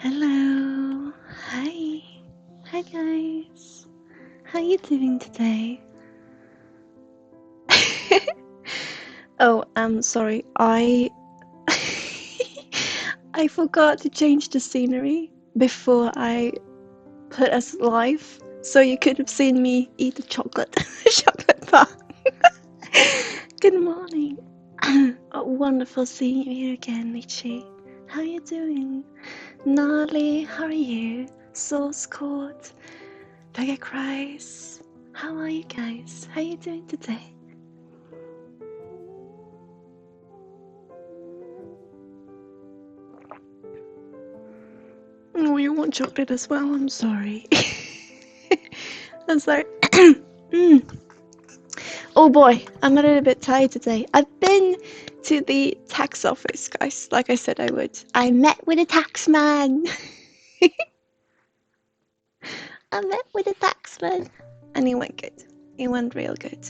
Hello. Hi. Hi guys. How you doing today? Oh, I'm sorry. I I forgot to change the scenery before I put us live, so you could have seen me eat the chocolate chocolate bar. Good morning. Oh, wonderful seeing you again, Michi. How you doing? Nali, how are you? Source Court, Beggar Cries. How are you guys? How are you doing today? Oh, you want chocolate as well? I'm sorry. I'm sorry. Oh boy, I'm a little bit tired today. I've been to the tax office, guys, like I said I would. I met with a tax man. I met with a tax man. And it went good. It went real good.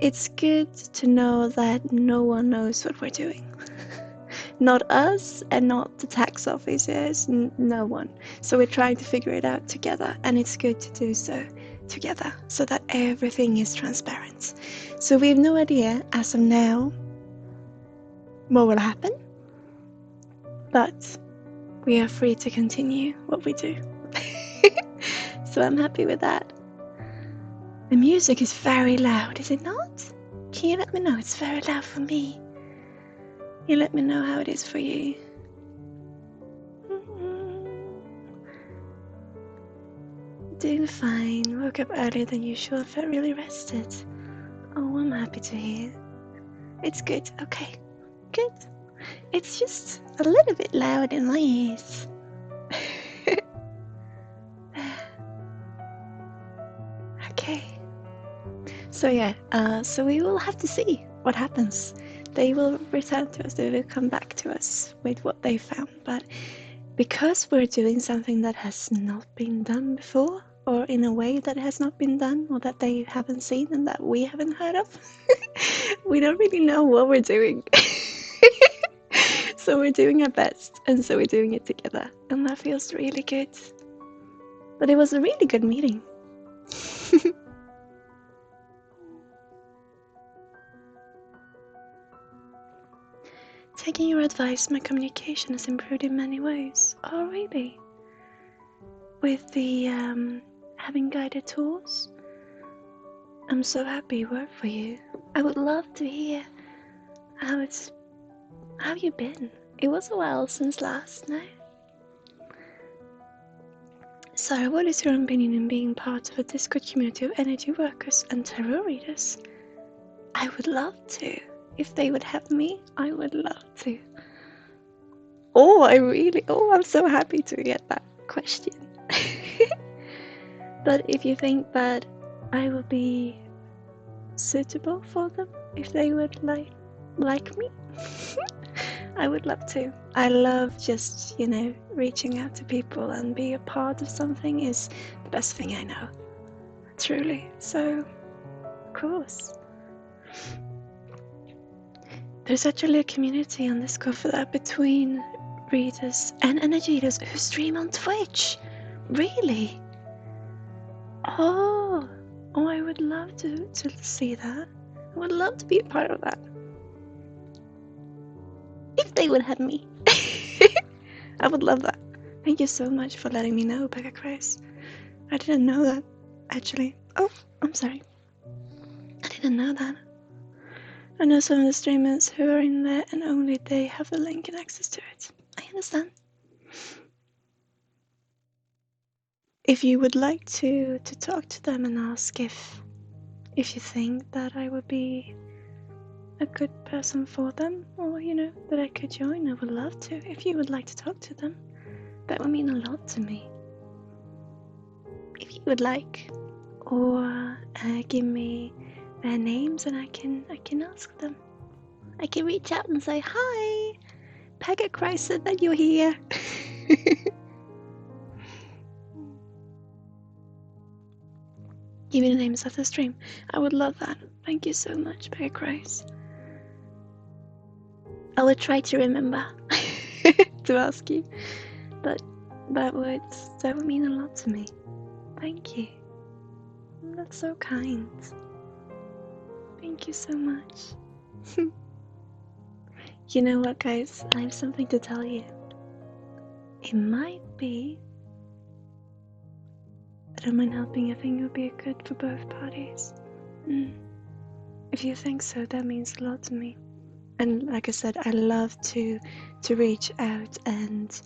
It's good to know that no one knows what we're doing. Not us and not the tax officers, no one. So we're trying to figure it out together, and it's good to do so together so that everything is transparent. So we have no idea as of now what will happen, but we are free to continue what we do. So I'm happy with that. The music is very loud, is it not? Can you let me know? It's very loud for me. You let me know how it is for you. Doing fine. Woke up earlier than usual. Felt really rested. Oh, I'm happy to hear. It's good. Okay. Good. It's just a little bit loud in my ears. Okay. So yeah, so we will have to see what happens. They will return to us. They will come back to us with what they found. But because we're doing something that has not been done before, or in a way that has not been done, or that they haven't seen and that we haven't heard of, we don't really know what we're doing. So we're doing our best, and so we're doing it together, and that feels really good. But it was a really good meeting. Taking your advice, my communication has improved in many ways. Oh, really? With the having guided tours? I'm so happy it worked for you. I would love to hear how you been. It was a while since last, no? Sarah, what is your opinion in being part of a Discord community of energy workers and tarot readers? I would love to. If they would have me, I would love to. Oh, I'm so happy to get that question. But if you think that I would be suitable for them, if they would like me, I would love to. I love just, reaching out to people and be a part of something is the best thing I know. Truly. So, of course. There's actually a community on Discord for that between readers and energy readers who stream on Twitch. Really? Oh, I would love to see that. I would love to be a part of that. If they would have me. I would love that. Thank you so much for letting me know, Becca Chris. I didn't know that, actually. Oh, I'm sorry. I didn't know that. I know some of the streamers who are in there and only they have the link and access to it. I understand. If you would like to talk to them and ask if you think that I would be a good person for them, or that I could join, I would love to. If you would like to talk to them, that would mean a lot to me. If you would like, or give me their names and I can ask them. I can reach out and say, hi, Peggy Christ said that you're here. Give me the names of the stream. I would love that. Thank you so much, Peggy Christ. I will try to remember to ask you. but that would mean a lot to me. Thank you. That's so kind. Thank you so much. You know what, guys? I have something to tell you. It might be that I mind helping. I think it would be good for both parties. If you think so, that means a lot to me. And like I said, I love to reach out and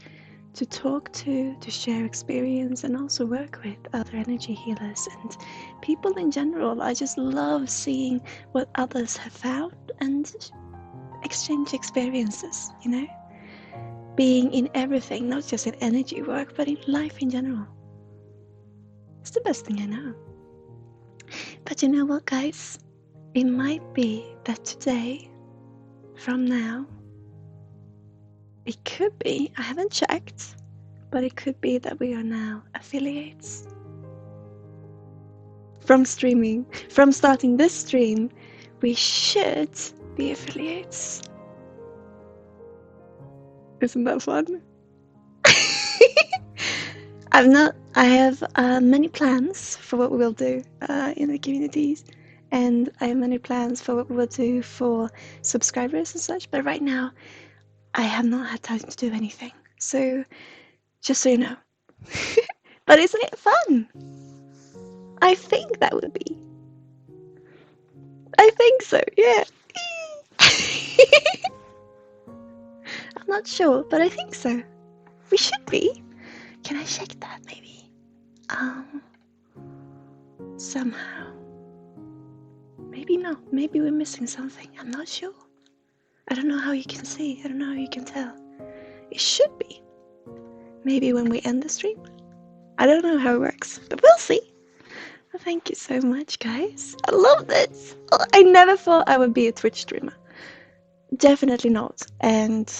to talk to share experience, and also work with other energy healers and people in general. I just love seeing what others have found and exchange experiences, you know? Being in everything, not just in energy work, but in life in general. It's the best thing I know. But you know what, guys? It might be that today, from now, it could be, I haven't checked, but it could be that we are now affiliates. From starting this stream, we should be affiliates. Isn't that fun? I have many plans for what we will do in the communities, and I have many plans for what we will do for subscribers and such, but right now I have not had time to do anything. So, just so you know. But isn't it fun? I think that would be. I think so, yeah. I'm not sure, but I think so. We should be. Can I check that maybe? Somehow. Maybe not. Maybe we're missing something. I'm not sure. I don't know how you can see. I don't know how you can tell. It should be. Maybe when we end the stream. I don't know how it works, but we'll see. Well, thank you so much, guys. I love this. I never thought I would be a Twitch streamer. Definitely not. And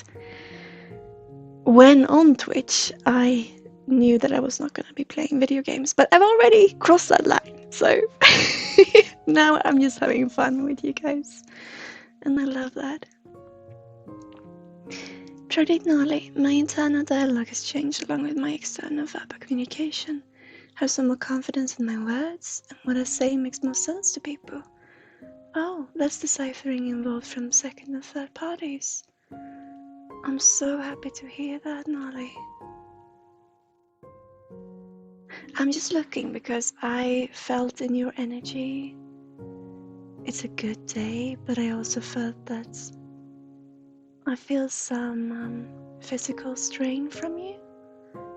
when on Twitch, I knew that I was not going to be playing video games, but I've already crossed that line. So now I'm just having fun with you guys. And I love that. Traditionally, my internal dialogue has changed along with my external verbal communication. Have some more confidence in my words, and what I say makes more sense to people. Oh, that's deciphering involved from second and third parties. I'm so happy to hear that, Nolly. I'm just looking because I felt in your energy. It's a good day, but I also felt that I feel some physical strain from you.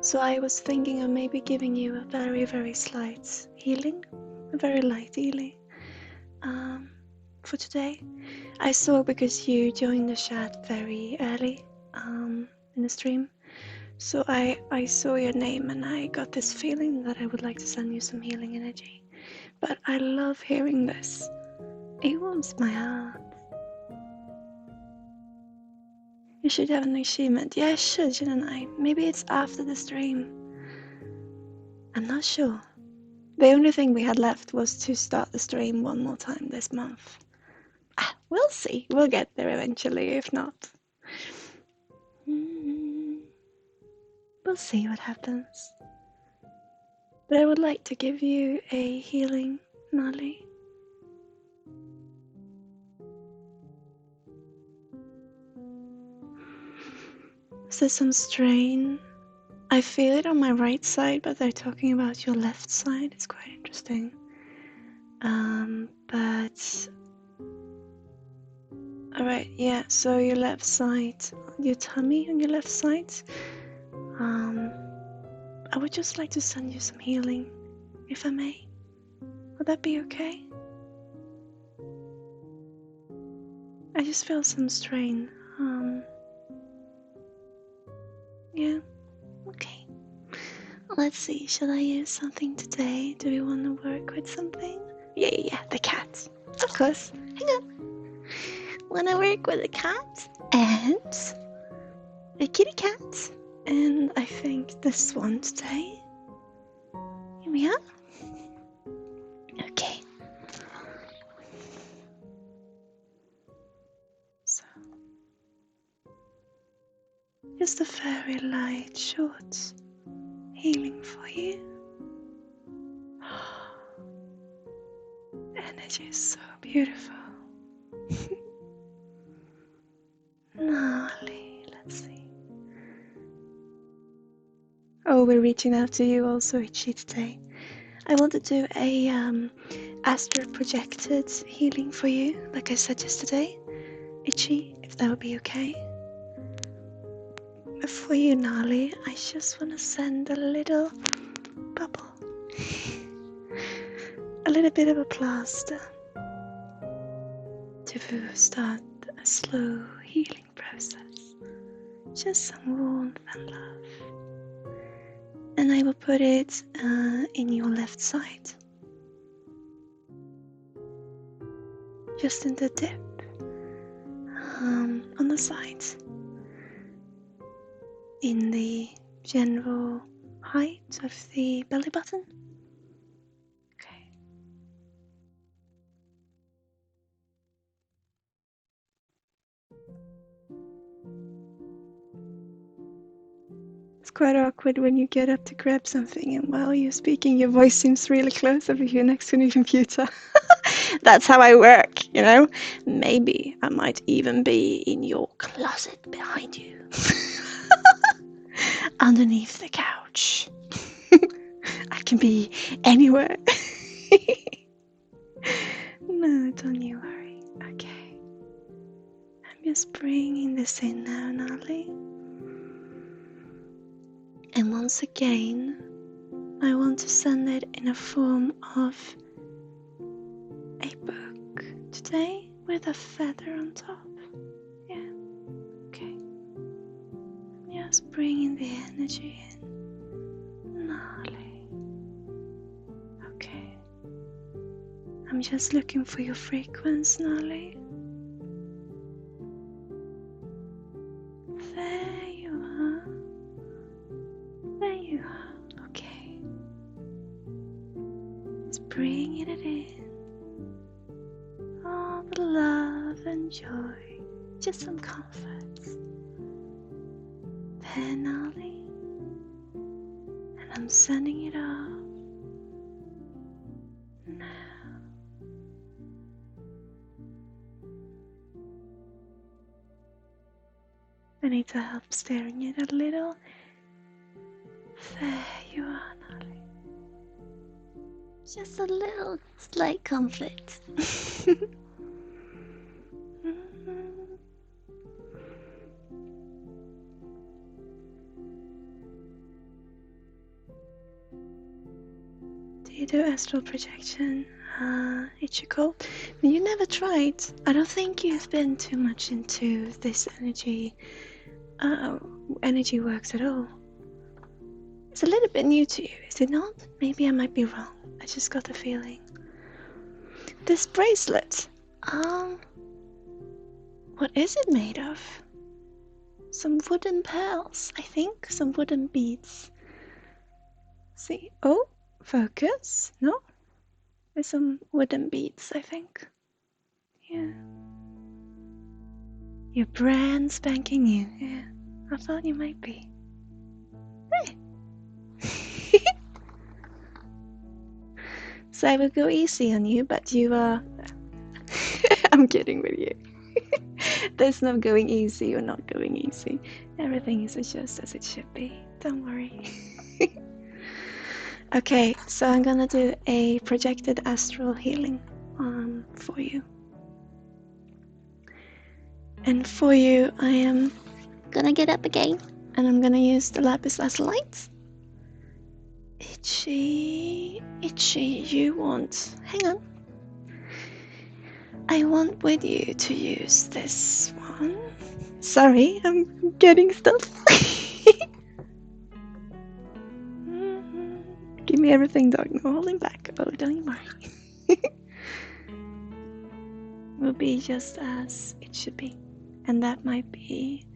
So I was thinking of maybe giving you a very, very slight healing, a very light healing for today. I saw because you joined the chat very early in the stream. So I saw your name and I got this feeling that I would like to send you some healing energy. But I love hearing this. It warms my heart. You should have an achievement. Yeah, I should, shouldn't I? Maybe it's after the stream. I'm not sure. The only thing we had left was to start the stream one more time this month. We'll see. We'll get there eventually, if not. We'll see what happens. But I would like to give you a healing, Nolly. Is there some strain? I feel it on my right side, but they're talking about your left side. It's quite interesting. But alright, yeah, so your left side, your tummy on your left side. I would just like to send you some healing, if I may. Would that be okay? I just feel some strain. Yeah, okay. Let's see, shall I use something today? Do we want to work with something? Yeah, the cat. Of course. Hang on. Want to work with a cat and a kitty cat. And I think this one today. Here we are. Okay. So. Just a very light, short healing for you. The energy is so beautiful. Gnarly, let's see. Oh, we're reaching out to you also, Itchy, today. I want to do a astral projected healing for you, like I said yesterday. Itchy, if that would be okay. But for you, Gnarly, I just want to send a little bubble. A little bit of a plaster to start a slow healing process. Just some warmth and love. And I will put it in your left side. Just in the dip. On the side. In the general height of the belly button. Okay. It's quite awkward when you get up to grab something and while you're speaking your voice seems really close over here next to the computer. That's how I work, you know? Maybe I might even be in your closet behind you. Underneath the couch. I can be anywhere. No, don't you worry. Okay. I'm just bringing this in now, Nali. And once again, I want to send it in a form of a book today with a feather on top. Yeah, okay. Just bringing the energy in. Gnarly. Okay. I'm just looking for your frequency, Gnarly. There you are. There you are. Okay. Just bringing it in. All the love and joy. Just some comfort. There, Gnarly. And I'm sending it off. Now. I need to help steering it a little. There you are, Gnarly. Just a little slight conflict. Do you do astral projection? It's your call. You never tried. I don't think you've been too much into this energy works at all. It's a little bit new to you, is it not? Maybe I might be wrong. I just got the feeling. This bracelet, what is it made of? Some wooden pearls, I think. Some wooden beads. See? Oh, focus. No? There's some wooden beads, I think. Yeah. You're brand spanking new. Yeah. I thought you might be. Hey. So I will go easy on you, but you are... I'm kidding with you. There's no going easy or not going easy. Everything is just as it should be. Don't worry. Okay, so I'm gonna do a projected astral healing for you. And for you, I am gonna get up again and I'm gonna use the lapis lazuli. Itchy, you want... Hang on. I want with you to use this one. Sorry, I'm getting stuff. Give me everything, dog. No holding back. Oh, don't worry. Will be just as it should be. And that might be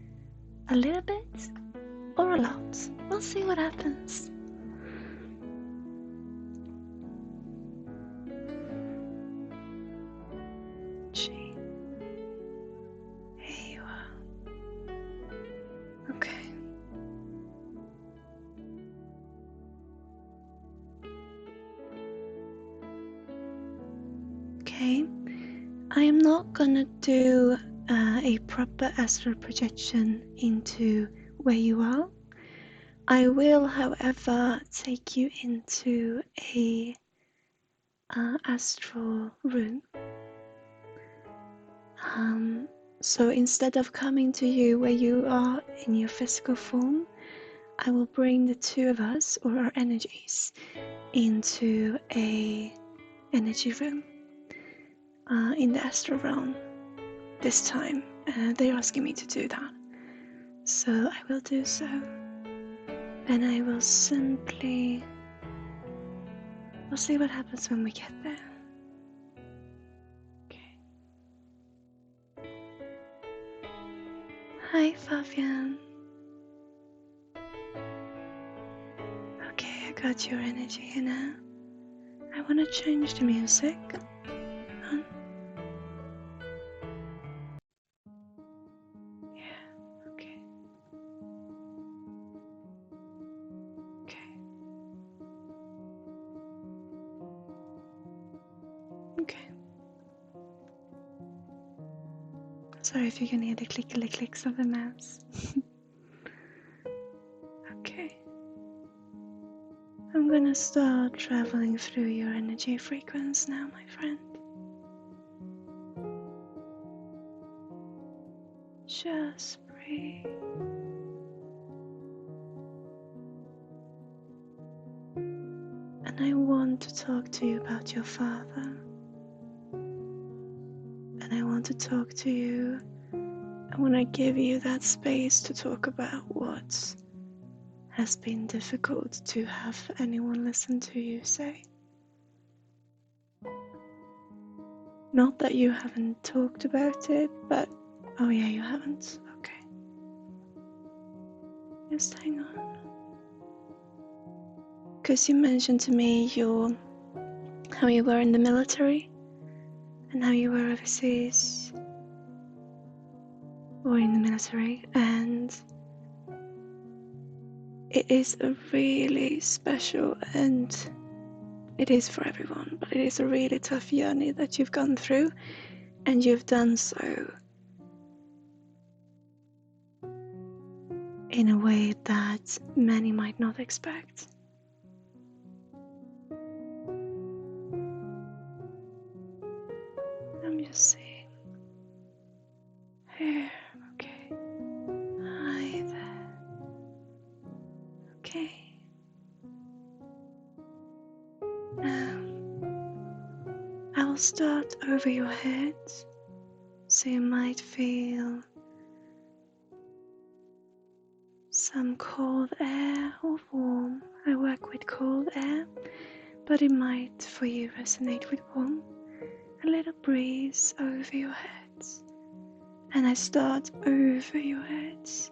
a little bit or a lot. We'll see what happens. Here you are. Okay. Okay, I am not gonna do a proper astral projection into where you are. I will, however, take you into a astral room. So instead of coming to you where you are in your physical form, I will bring the two of us, or our energies, into a energy room in the astral realm. This time, they're asking me to do that, so I will do so. And I will simply... we'll see what happens when we get there. Okay. Hi, Fabian. Okay, I got your energy here now. I want to change the music. Yeah, okay. Okay. Okay. Sorry if you can hear the clicks of the mouse. Okay. I'm gonna start traveling through your energy frequency now, my friend. Just breathe. And I want to talk to you about your father. And I want to talk to you. I want to give you that space to talk about what has been difficult to have anyone listen to you say. Not that you haven't talked about it, but oh yeah, you haven't. Okay. Just hang on. Because you mentioned to me how you were in the military and how you were overseas or in the military, and it is a really special, and it is for everyone, but it is a really tough journey that you've gone through, and you've done so in a way that many might not expect. I'm just seeing here. Okay. Hi there. Okay. Now I will start over your head, so you might feel some cold air or warm. I work with cold air, but it might for you resonate with warm. A little breeze over your heads, and I start over your heads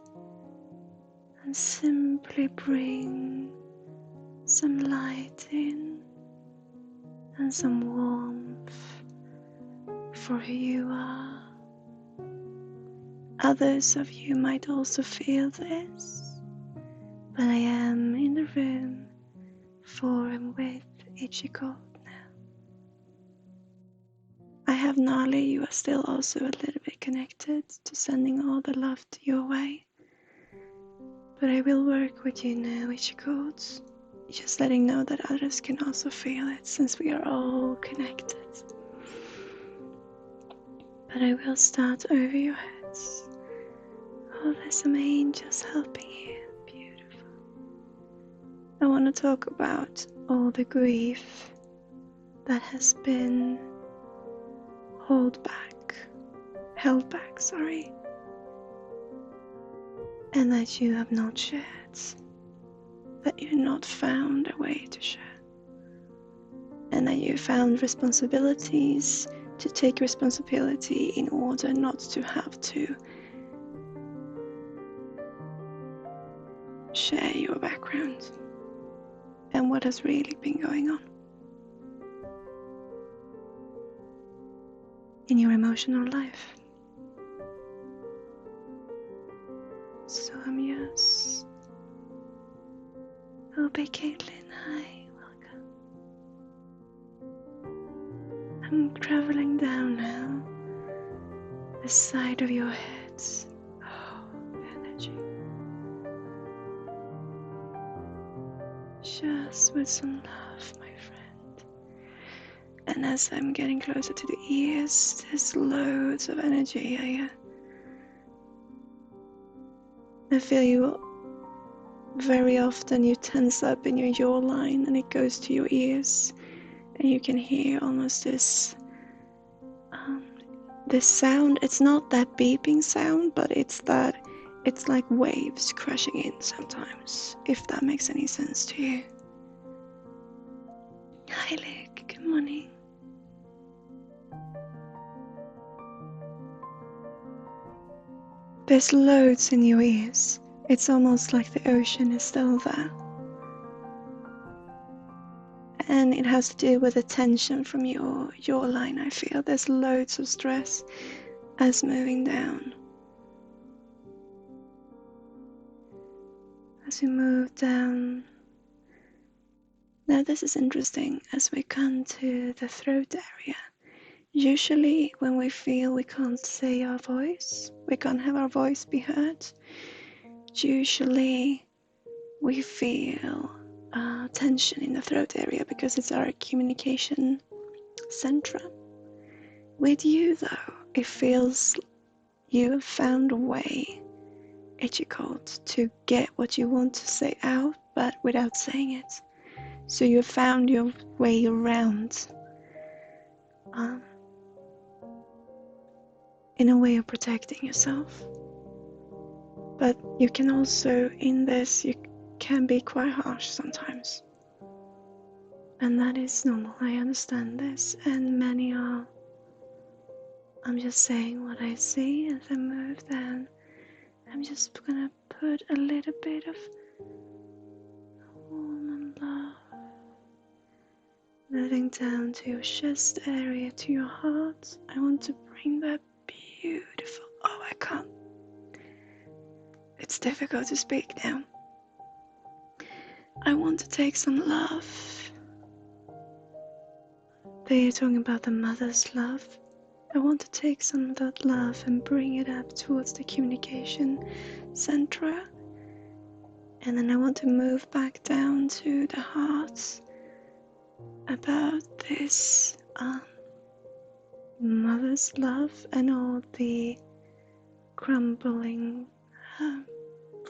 and simply bring some light in and some warmth for who you are. Others of you might also feel this, but I am in the room for and with Ichiko. I have Nali, you are still also a little bit connected to sending all the love to your way. But I will work with you now, Ichiko. Just letting know that others can also feel it, since we are all connected. But I will start over your heads. Oh, there's some angels helping you. Beautiful. I want to talk about all the grief that has been held back, and that you have not shared, that you've not found a way to share, and that you found responsibilities to take responsibility in order not to have to share your background and what has really been going on in your emotional life. So I'm yours. Oh, Caitlin, hi, welcome. I'm traveling down now, the side of your heads. Oh, energy. Just with some love, my friend. And as I'm getting closer to the ears, there's loads of energy. I feel you very often. You tense up in your jawline and it goes to your ears, and you can hear almost this sound. It's not that beeping sound, but it's like waves crashing in sometimes, if that makes any sense to you. Hi Luke, good morning. There's loads in your ears. It's almost like the ocean is still there. And it has to do with the tension from your jawline, I feel. There's loads of stress as moving down. As we move down. Now this is interesting as we come to the throat area. Usually when we feel we can't say our voice, we can't have our voice be heard, usually we feel tension in the throat area because it's our communication center. With you though, it feels you have found a way, educate, to get what you want to say out, but without saying it. So you have found your way around in a way of protecting yourself. But you can also, in this, you can be quite harsh sometimes. And that is normal, I understand this, and many are. I'm just saying what I see as I move down. I'm just gonna put a little bit of warm and love, moving down to your chest area, to your heart. I want to bring that beautiful, I can't. It's difficult to speak now. I want to take some love. They're talking about the mother's love. I want to take some of that love and bring it up towards the communication center. And then I want to move back down to the heart about this mother's love and all the crumbling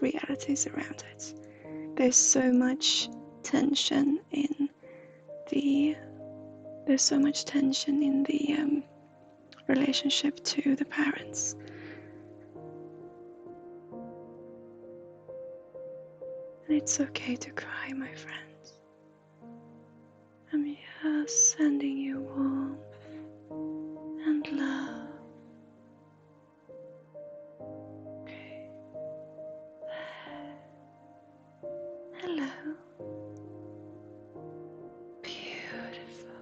realities around it. There's so much tension in the relationship to the parents. And it's okay to cry, my friends. I'm just sending you warmth and love. Okay. Hello. Beautiful.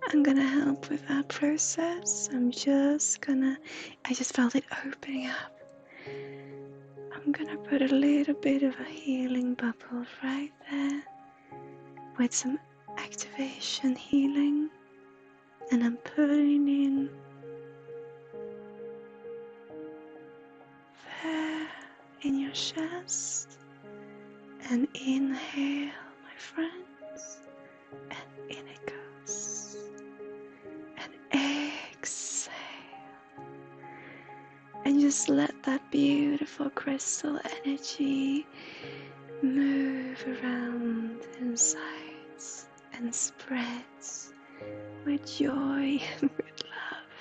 I'm gonna help with that process. I just felt it opening up. I'm gonna put a little bit of a healing bubble right there with some activation healing, and I'm putting in there in your chest, and inhale, my friends, and in it goes, and exhale, and just let that beautiful crystal energy move around inside and spreads with joy and with love.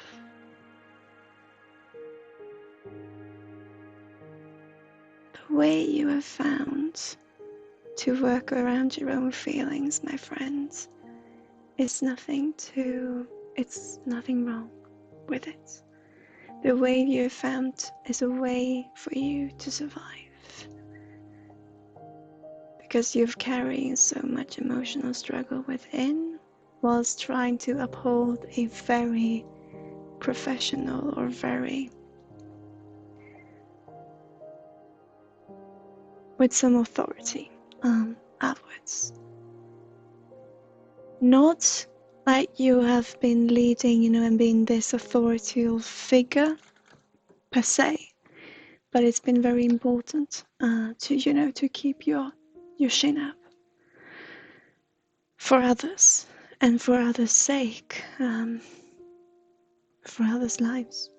The way you have found to work around your own feelings, my friends, it's nothing wrong with it. The way you have found is a way for you to survive. Because you've carrying so much emotional struggle within, whilst trying to uphold a very professional or very with some authority outwards. Not Like you have been leading, and being this authoritative figure per se, but it's been very important to keep your chin up for others and for others' sake, for others' lives.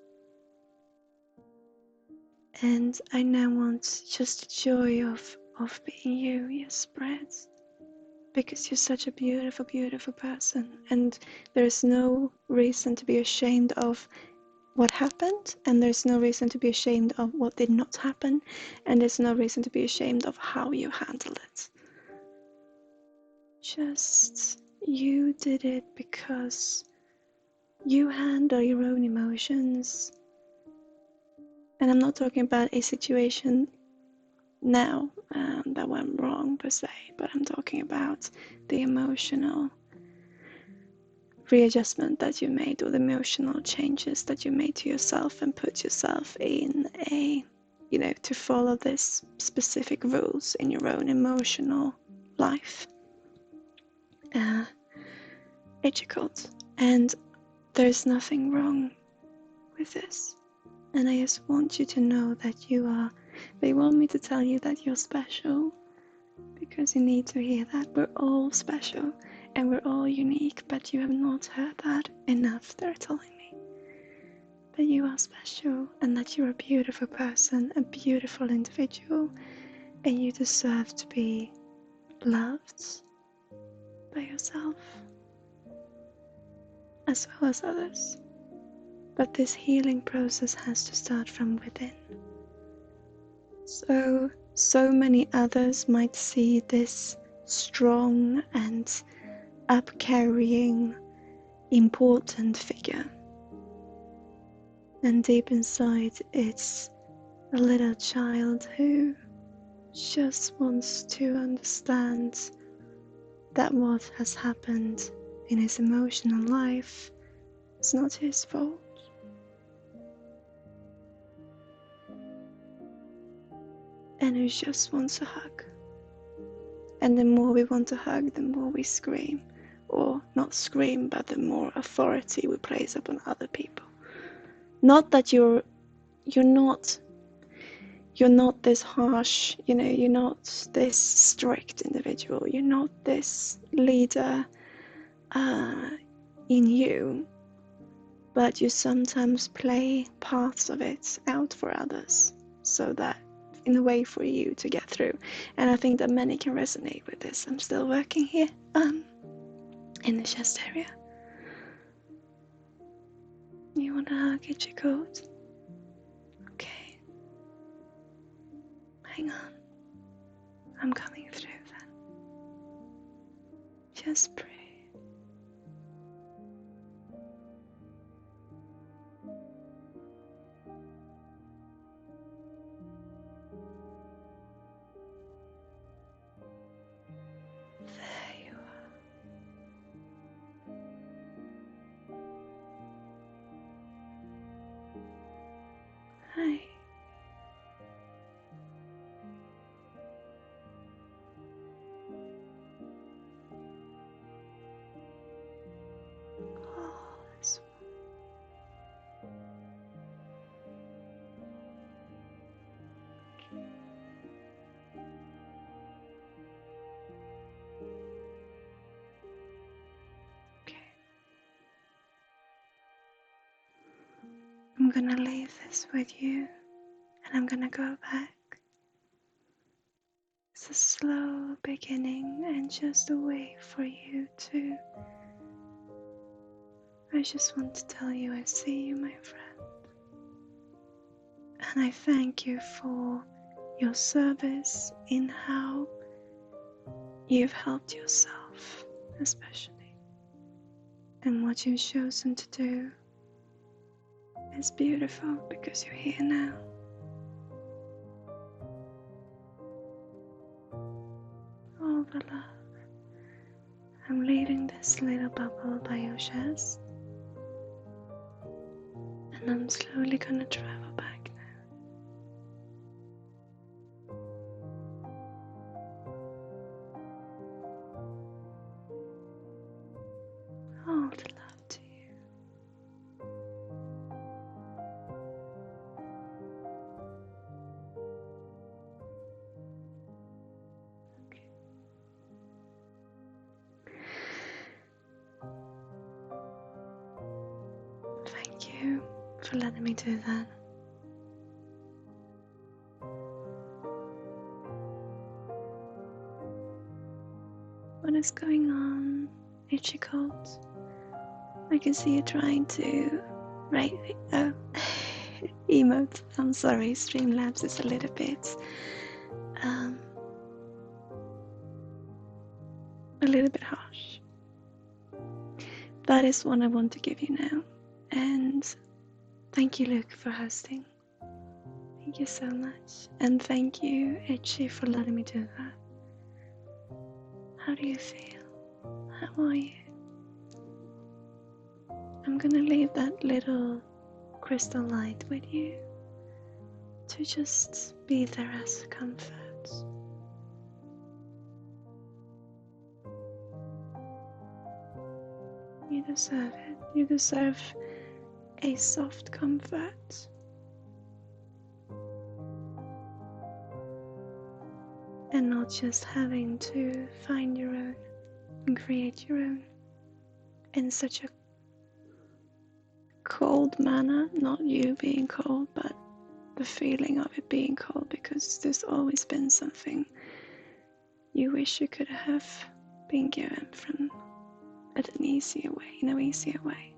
And I now want just the joy of being you spreads, because you're such a beautiful, beautiful person, and there's no reason to be ashamed of what happened, and there's no reason to be ashamed of what did not happen, and there's no reason to be ashamed of how you handled it. Just you did it because you handle your own emotions. And I'm not talking about a situation now that went wrong per se, but I'm talking about the emotional readjustment that you made, or the emotional changes that you made to yourself, and put yourself in to follow this specific rules in your own emotional life. Difficult, and there's nothing wrong with this. And I just want you to know that they want me to tell you that you're special, because you need to hear that. We're all special and we're all unique, but you have not heard that enough. They're telling me that you are special, and that you're a beautiful person, a beautiful individual, and you deserve to be loved by yourself as well as others. But this healing process has to start from within. So many others might see this strong and up-carrying, important figure, and deep inside it's a little child who just wants to understand that what has happened in his emotional life is not his fault. And who just wants a hug. And the more we want to hug, the more we scream. Or not scream, but the more authority we place upon other people. Not that you're not this harsh, you're not this strict individual, you're not this leader in you, but you sometimes play parts of it out for others, so that in a way for you to get through. And I think that many can resonate with this. I'm still working here in the chest area. You want to hug at your coat? Okay, hang on, I'm coming through then. Just breathe. There you are. Hi. Oh, this okay. I'm gonna leave this with you, and I'm gonna go back. It's a slow beginning, and just a way for you to. I just want to tell you I see you, my friend. And I thank you for your service in how you've helped yourself, especially. And what you've chosen to do is beautiful, because you're here now. All the love. I'm leaving this little bubble by your chest, and I'm slowly gonna travel back now. for letting me do that. What is going on, Itchy Cold? I can see you trying to write. Oh, emote. I'm sorry, Streamlabs is a little bit harsh. That is one I want to give you now. And thank you, Luke, for hosting. Thank you so much. And thank you, Itchy, for letting me do that. How do you feel? How are you? I'm gonna leave that little crystal light with you to just be there as a comfort. You deserve it. You deserve a soft comfort. And not just having to find your own and create your own in such a cold manner. Not you being cold, but the feeling of it being cold, because there's always been something you wish you could have been given from at an easier way, in an easier way.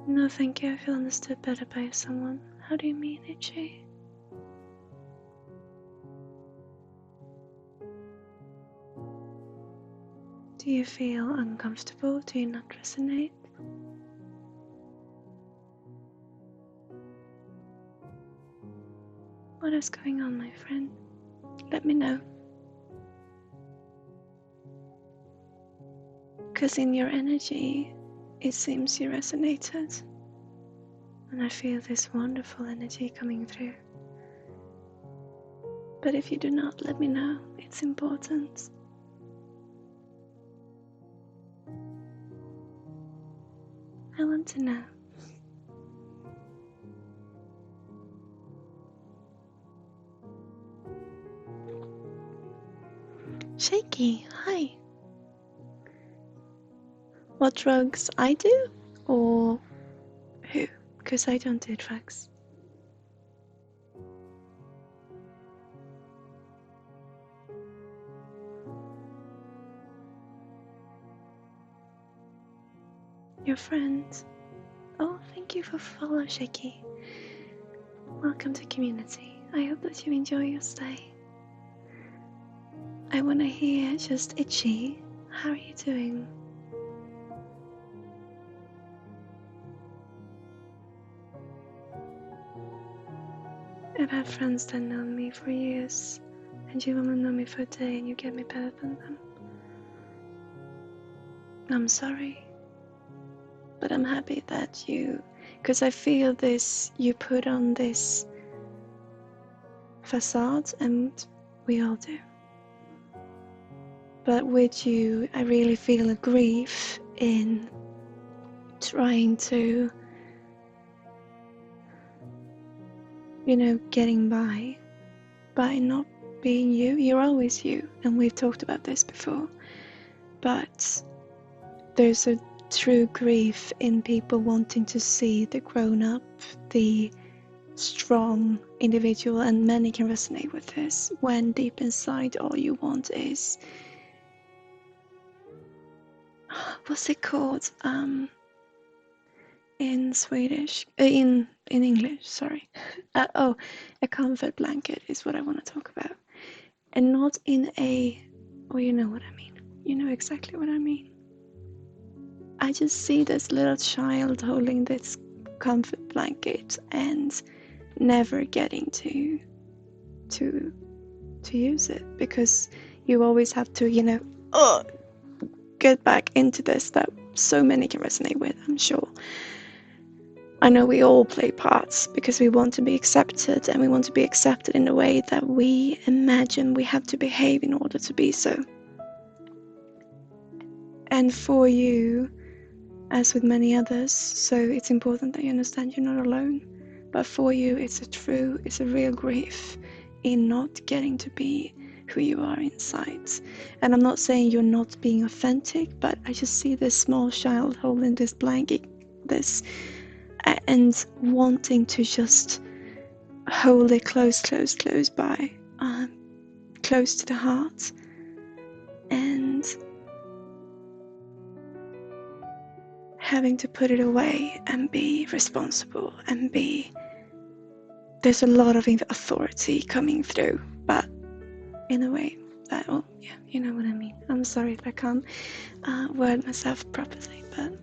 No, thank you. I feel understood better by someone. How do you mean, Itchy? Do you feel uncomfortable? Do you not resonate? What is going on, my friend? Let me know. Because in your energy, it seems you resonated. And I feel this wonderful energy coming through. But if you do not, let me know. It's important. I want to know. Shaky, hi. What drugs I do? Or who? Because I don't do drugs. Your friend. Oh, thank you for follow, Shaky. Welcome to community. I hope that you enjoy your stay. I want to hear just Itchy. How are you doing? I've had friends that know me for years, and you only know me for a day and you get me better than them. I'm sorry, but I'm happy that you, because I feel this, you put on this facade, and we all do. But with you, I really feel a grief in trying to, getting by not being you. You're always you, and we've talked about this before. But there's a true grief in people wanting to see the grown-up, the strong individual, and many can resonate with this, when deep inside all you want is, what's it called in Swedish, in English, sorry. A comfort blanket is what I want to talk about, and not in a, you know what I mean. You know exactly what I mean. I just see this little child holding this comfort blanket and never getting to use it, because you always have to, get back into this, that so many can resonate with, I'm sure. I know we all play parts because we want to be accepted, and we want to be accepted in a way that we imagine we have to behave in order to be so. And for you, as with many others, so it's important that you understand you're not alone. But for you, it's a real grief in not getting to be who you are inside. And I'm not saying you're not being authentic, but I just see this small child holding this blanket, and wanting to just hold it close by, close to the heart, and having to put it away and be responsible and there's a lot of authority coming through, but in a way that, oh yeah, you know what I mean. I'm sorry if I can't word myself properly, but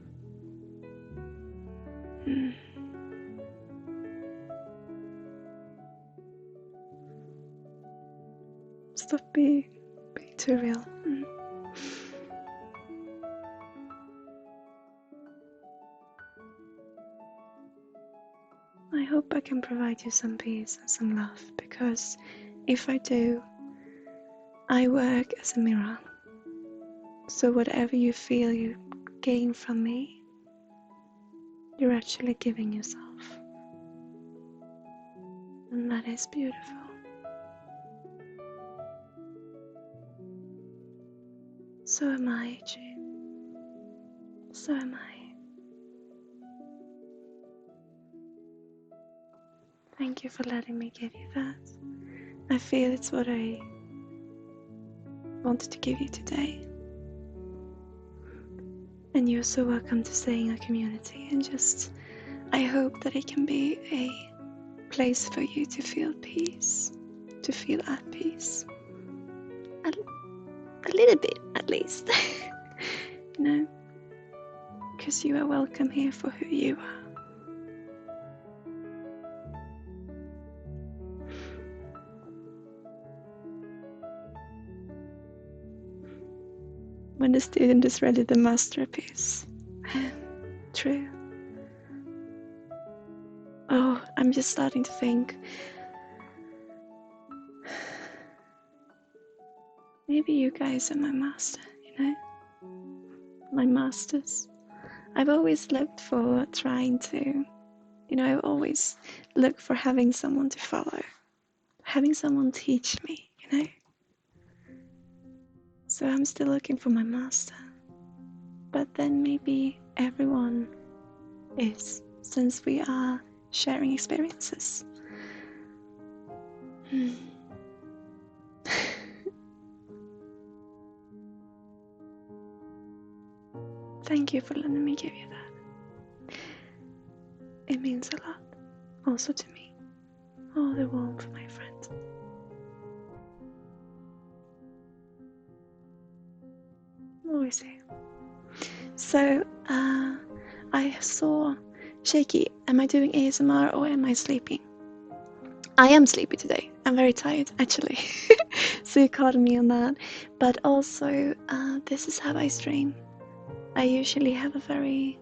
stop being too real. I hope I can provide you some peace and some love, because if I do, I work as a mirror. So whatever you feel you gain from me, you're actually giving yourself. And that is beautiful. So am I, Chi. So am I. Thank you for letting me give you that. I feel it's what I wanted to give you today. And you're so welcome to stay in our community, and just, I hope that it can be a place for you to feel peace, to feel at peace. A little bit, at least. You know, because you are welcome here for who you are. When the student is ready, the master appears. True. Oh, I'm just starting to think. Maybe you guys are my master, you know? My masters. I've always looked for trying to, I've always looked for having someone to follow. Having someone teach me, you know? So I'm still looking for my master. But then maybe everyone is, since we are sharing experiences. Thank you for letting me give you that. It means a lot, also to me. Oh, the warmth, my friend. Always here. So, I saw Shaky. Am I doing ASMR or am I sleeping? I am sleepy today. I'm very tired, actually. So you caught me on that. But also, this is how I stream. I usually have a very,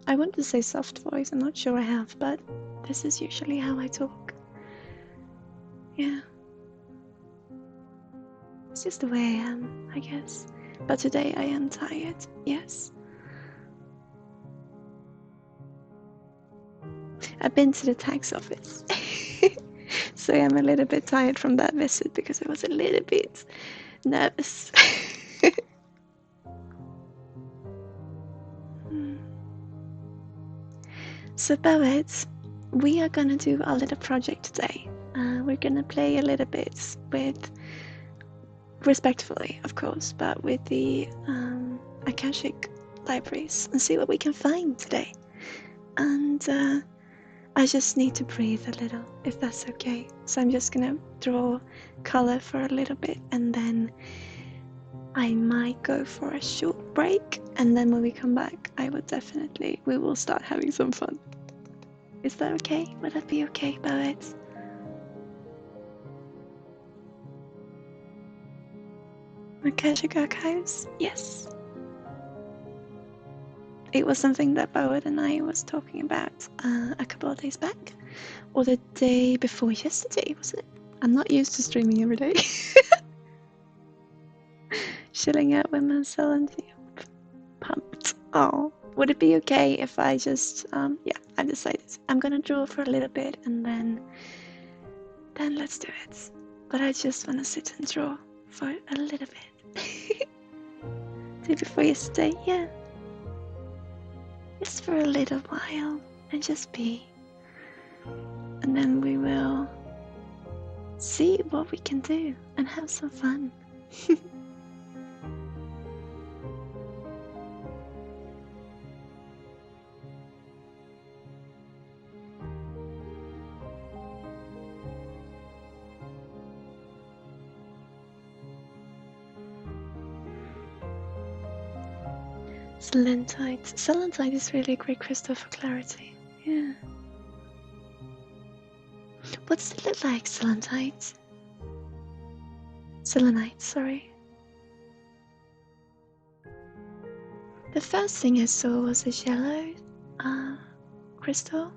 I want to say soft voice, I'm not sure I have, but this is usually how I talk. Yeah. It's just the way I am, I guess. But today I am tired, yes. I've been to the tax office. So I'm a little bit tired from that visit because I was a little bit nervous. So poets, we are gonna do a little project today. We're gonna play a little bit with, respectfully of course, but with the Akashic libraries and see what we can find today. And I just need to breathe a little, if that's okay. So I'm just gonna draw color for a little bit, and then I might go for a short break, and then when we come back, we will start having some fun. Is that okay? Would that be okay, poets? Akashic Archives? Yes. It was something that Boad and I was talking about a couple of days back, or the day before yesterday, was it? I'm not used to streaming every day. Chilling out with myself and pumped. Oh, would it be okay if I just, yeah, I've decided. I'm gonna draw for a little bit and then let's do it. But I just wanna sit and draw for a little bit. Before you stay, yeah. Just for a little while and just be. And then we will see what we can do and have some fun. Selenite. Selenite is really a great crystal for clarity. Yeah. What's it look like, selenite? Selenite, sorry. The first thing I saw was a yellow crystal,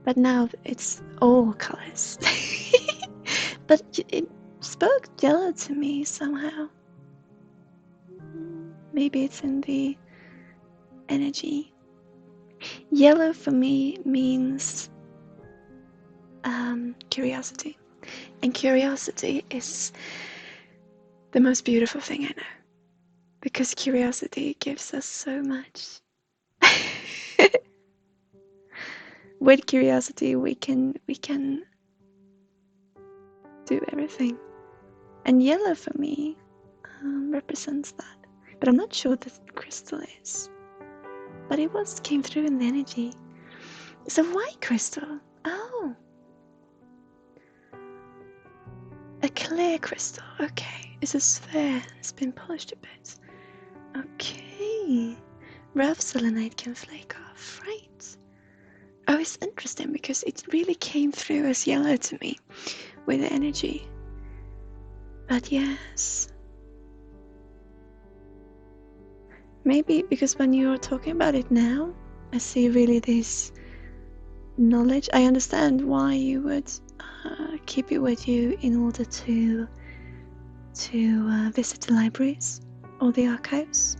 but now it's all colors. But it spoke yellow to me somehow. Maybe it's in the energy. Yellow for me means curiosity, and curiosity is the most beautiful thing I know, because curiosity gives us so much. With curiosity we can do everything, and yellow for me represents that. But I'm not sure what the crystal is, but it came through in the energy. It's a white crystal. Oh, a clear crystal. Okay, it's a sphere. It's been polished a bit. Okay, rough selenite can flake off, right? Oh, it's interesting because it really came through as yellow to me with the energy. But yes, maybe because when you're talking about it now, I see really this knowledge. I understand why you would keep it with you in order to visit the libraries or the archives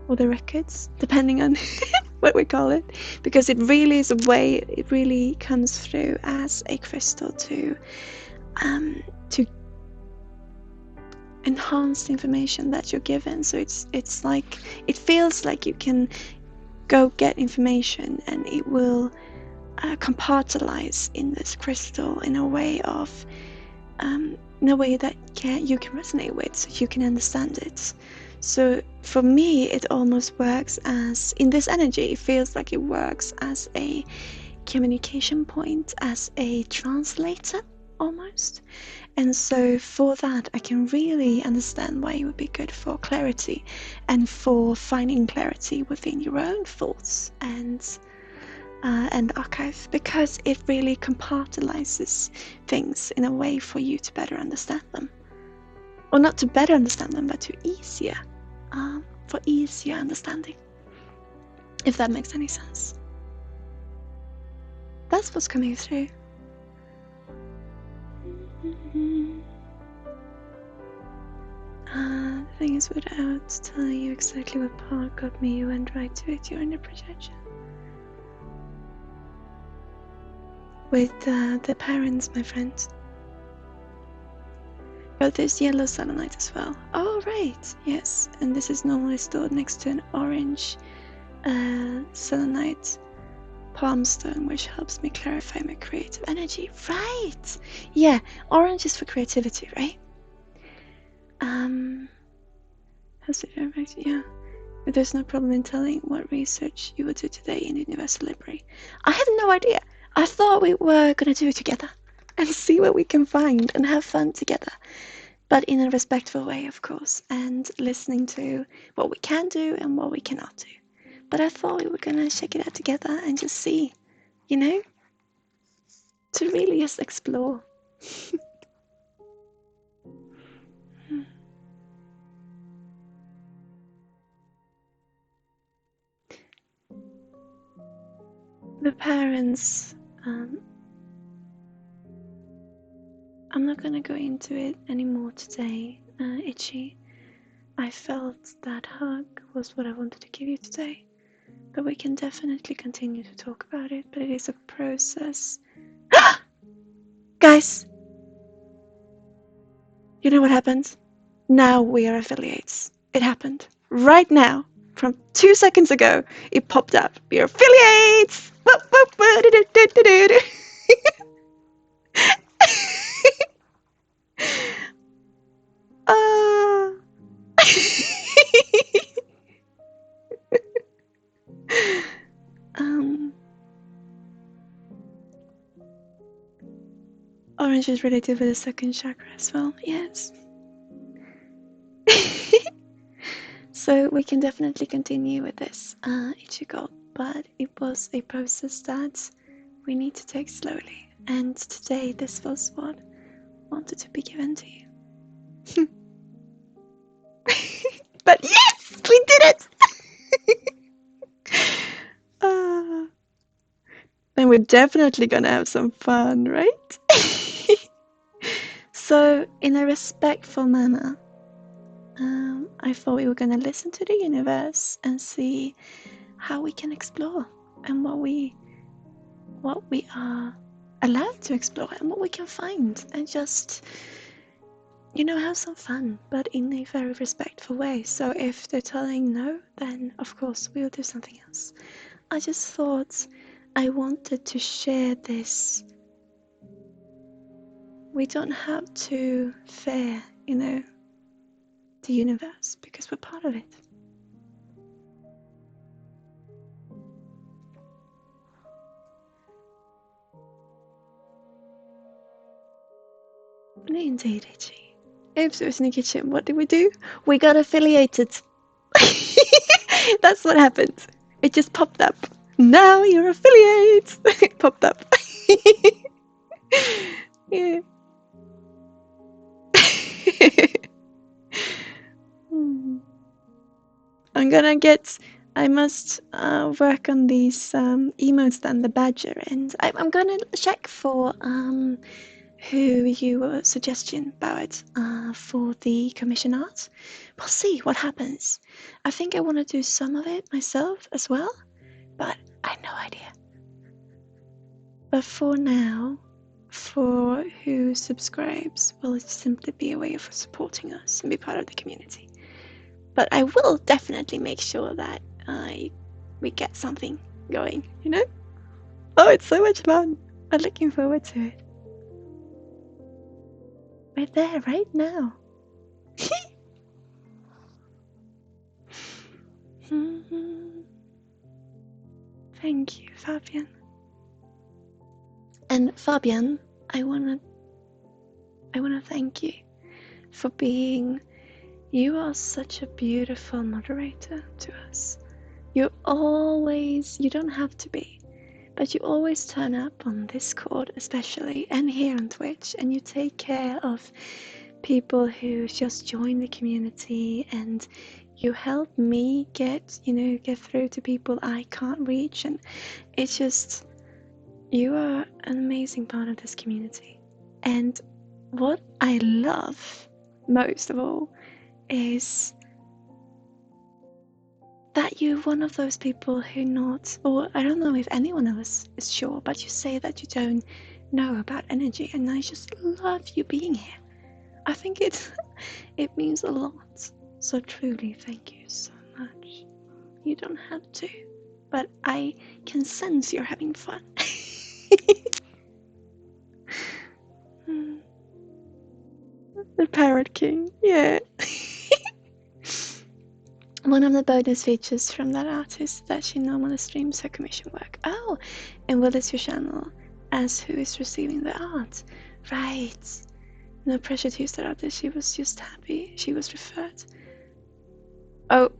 or the records, depending on what we call it, because it really is a way. It really comes through as a crystal to enhance the information that you're given. So it's like, it feels like you can go get information and it will compartmentalize in this crystal in a way that you can resonate with, so you can understand it. So for me, it almost works as, in this energy, it feels like it works as a communication point, as a translator almost. And so for that, I can really understand why it would be good for clarity and for finding clarity within your own thoughts and archive, because it really compartmentalizes things in a way for you to better understand them, or not to better understand them, but for easier understanding, if that makes any sense. That's what's coming through. The thing is, without telling you exactly what part got me, you went right to it. You're in the projection. With the parents, my friend. Oh, there's yellow selenite as well. Oh, right, yes. And this is normally stored next to an orange selenite palm stone, which helps me clarify my creative energy. Right! Yeah, orange is for creativity, right? How's it affect? Yeah. But there's no problem in telling what research you would do today in the Universal Library. I have no idea. I thought we were gonna do it together and see what we can find and have fun together, but in a respectful way, of course, and listening to what we can do and what we cannot do. But I thought we were gonna check it out together and just see, to really just explore. The parents, I'm not gonna go into it anymore today, Itchy, I felt that hug was what I wanted to give you today. But we can definitely continue to talk about it, but it is a process. Guys, you know what happened? Now we are affiliates. It happened. Right now. From 2 seconds ago, it popped up. We are affiliates! uh... Orange is related with the second chakra as well, yes. So we can definitely continue with this Ichigo, but it was a process that we need to take slowly. And today this was what wanted to be given to you. But yes, we did it! Then we're definitely gonna have some fun, right? So, in a respectful manner, I thought we were gonna listen to the universe and see how we can explore and what we are allowed to explore and what we can find, and just, you know, have some fun, but in a very respectful way. So if they're telling no, then of course we'll do something else. I just thought I wanted to share this. We don't have to fear, you know, the universe, because we're part of it. Indeed, Ichi. Oops, it was in the kitchen. What did we do? We got affiliated. That's what happened. It just popped up. Now you're affiliates. It popped up. Yeah. I must work on these emotes then, the badger, and I'm gonna check for who you suggestion about for the commission art. We'll see what happens. I think I want to do some of it myself as well, but I have no idea. But for now, for who subscribes, will it simply be a way of supporting us and be part of the community. But I will definitely make sure that we get something going, you know? Oh, it's so much fun. I'm looking forward to it. We're there right now. Thank you, Fabian. And Fabian, I wanna thank you for being. You are such a beautiful moderator to us. You don't have to be, but you always turn up on Discord especially, and here on Twitch, and you take care of people who just join the community, and you help me get through to people I can't reach, and it's just, you are an amazing part of this community. And what I love most of all is that you're one of those people who or I don't know if anyone else is sure, but you say that you don't know about energy, and I just love you being here. I think it means a lot. So truly, thank you so much. You don't have to, but I can sense you're having fun. The Parrot King, yeah. One of the bonus features from that artist that she normally streams her commission work. Oh, and will it's your channel as who is receiving the art. Right. No pressure to use that artist. She was just happy she was referred. Oh,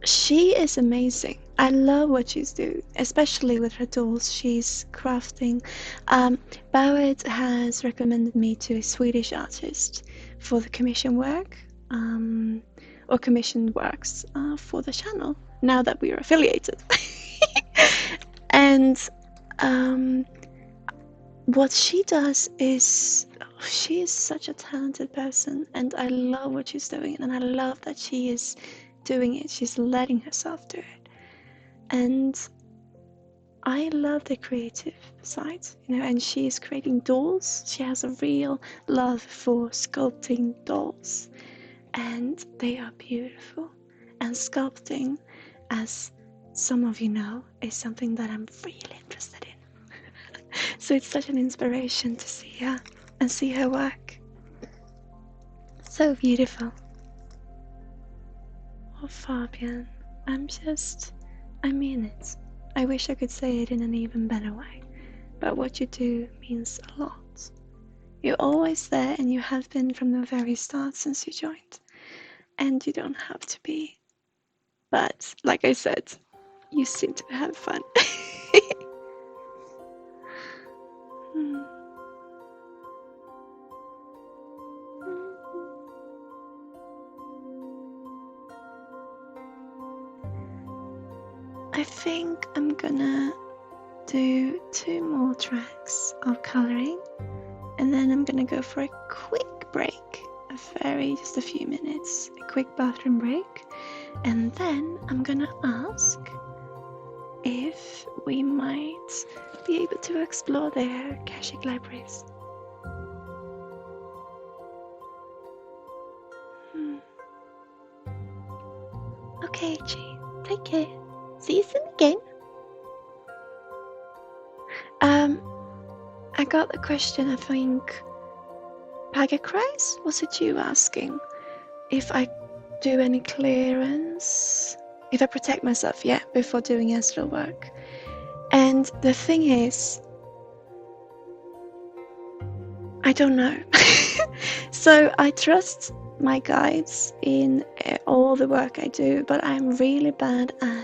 she is amazing. I love what she's doing, especially with her tools. She's crafting. Bowett has recommended me to a Swedish artist for the commission work. Or commissioned works for the channel, now that we are affiliated. And what she does is she is such a talented person, and I love what she's doing, and I love that she is doing it. She's letting herself do it. And I love the creative side, and she is creating dolls. She has a real love for sculpting dolls, and they are beautiful. And sculpting, as some of you know, is something that I'm really interested in. So it's such an inspiration to see her and see her work. So beautiful. Oh, Fabian, I mean it. I wish I could say it in an even better way, but what you do means a lot. You're always there, and you have been from the very start since you joined, and you don't have to be. But like I said, you seem to have fun. I think I'm gonna do 2 more tracks of coloring, and then I'm gonna go for a quick break, just a few minutes, a quick bathroom break, and then I'm gonna ask if we might be able to explore their Akashic libraries. Okay, G, take care. See you soon again. I got the question, I think, Pagakrais, was it you asking if I do any clearance, if I protect myself, before doing astral work. And the thing is, I don't know. So I trust my guides in all the work I do, but I'm really bad at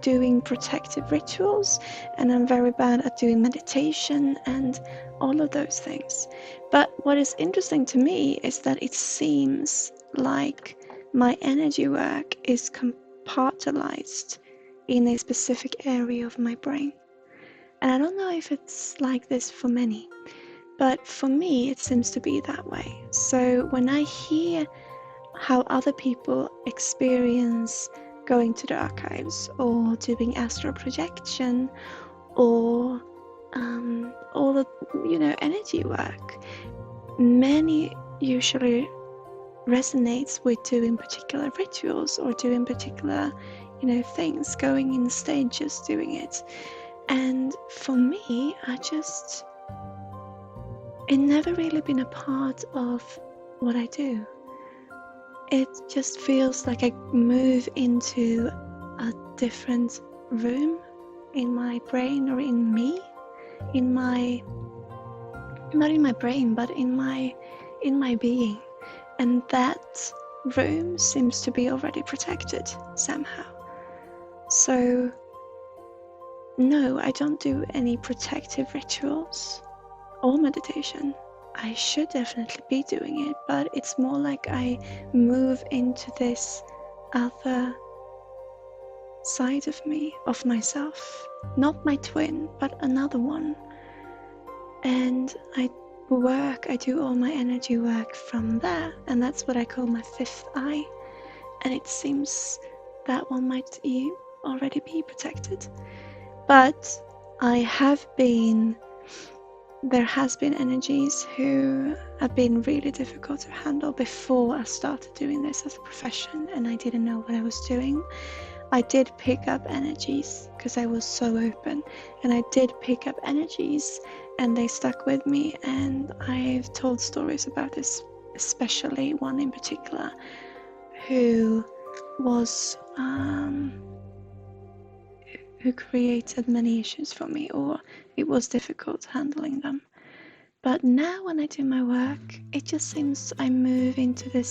doing protective rituals, and I'm very bad at doing meditation and all of those things. But what is interesting to me is that it seems like my energy work is compartmentalized in a specific area of my brain. And I don't know if it's like this for many, but for me it seems to be that way. So when I hear how other people experience going to the archives or doing astral projection or all the energy work, many usually resonates with doing particular rituals or doing particular things, going in stages, doing it. And for me, it never really been a part of what I do. It just feels like I move into a different room in my brain, or in me, not in my brain, but in my being. And that room seems to be already protected somehow. So no, I don't do any protective rituals or meditation. I should definitely be doing it, but it's more like I move into this other side of me, of myself, not my twin, but another one. And I do all my energy work from there, and that's what I call my 5th eye. And it seems that one might already be protected. But there has been energies who have been really difficult to handle before I started doing this as a profession, and I didn't know what I was doing. I did pick up energies because I was so open, and I did pick up energies, and they stuck with me. And I've told stories about this, especially one in particular who was who created many issues for me, or it was difficult handling them. But now when I do my work, it just seems I move into my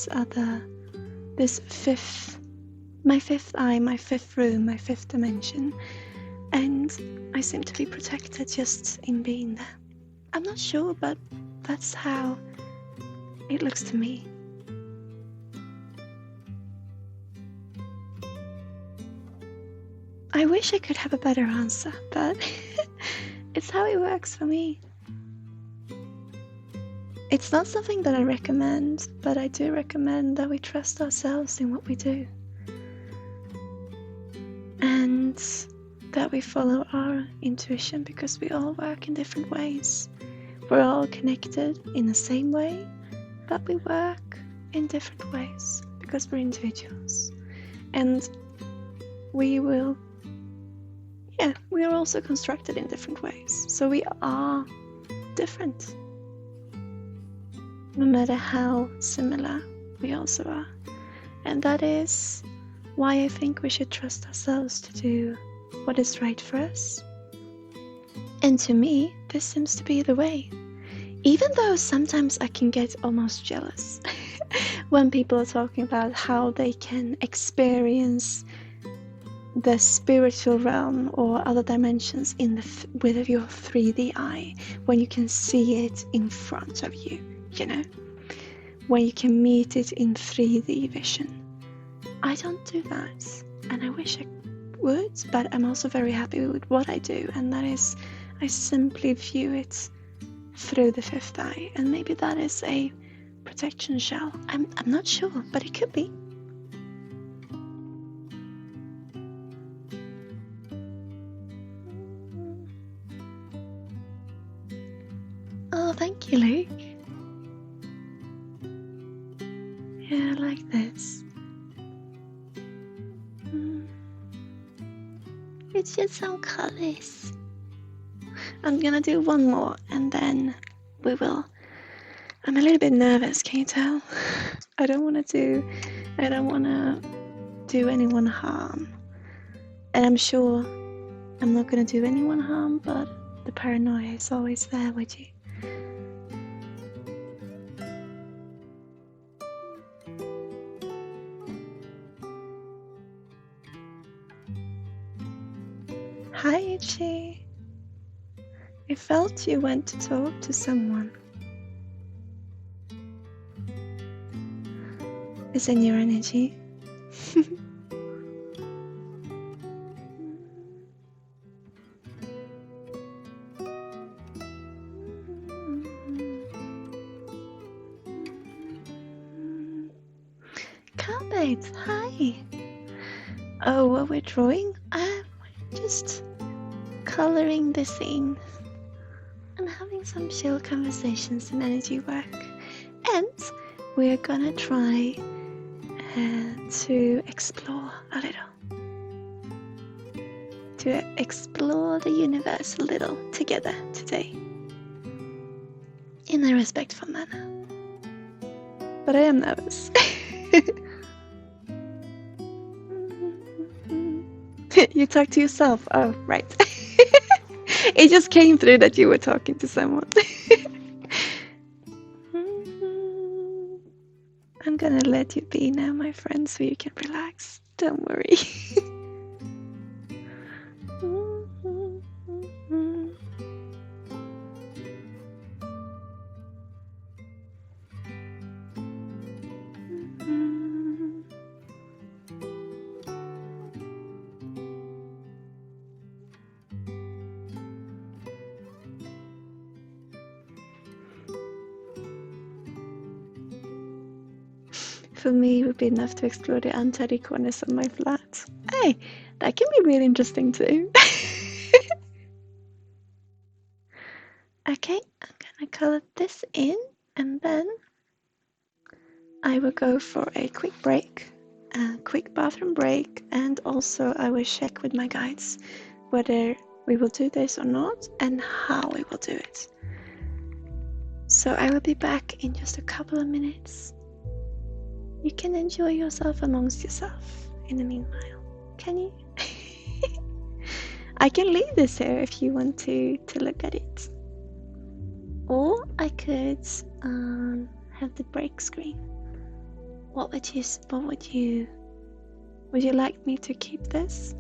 5th eye, my 5th room, my 5th dimension, and I seem to be protected just in being there. I'm not sure, but that's how it looks to me. I wish I could have a better answer, but it's how it works for me. It's not something that I recommend, but I do recommend that we trust ourselves in what we do. And that we follow our intuition, because we all work in different ways. We're all connected in the same way, but we work in different ways because we're individuals. And we are also constructed in different ways. So we are different. No matter how similar we also are. And that is why I think we should trust ourselves to do what is right for us. And to me, this seems to be the way. Even though sometimes I can get almost jealous when people are talking about how they can experience the spiritual realm or other dimensions with your 3D eye, when you can see it in front of you, you know, when you can meet it in 3D vision. I don't do that, and I wish I would, but I'm also very happy with what I do, and that is I simply view it through the 5th eye, and maybe that is a protection shell. I'm not sure, but it could be. Oh, thank you, Luke. Yeah, I like this. It's just some colors. I'm gonna do one more and then we will. I'm a little bit nervous, can you tell? I don't wanna do anyone harm. And I'm sure I'm not gonna do anyone harm, but the paranoia is always there with you. Hi, Itchy. I felt you went to talk to someone. It's in your energy. Carpet, hi. Oh, what we're drawing? We're just coloring the scene and having some chill conversations in energy work. And we're gonna try to explore a little. To explore the universe a little together today. In a respectful manner. But I am nervous. You talk to yourself. Oh, right. It just came through that you were talking to someone. I'm gonna let you be now, my friend, so you can relax. Don't worry. For me, it would be enough to explore the untidy corners of my flat. Hey, that can be really interesting too. Okay, I'm gonna color this in, and then I will go for a quick break, a quick bathroom break, and also I will check with my guides whether we will do this or not and how we will do it. So I will be back in just a couple of minutes. You can enjoy yourself amongst yourself in the meanwhile, can you? I can leave this here if you want to look at it. Or I could have the break screen. Would you like me to keep this?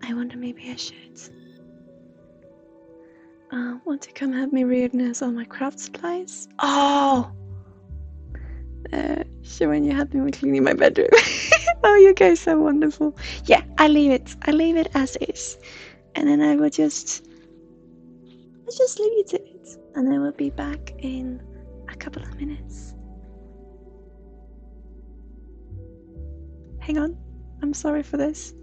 I wonder, maybe I should. Want to come help me reorganize all my craft supplies? Oh! Sure, when you help me with cleaning my bedroom. Oh, you guys are wonderful. Yeah, I leave it as is. And then I will just leave you to it. and I will be back in a couple of minutes. Hang on, I'm sorry for this.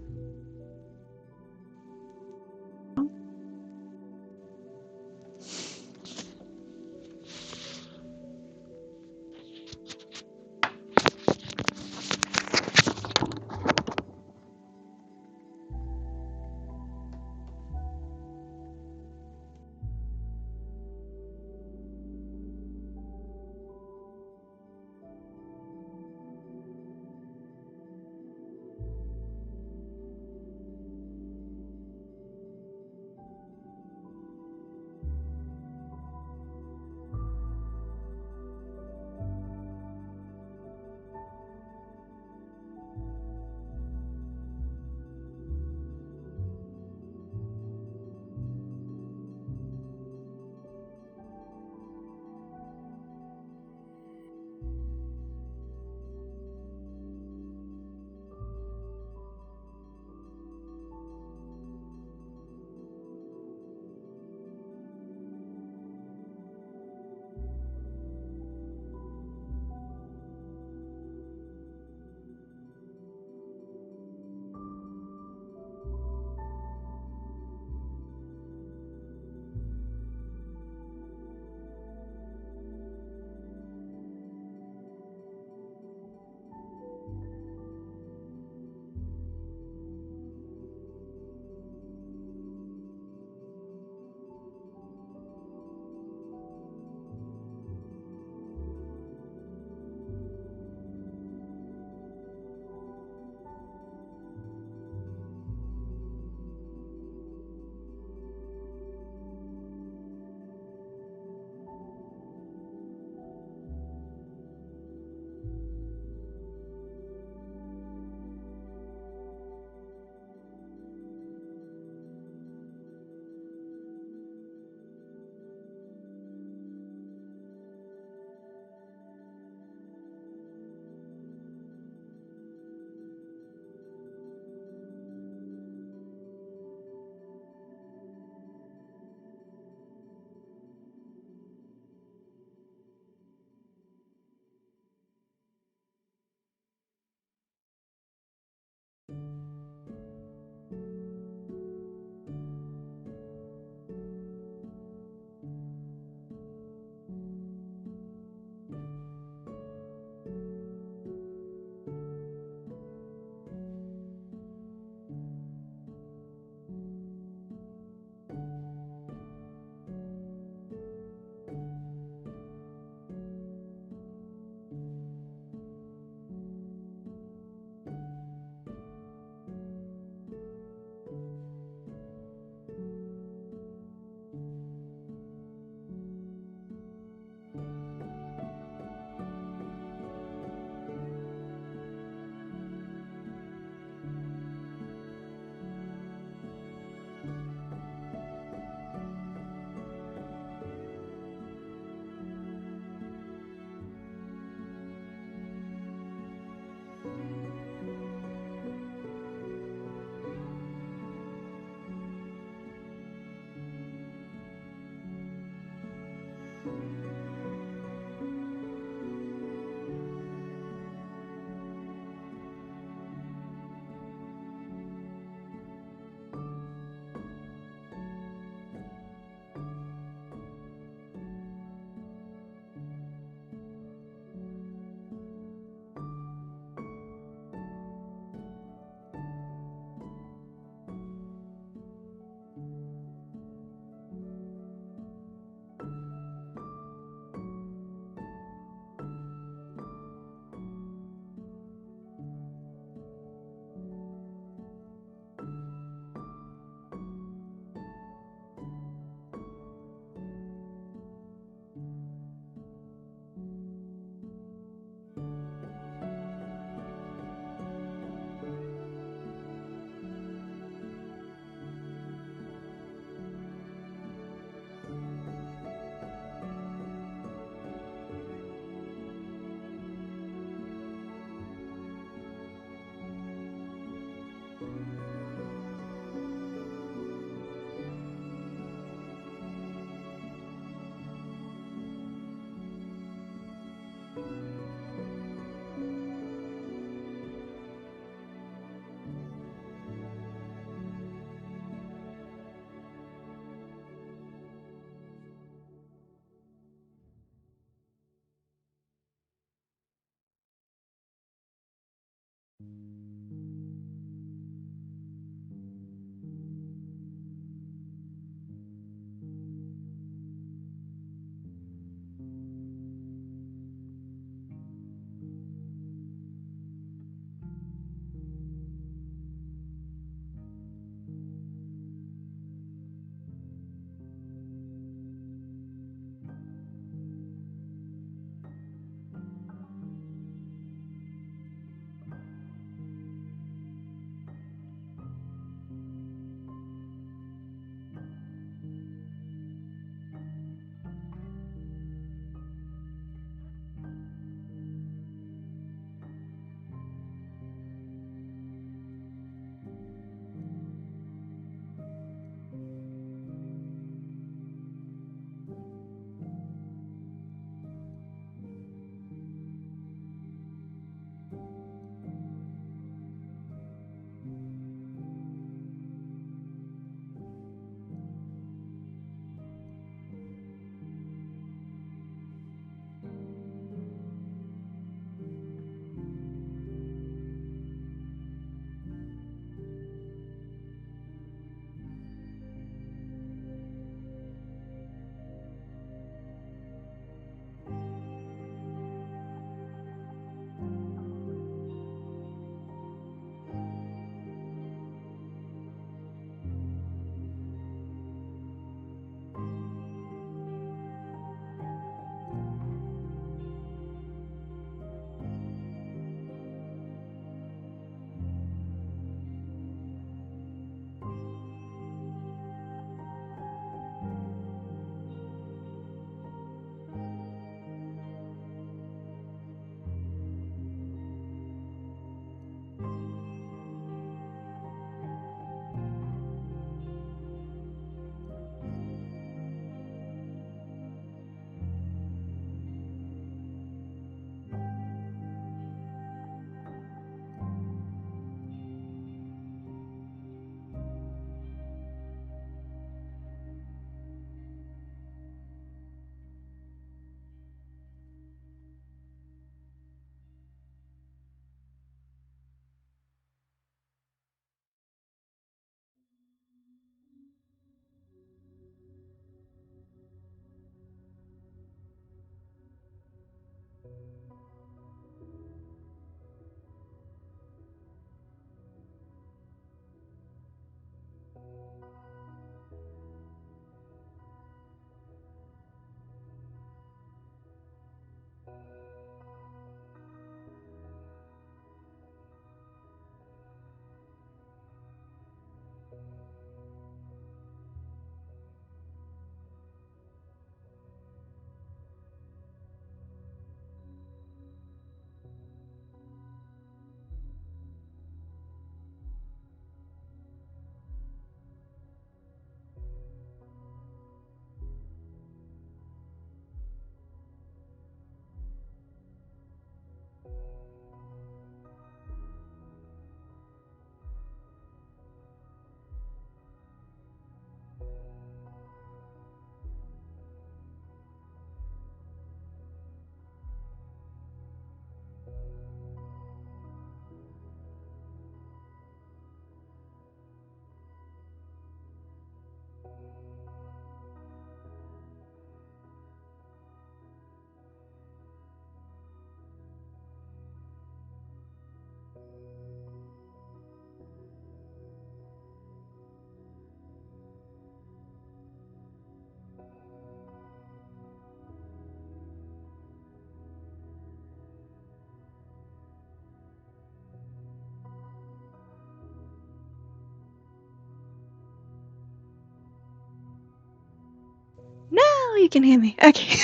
Now you can hear me. Okay.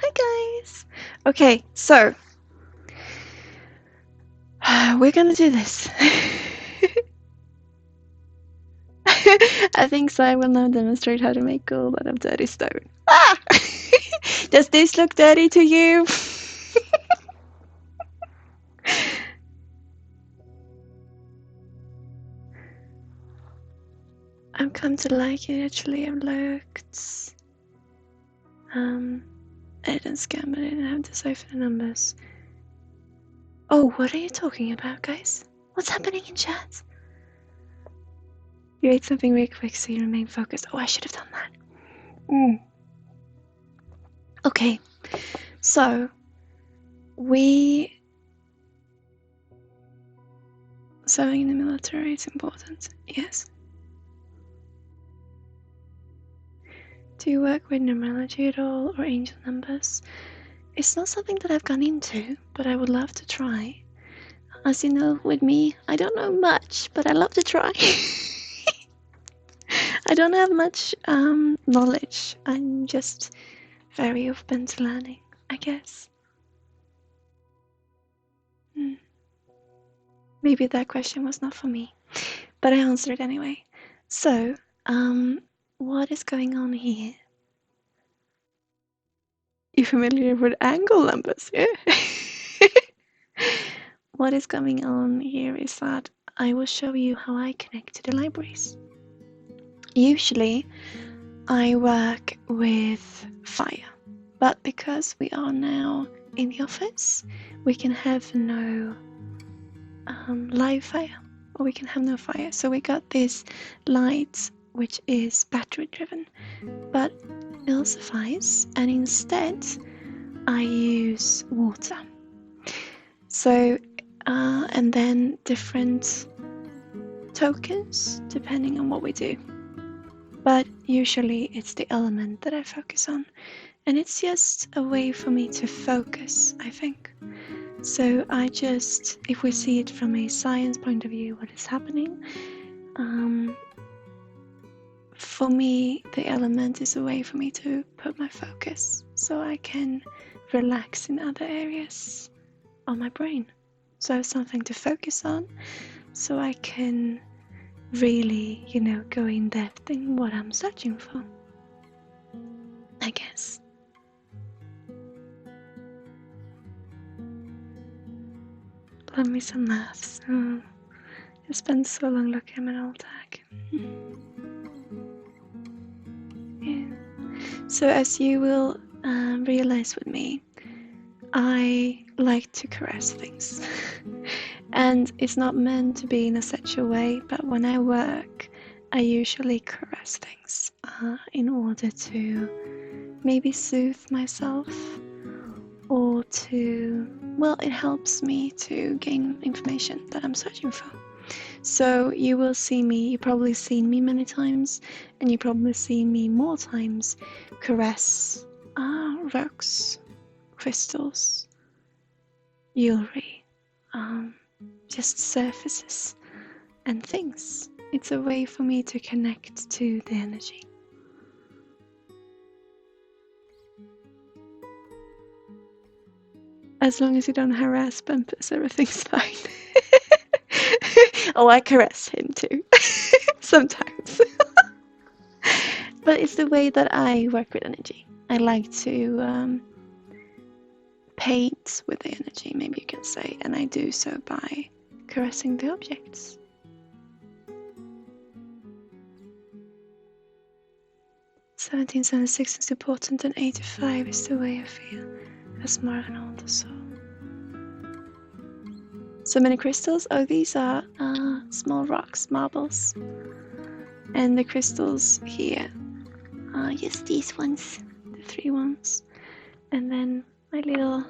Hi guys. Okay, so we're gonna do this. I think Sai will now demonstrate how to make gold out of dirty stone. Ah! Does this look dirty to you? I've come to like it actually. I've looked. I didn't scan, but I didn't have to decipher the numbers. Oh, what are you talking about, guys? What's happening in chat? You ate something really quick, so you remain focused. Oh, I should have done that. Okay, so serving in the military is important. Yes. Do you work with numerology at all, or angel numbers? It's not something that I've gone into, but I would love to try. As you know, with me, I don't know much, but I love to try. I don't have much knowledge. I'm just very open to learning, I guess. Maybe that question was not for me, but I answered anyway. So, what is going on here? You familiar with angle numbers? Yeah. What is going on here is that I will show you how I connect to the libraries. Usually, I work with fire, but because we are now in the office, we can have no live fire, or we can have no fire. So we got this light, which is battery driven, but it'll suffice. And instead, I use water. So, and then different tokens depending on what we do. But usually it's the element that I focus on, and it's just a way for me to focus, I think. So I just, if we see it from a science point of view, what is happening, for me, the element is a way for me to put my focus so I can relax in other areas of my brain. So I have something to focus on, so I can really, go in depth in what I'm searching for, I guess. Love me some maths. Oh, I spent so long looking at my old tag. Yeah. So as you will realize with me, I like to caress things. And it's not meant to be in a sexual way, but when I work, I usually caress things in order to maybe soothe myself, or it helps me to gain information that I'm searching for. So you will see me, you've probably seen me many times, and you've probably seen me more times caress rocks, crystals, jewelry, just surfaces and things. It's a way for me to connect to the energy. As long as you don't harass Bumpus, everything's fine. Oh, I caress him too. Sometimes. But it's the way that I work with energy. I like to paint with the energy, maybe you can say, and I do so by caressing the objects. "1776 is important and 85 is the way I feel as more of an older soul." So many crystals. Oh, these are small rocks, marbles. And the crystals here are just these ones, the 3 ones. And then my little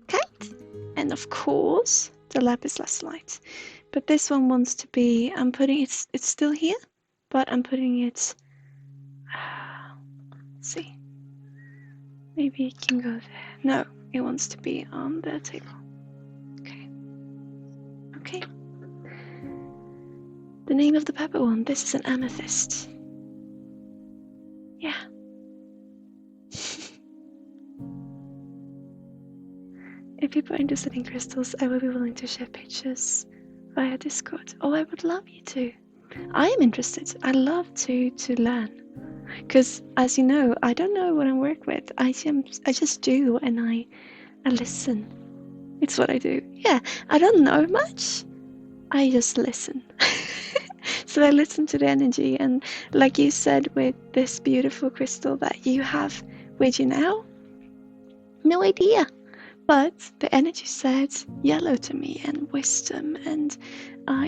kite. And of course, the lapis lazuli. But this one wants to be, I'm putting it, it's still here, but I'm putting it, let's see. Maybe it can go there. No, it wants to be on the table. Okay. The name of the pepper one, this is an amethyst. Yeah. If people are interested in crystals, I will be willing to share pictures via Discord. Oh, I would love you to. I am interested. I love to learn. Because, as you know, I don't know what I work with. I just do, and I listen. It's what I do. Yeah, I don't know much. I just listen. So I listen to the energy, and like you said with this beautiful crystal that you have with you now, no idea. But the energy said yellow to me, and wisdom, and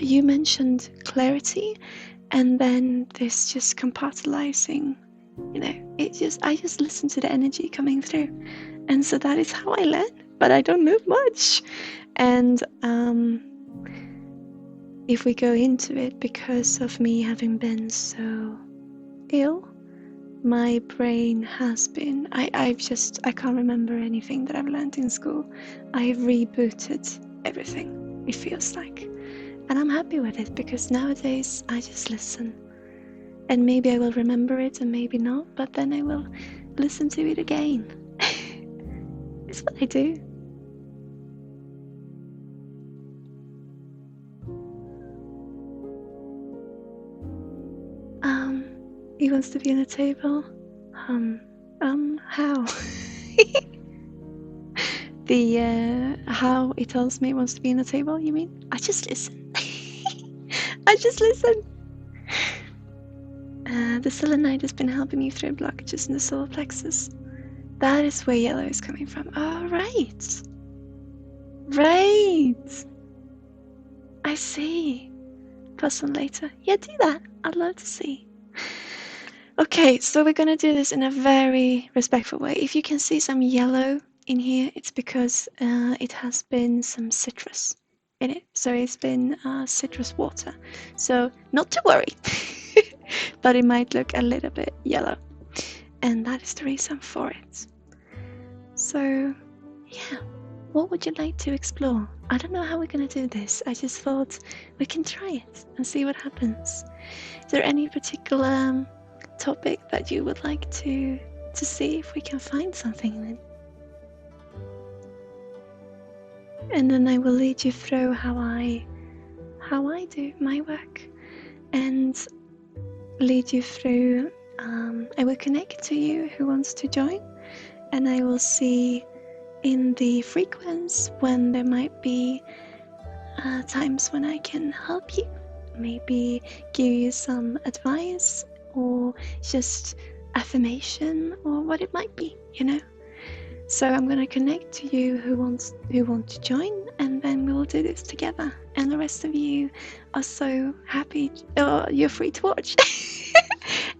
you mentioned clarity, and then this just compartmentalizing, I just listen to the energy coming through. And so that is how I learn, but I don't know much. And if we go into it, because of me having been so ill, my brain has been, I can't remember anything that I've learned in school. I've rebooted everything, it feels like. And I'm happy with it, because nowadays I just listen. And maybe I will remember it and maybe not, but then I will listen to it again. It's what I do. He wants to be on a table. How? How he tells me he wants to be on a table, you mean? I just listen. I just listen. The selenite has been helping you through blockages in the solar plexus. That is where yellow is coming from. Oh, right. Right. I see. Plus one later. Yeah, do that. I'd love to see. Okay, so we're gonna do this in a very respectful way. If you can see some yellow in here, it's because it has been some citrus in it. So it's been citrus water. So not to worry, but it might look a little bit yellow. And that is the reason for it. So yeah, what would you like to explore? I don't know how we're gonna do this. I just thought we can try it and see what happens. Is there any particular topic that you would like to see if we can find something in it? And then I will lead you through how I do my work, and lead you through. I will connect to you who wants to join, and I will see in the frequency when there might be times when I can help you, maybe give you some advice or just affirmation or what it might be, So I'm gonna connect to you who want to join, and then we will do this together. And the rest of you are so happy, you're free to watch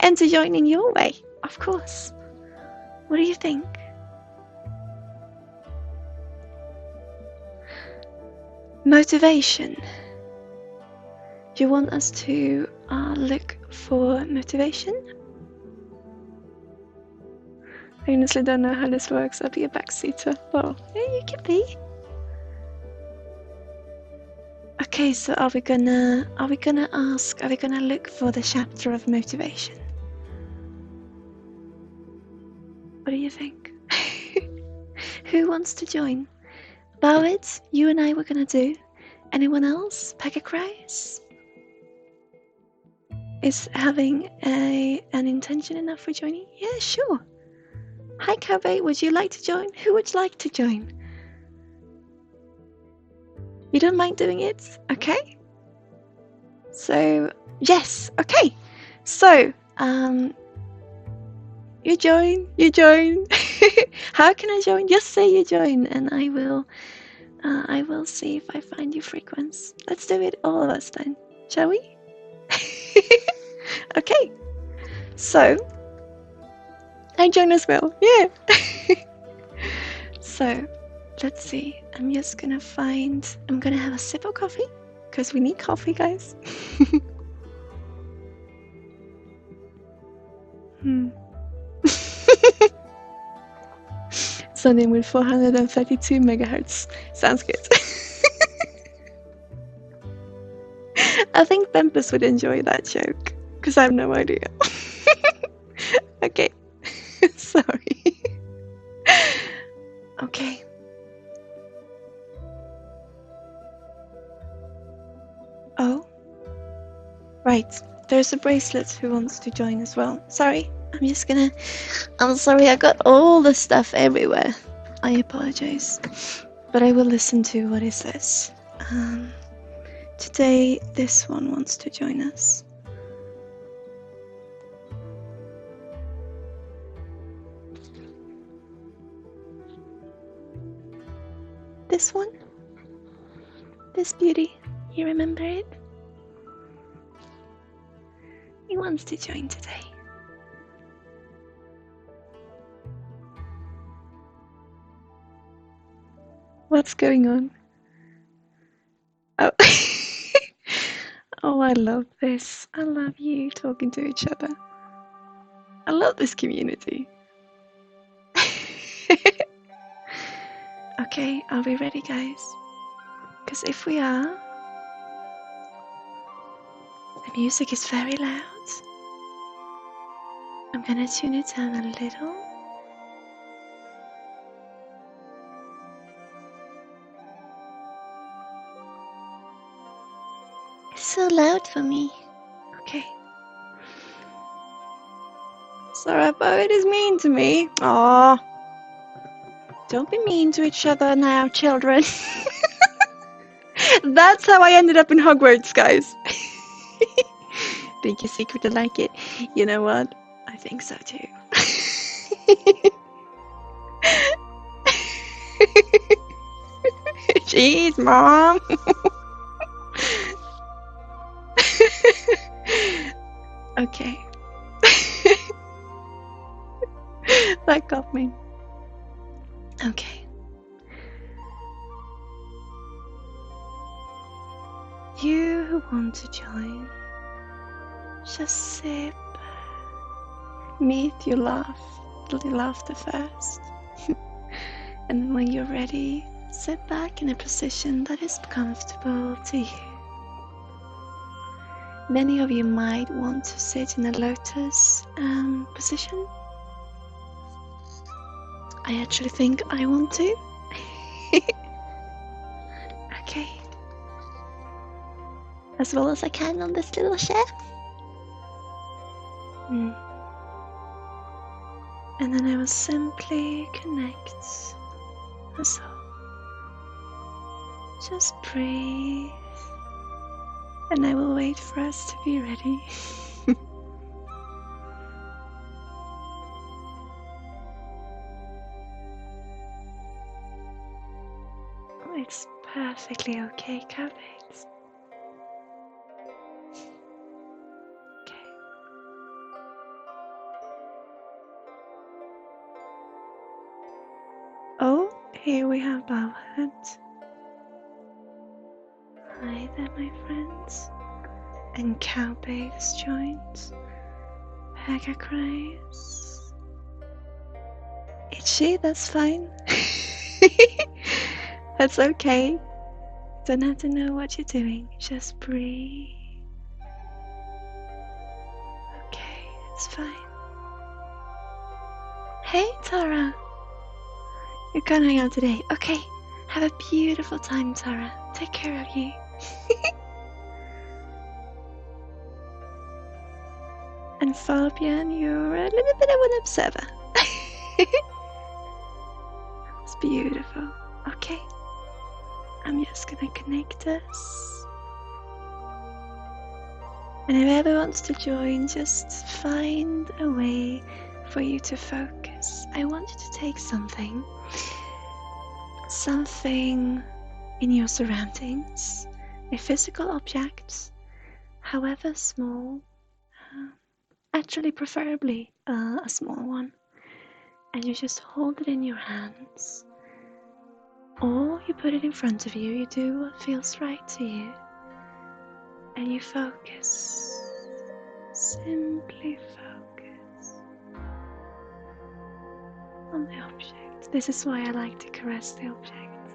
and to join in your way, of course. What do you think? Motivation. You want us to look for motivation? I honestly don't know how this works. I'll be a backseater. Well, yeah, you can be. Okay, so are we gonna look for the chapter of motivation? What do you think? Who wants to join? Bowed, you and I were gonna do. Anyone else? Pegacries? Is having an intention enough for joining? Yeah, sure. Hi Kobe, would you like to join? Who would like to join? You don't mind doing it? Okay. So, yes, okay. So, you join. How can I join? Just say you join and I will see if I find you frequents. Let's do it all of us then, shall we? Okay. So, I join as well. Yeah. So, let's see. I'm gonna have a sip of coffee because we need coffee, guys. Something with 432 megahertz. Sounds good. I think Bempus would enjoy that joke because I have no idea. Okay. Sorry. Okay. Oh. Right. There's a bracelet who wants to join as well. Sorry. I'm sorry, I got all the stuff everywhere. I apologize. But I will listen to what it says. Today, this one wants to join us. This one? This beauty. You remember it? He wants to join today. What's going on? Oh. Oh, I love this. I love you talking to each other. I love this community. Okay, are we ready, guys? Because if we are, the music is very loud. I'm gonna tune it down a little. It's so loud for me. Okay. Sarah Boyd is mean to me. Aw. Don't be mean to each other now, children. That's how I ended up in Hogwarts, guys. Think you secretly like it? You know what? I think so too. Jeez, Mom. Okay. That got me. Okay. You who want to join, just sip. Meet your laughter first. And when you're ready, sit back in a position that is comfortable to you. Many of you might want to sit in a lotus position. I actually think I want to. Okay. As well as I can on this little shelf. And then I will simply connect. That's all. Just breathe. And I will wait for us to be ready. It's perfectly okay, Cabot. Okay. Oh, here we have Bowhead. there, my friends. And cowbase joints. Pegagrace. Itchy, that's fine. That's okay. Don't have to know what you're doing. Just breathe. Okay, it's fine. Hey, Tara. You can't hang out today. Okay. Have a beautiful time, Tara. Take care of you. And Fabian, you're a little bit of an observer. It's beautiful. Okay. I'm just gonna connect us. And whoever wants to join, just find a way for you to focus. I want you to take something in your surroundings, a physical object, however small, actually preferably a small one, and you just hold it in your hands, or you put it in front of you. You do what feels right to you, and you focus. Simply focus on the object. This is why I like to caress the object,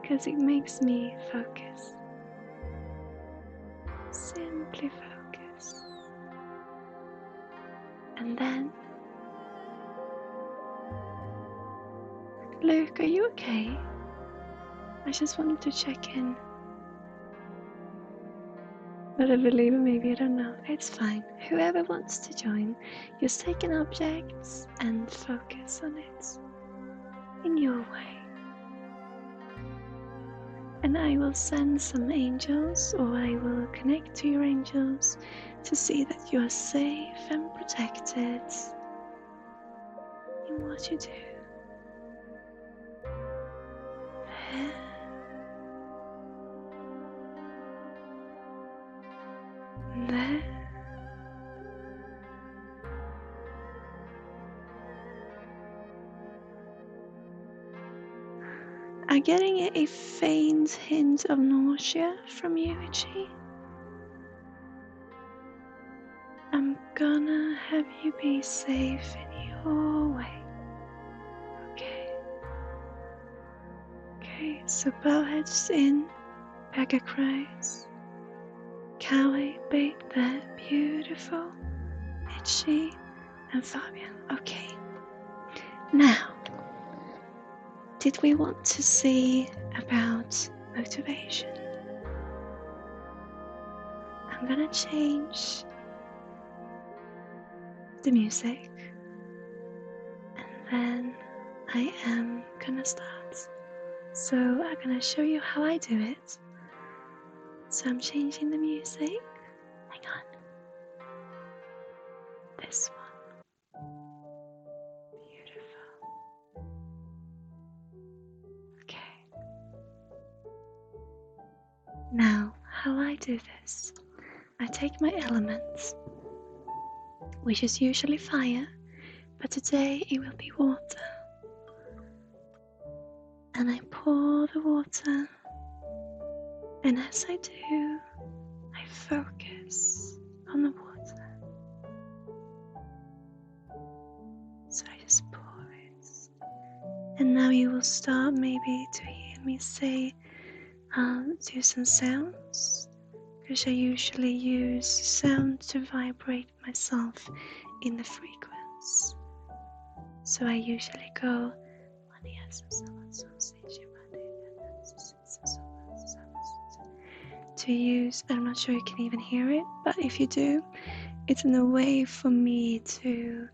because it makes me focus. Simply focus. And then, Luke, are you okay? I just wanted to check in. Not a believer, maybe, I don't know. It's fine. Whoever wants to join, just take an object and focus on it in your way. And I will send some angels, or I will connect to your angels to see that you are safe and protected in what you do. There. I'm getting a faint hint of nausea from you, Itchy. I'm gonna have you be safe in your way. Okay, so bowheads in, Pegagrace, Cowie bait there, beautiful, Itchy, and Fabian. Okay, now, did we want to see about motivation? I'm gonna change the music, and then I am gonna start. So I'm gonna show you how I do it. So I'm changing the music. Hang on. This one. Beautiful. Okay. Now, how I do this. I take my elements, which is usually fire, but today it will be water. And I pour the water, and as I do, I focus on the water. So I just pour it. And now you will start maybe to hear me say, do some sounds, because I usually use sound to vibrate myself in the frequency. So I usually go, to use, I'm not sure you can even hear it, but if you do, it's in a way for me to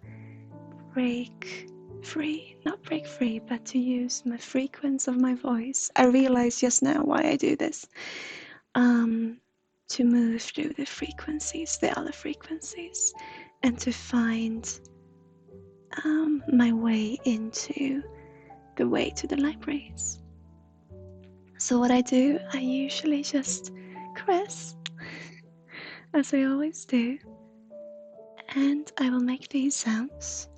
not break free, but to use my frequency of my voice. I realized just now why I do this. To move through the other frequencies, and to find my way into the way to the libraries. So what I do, I usually just caress, as I always do, and I will make these sounds.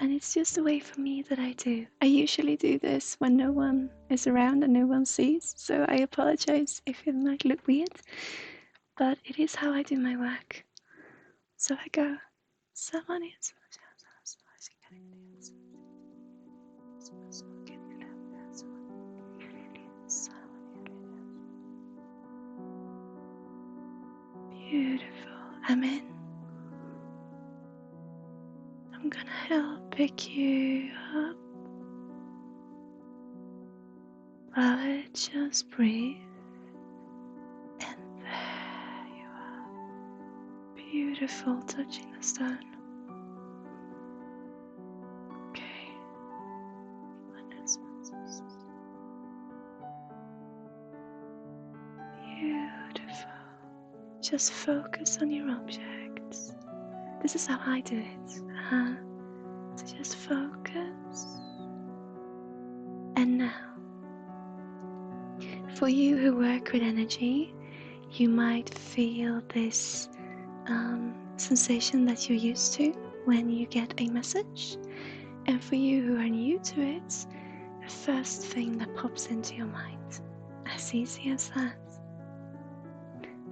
And it's just a way for me that I do. I usually do this when no one is around and no one sees, so I apologize if it might look weird, but it is how I do my work. So I go, someone is. Beautiful. Amen. I'm gonna help pick you up. Allow it, just breathe. And there you are. Beautiful, touching the stone. Okay. Beautiful. Just focus on your objects. This is how I do it. So just focus. And now, for you who work with energy, you might feel this sensation that you're used to when you get a message. And for you who are new to it, the first thing that pops into your mind, as easy as that.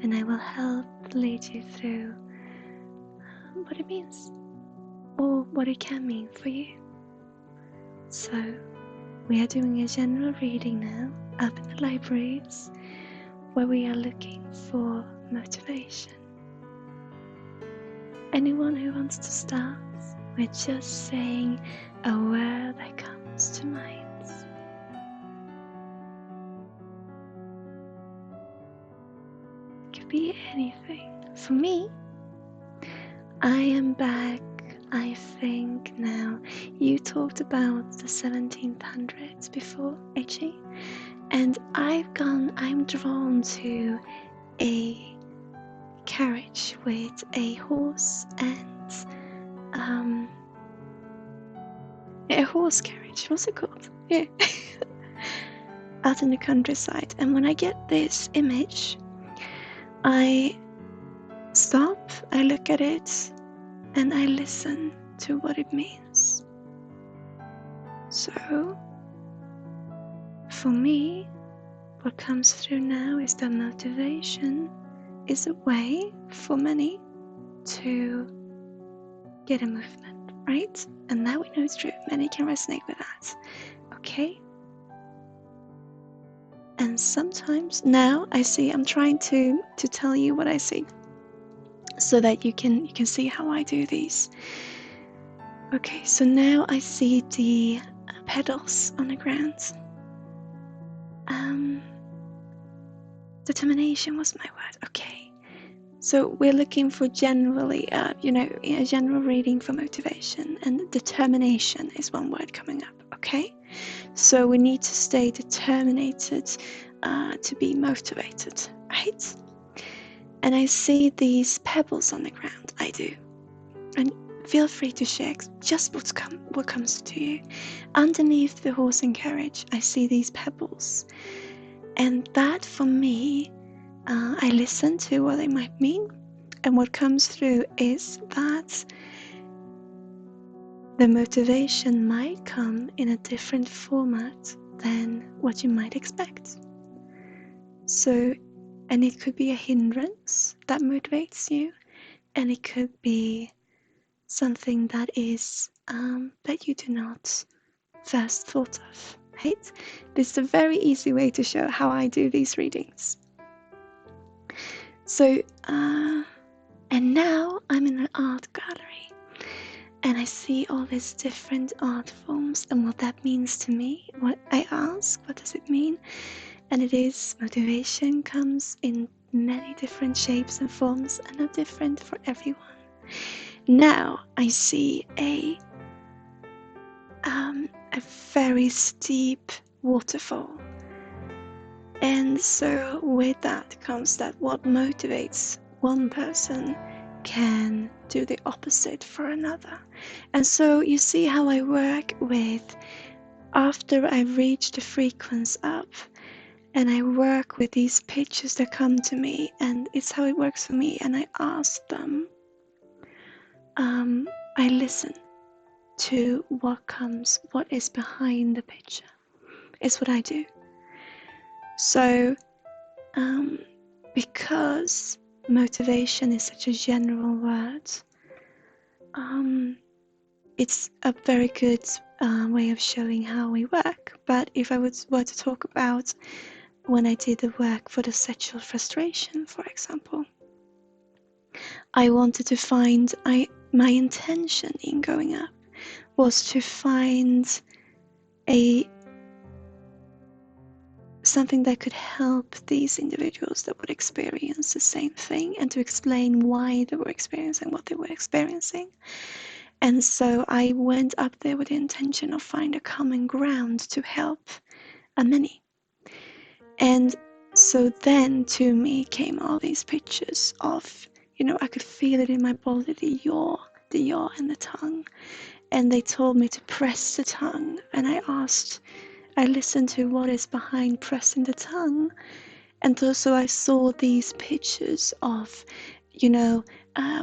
And I will help lead you through what it means, or what it can mean for you. So, we are doing a general reading now, up in the libraries, where we are looking for motivation. Anyone who wants to start with just saying a word that comes to mind. It could be anything. For me, I am back, I think now. You talked about the 1700s before, HE, and I'm drawn to a carriage with a horse and a horse carriage, what's it called? Yeah. Out in the countryside. And when I get this image, I stop, I look at it, and I listen to what it means. So, for me, what comes through now is that motivation is a way for many to get a movement, right? And now we know it's true. Many can resonate with that. Okay? And sometimes now I see, I'm trying to tell you what I see, so that you can see how I do these. Okay, so now I see the pedals on the ground. Determination was my word. Okay, so we're looking for generally, a general reading for motivation, and determination is one word coming up. Okay, so we need to stay determined to be motivated, right? And I see these pebbles on the ground. I do, and feel free to share just what comes to you. Underneath the horse and carriage, I see these pebbles. And that, for me, I listen to what they might mean. And what comes through is that the motivation might come in a different format than what you might expect. So, and it could be a hindrance that motivates you. And it could be something that is that you do not first thought of, right? This is a very easy way to show how I do these readings. So, and now I'm in an art gallery, and I see all these different art forms and what that means to me. What I ask, what does it mean? And it is motivation comes in many different shapes and forms, and are different for everyone. Now I see a very steep waterfall, and so with that comes that what motivates one person can do the opposite for another. And so you see how I work with, after I reach the frequency up, and I work with these pictures that come to me, and it's how it works for me. And I ask them, I listen, to what is behind the picture. Is what I do. So, because motivation is such a general word, it's a very good way of showing how we work. But if I were to talk about when I did the work for the sexual frustration, for example, I wanted to find, my intention in going up was to find something that could help these individuals that would experience the same thing, and to explain why they were experiencing what they were experiencing. And so I went up there with the intention of finding a common ground to help many. And so then to me came all these pictures of, I could feel it in my body, the yaw and the tongue. And they told me to press the tongue. And I listened to what is behind pressing the tongue. And so I saw these pictures of,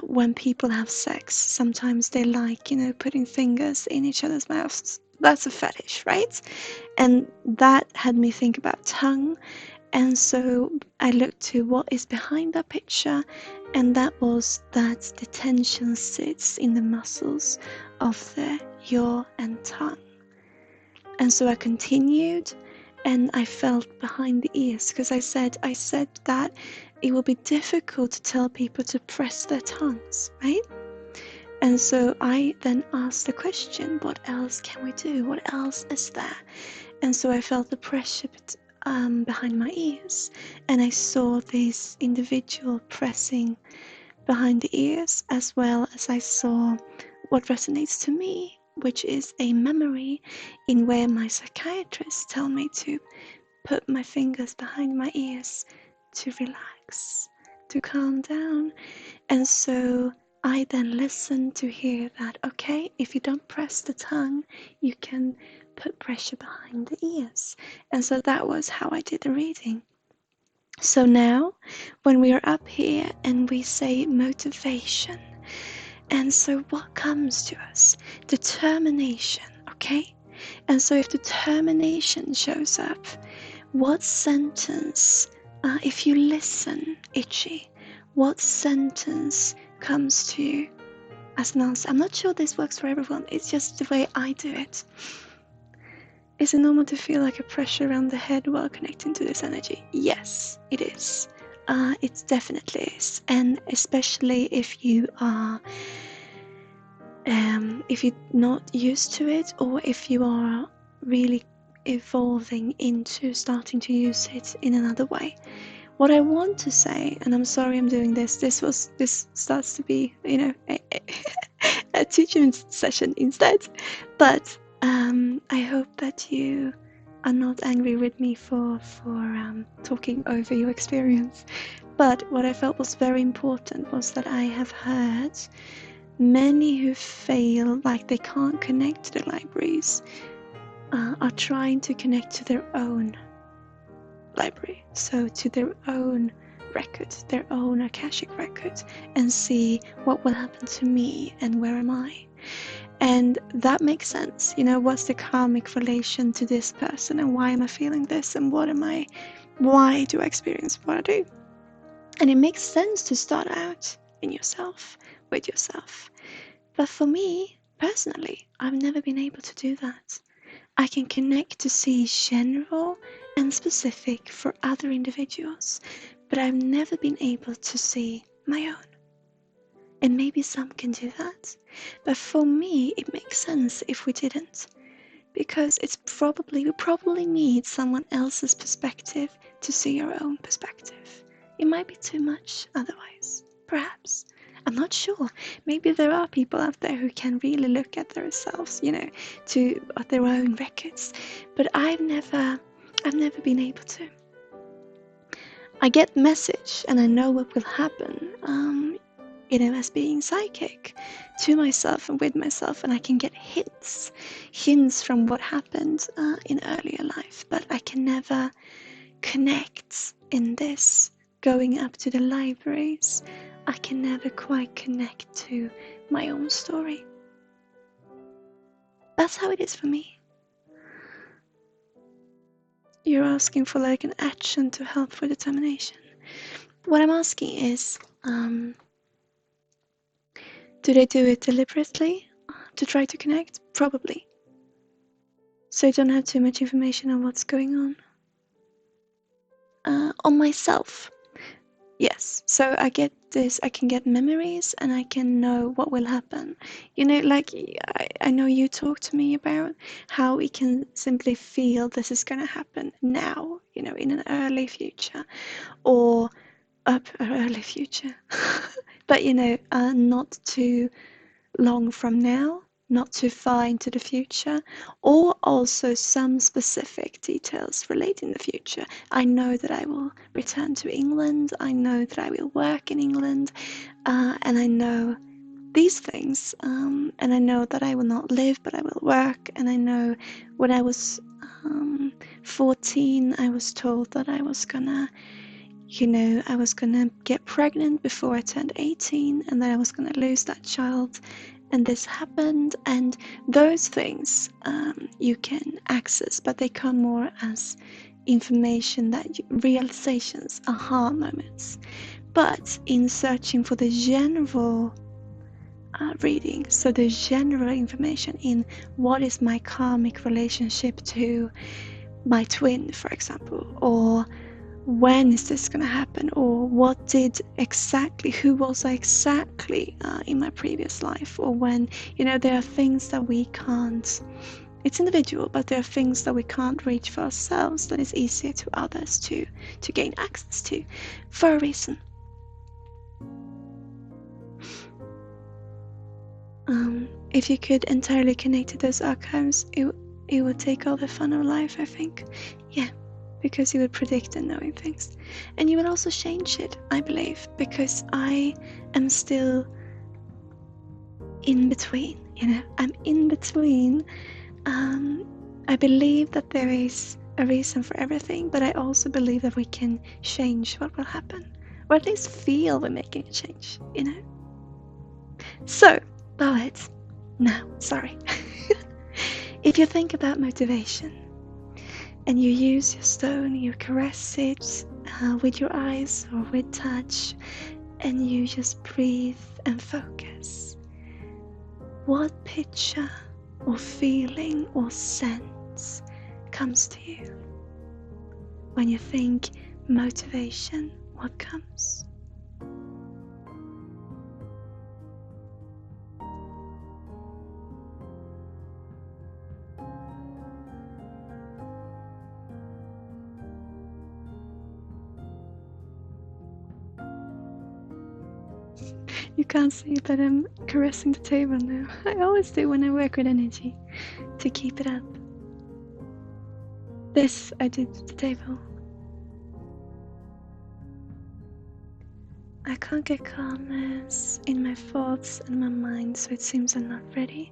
when people have sex, sometimes they like, putting fingers in each other's mouths. That's a fetish, right? And that had me think about tongue. And so I looked to what is behind that picture, and that was that the tension sits in the muscles of the jaw and tongue. And so I continued, and I felt behind the ears, because I said that it will be difficult to tell people to press their tongues, right? And so I then asked the question, what else can we do? What else is there? And so I felt the pressure behind my ears, and I saw this individual pressing behind the ears, as well as I saw what resonates to me, which is a memory in where my psychiatrist tell me to put my fingers behind my ears to relax, to calm down. And so I then listened to hear that, okay, if you don't press the tongue, you can put pressure behind the ears. And so that was how I did the reading. So now, when we are up here and we say motivation, and so what comes to us? Determination, okay? And so if determination shows up, what sentence, if you listen, Itchy, what sentence comes to you as an answer? I'm not sure this works for everyone, it's just the way I do it. Is it normal to feel like a pressure around the head while connecting to this energy? Yes, it is. It definitely is. And especially if you are, if you're not used to it, or if you are really evolving into starting to use it in another way. What I want to say, and I'm sorry I'm doing this, this starts to be, a teaching session instead, but I hope that you are not angry with me for talking over your experience. But what I felt was very important was that I have heard many who feel like they can't connect to the libraries are trying to connect to their own library, so to their own records, their own Akashic records, and see what will happen to me and where am I. And that makes sense. What's the karmic relation to this person, and why am I feeling this, and why do I experience what I do? And it makes sense to start out in yourself, with yourself. But for me, personally, I've never been able to do that. I can connect to see general and specific for other individuals, but I've never been able to see my own. And maybe some can do that, but for me it makes sense if we didn't, because we probably need someone else's perspective to see our own perspective. It might be too much otherwise, perhaps. I'm not sure. Maybe there are people out there who can really look at themselves, at their own records, but I've never been able to. I get message and I know what will happen, as being psychic to myself and with myself, and I can get hints from what happened in earlier life, but I can never connect in this going up to the libraries. I can never quite connect to my own story. That's how it is for me. You're asking for like an action to help with determination. What I'm asking is, do they do it deliberately to try to connect? Probably. So I don't have too much information on what's going on. On myself, yes. So I get this, I can get memories and I can know what will happen. You know, like I know you talked to me about how we can simply feel this is going to happen now, you know, in an early future or early future. But, you know, not too long from now, not too far into the future, or also some specific details relating the future. I know that I will return to England, I know that I will work in England, and I know these things, and I know that I will not live, but I will work, and I know when I was 14, I was told that I was gonna get pregnant before I turned 18 and that I was gonna lose that child, and this happened, and those things you can access, but they come more as information, realizations, aha moments. But in searching for the general reading, so the general information in what is my karmic relationship to my twin, for example, or when is this going to happen, or who was I exactly in my previous life, or when, you know, there are things that we can't, it's individual, but there are things that we can't reach for ourselves that is easier to others to gain access to for a reason. If you could entirely connect to those archives, it would take all the fun of life, I think. Yeah. Because you would predict and knowing things, and you would also change it, I believe, because I am still in between, you know, I'm in between. I believe that there is a reason for everything, but I also believe that we can change what will happen, or at least feel we're making a change, you know. So, poets, now, sorry. If you think about motivation, and you use your stone, you caress it with your eyes or with touch, and you just breathe and focus. What picture or feeling or sense comes to you? When you think motivation, what comes? You can't see, but I'm caressing the table now. I always do when I work with energy, to keep it up. This I did to the table. I can't get calmness in my thoughts and my mind, so it seems I'm not ready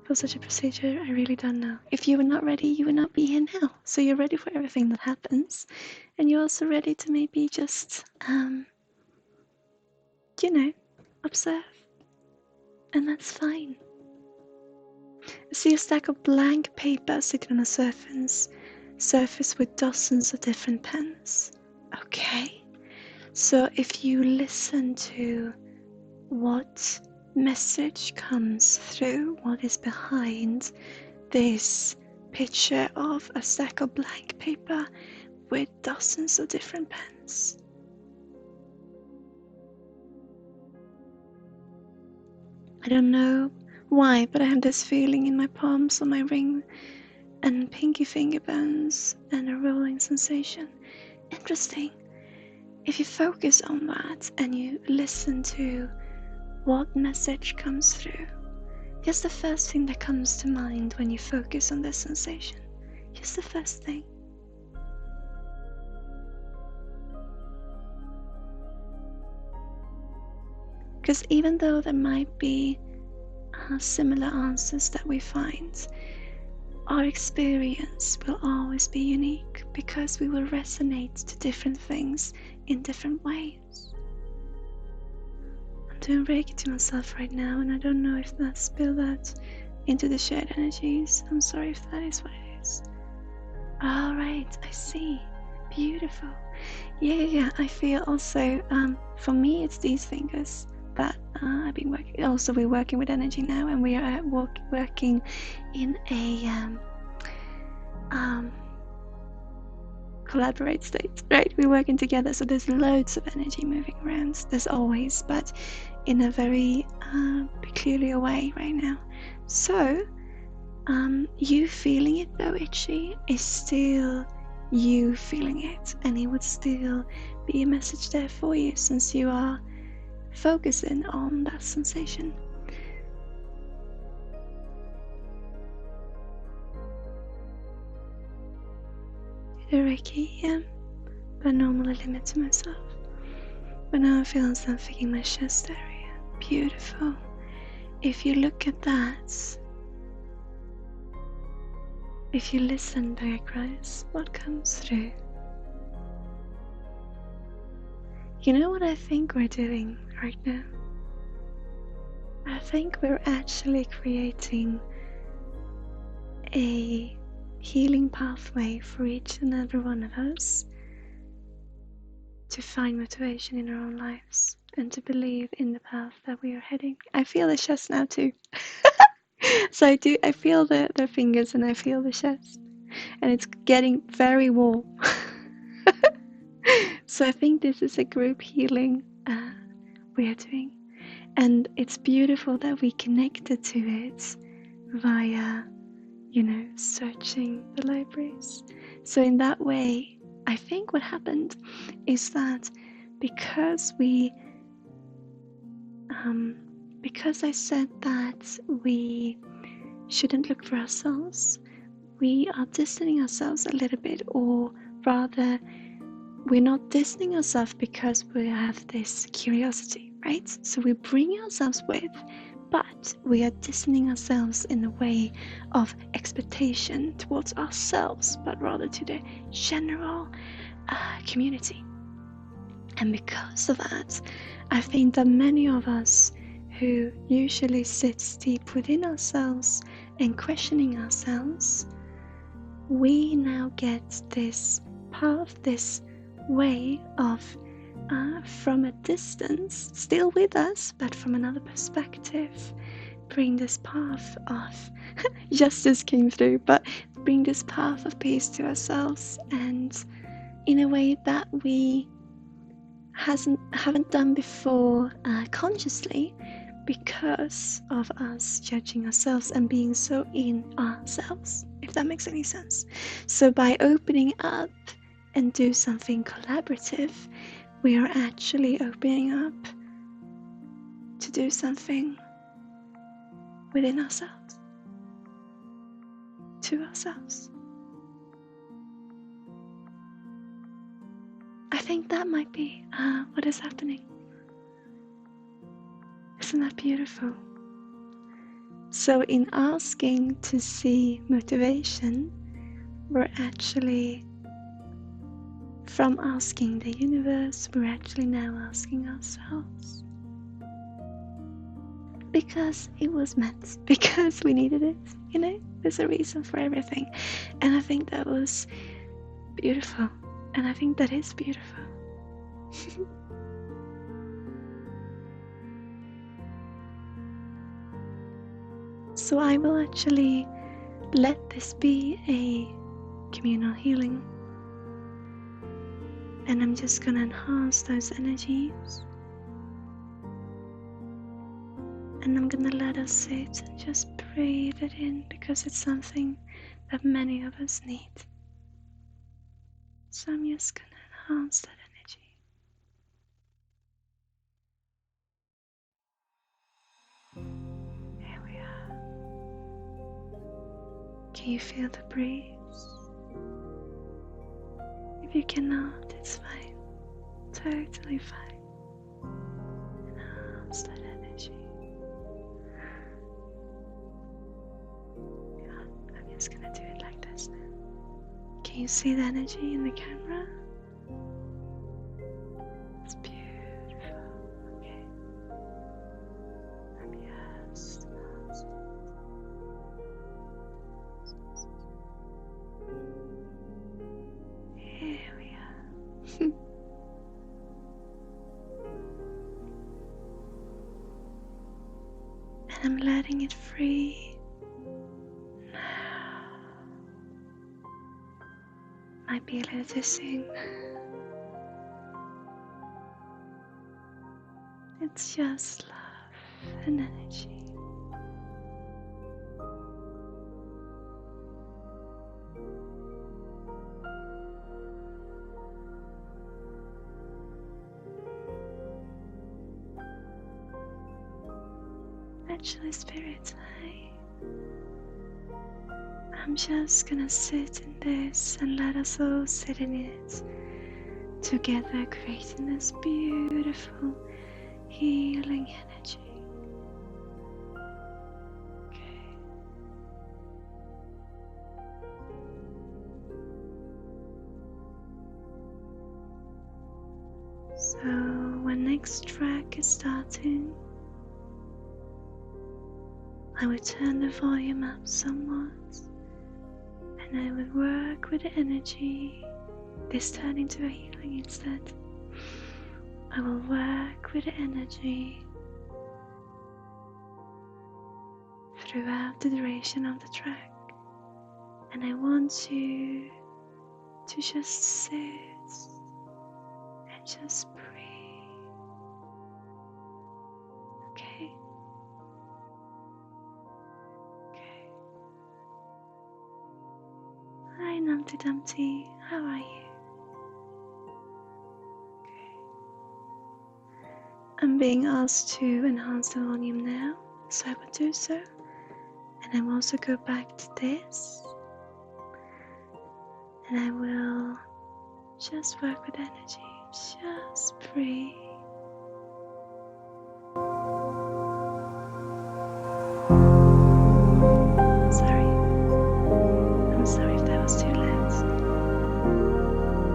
for such a procedure. I really don't know. If you were not ready, you would not be here now. So you're ready for everything that happens, and you're also ready to maybe just you know, observe, and that's fine. I see a stack of blank paper sitting on a surface with dozens of different pens. Okay, so if you listen to what message comes through, what is behind this picture of a stack of blank paper with dozens of different pens. I don't know why, but I have this feeling in my palms, on my ring and pinky finger bones, and a rolling sensation. Interesting. If you focus on that and you listen to what message comes through, just the first thing that comes to mind when you focus on this sensation. Just the first thing. Because even though there might be similar answers that we find, our experience will always be unique, because we will resonate to different things in different ways. I'm doing Reiki to myself right now, and I don't know if that spilled out into the shared energies. I'm sorry if that is what it is. All right, I see. Beautiful. Yeah. I feel also, for me, it's these fingers that I've been working. Also, we're working with energy now, and we are working in a collaborate state, right? We're working together, so there's loads of energy moving around. There's always, but in a very peculiar way right now. So, you feeling it though, Itchy, is still you feeling it, and it would still be a message there for you since you are focusing on that sensation. The Reiki, yeah, but normally limit to myself. But now I feel something in my chest area. Beautiful. If you look at that, if you listen, Bergkreis, what comes through? You know what I think we're doing right now? I think we're actually creating a healing pathway for each and every one of us to find motivation in our own lives and to believe in the path that we are heading. I feel the chest now too. So I feel the fingers and I feel the chest, and it's getting very warm. So I think this is a group healing we are doing, and it's beautiful that we connected to it via, searching the libraries. So in that way, I think what happened is that because I said that we shouldn't look for ourselves, we are distancing ourselves a little bit, or rather, we're not distancing ourselves because we have this curiosity, right? So we bring ourselves with, but we are distancing ourselves in a way of expectation towards ourselves, but rather to the general community. And because of that, I think that many of us who usually sits deep within ourselves and questioning ourselves, we now get this path, this way of from a distance, still with us, but from another perspective, bring this path of justice came through, but bring this path of peace to ourselves, and in a way that we haven't done before consciously, because of us judging ourselves and being so in ourselves, if that makes any sense. So by opening up and do something collaborative, we are actually opening up to do something within ourselves, to ourselves. I think that might be what is happening. Isn't that beautiful? So in asking to see motivation, we're actually, from asking the universe, we're actually now asking ourselves. Because it was meant, because we needed it, there's a reason for everything. And I think that was beautiful. And I think that is beautiful. So I will actually let this be a communal healing. And I'm just going to enhance those energies. And I'm going to let us sit and just breathe it in, because it's something that many of us need. So I'm just going to enhance that energy. Here we are. Can you feel the breeze? If you cannot, it's fine. Totally fine. Enhance that energy. Yeah, I'm just gonna do it like this now. Can you see the energy in the camera? It's beautiful. Okay. And yes. letting it free. Might be a little too soon. It's just love and energy. Actually, Spirit, I'm just gonna sit in this and let us all sit in it together, creating this beautiful healing energy. Okay. So when next track is starting, I will turn the volume up somewhat, and I will work with the energy, this turn into a healing instead. I will work with the energy throughout the duration of the track, and I want you to just sit and just breathe. Okay? Okay. Hi Numpty Dumpty, how are you? I'm being asked to enhance the volume now, so I will do so. And I will also go back to this. And I will just work with energy. Just breathe. I'm sorry if that was too loud.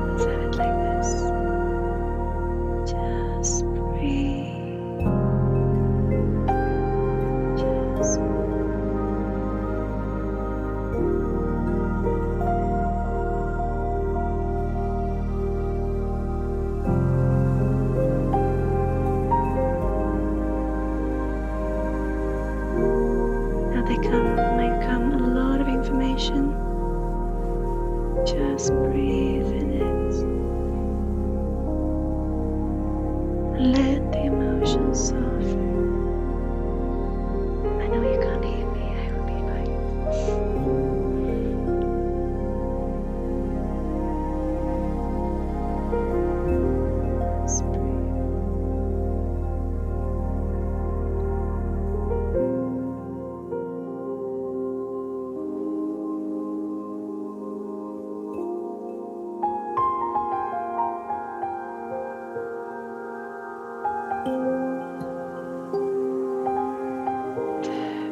Let's have it like this. Just breathe. Just now might come a lot of information. Just breathe in it. Let the emotions soften. I know you can't hear me, I will be quiet. Just breathe.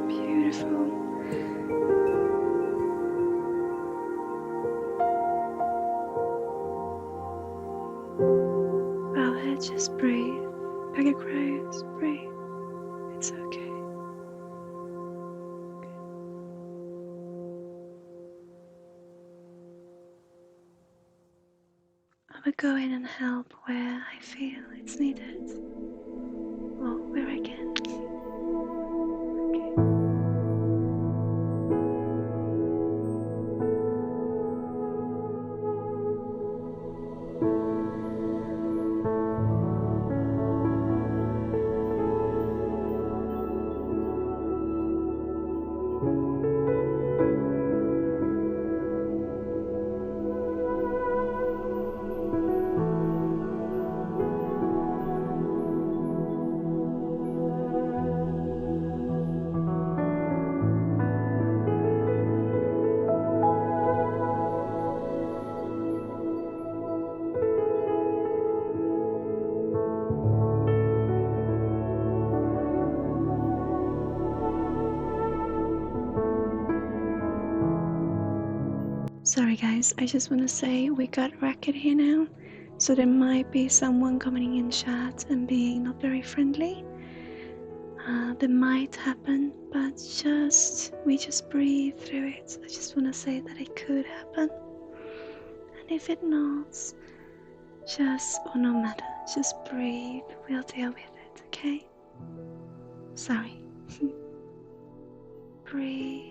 Beautiful. Well, just breathe. Like a crowd, breathe. It's okay. I will go in and help where I feel it's needed, or where I can. Okay. Sorry guys, I just want to say we got Racket here now, so there might be someone coming in chat and being not very friendly. That might happen, but we just breathe through it. I just want to say that it could happen, and if it not, or no matter, just breathe. We'll deal with it, okay? Sorry. Breathe.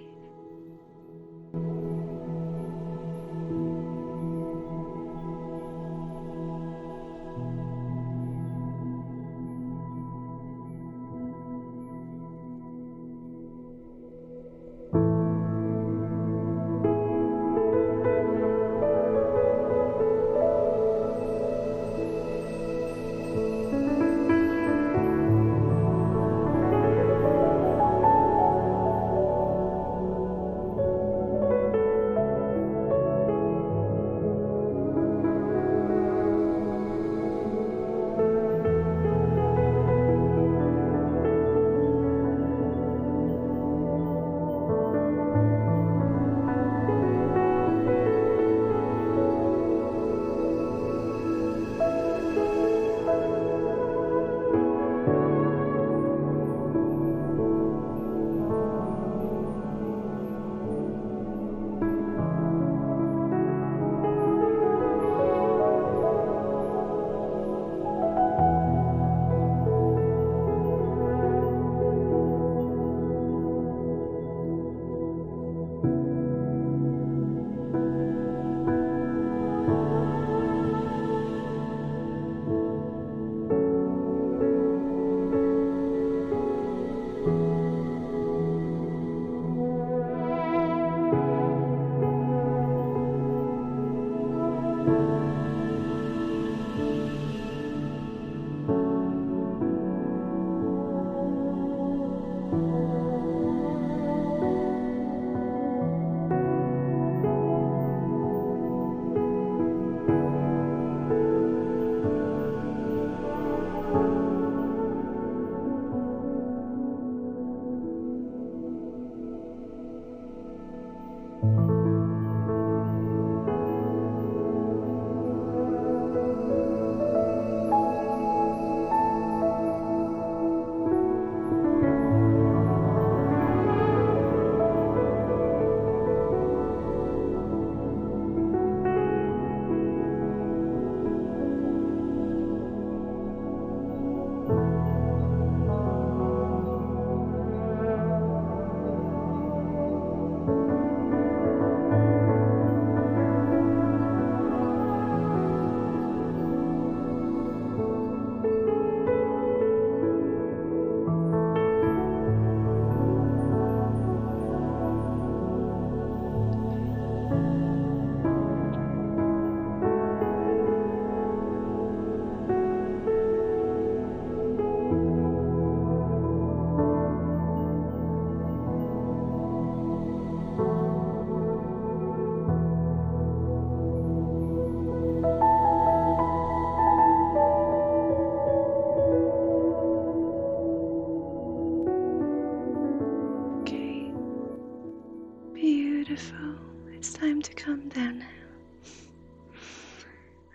Beautiful. It's time to calm down now.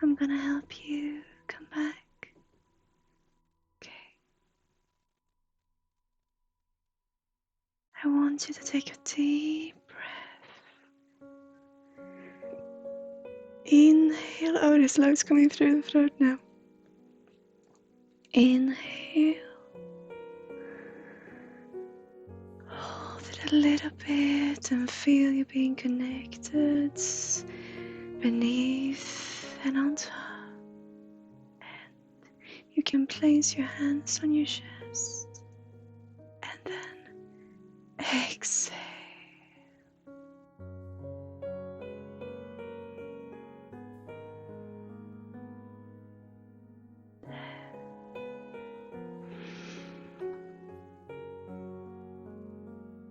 I'm gonna help you come back. Okay. I want you to take a deep breath. Inhale. Oh, there's loads coming through the throat now. Inhale. Hold it a little bit and feel you being connected beneath and on top. And you can place your hands on your chest and then exhale.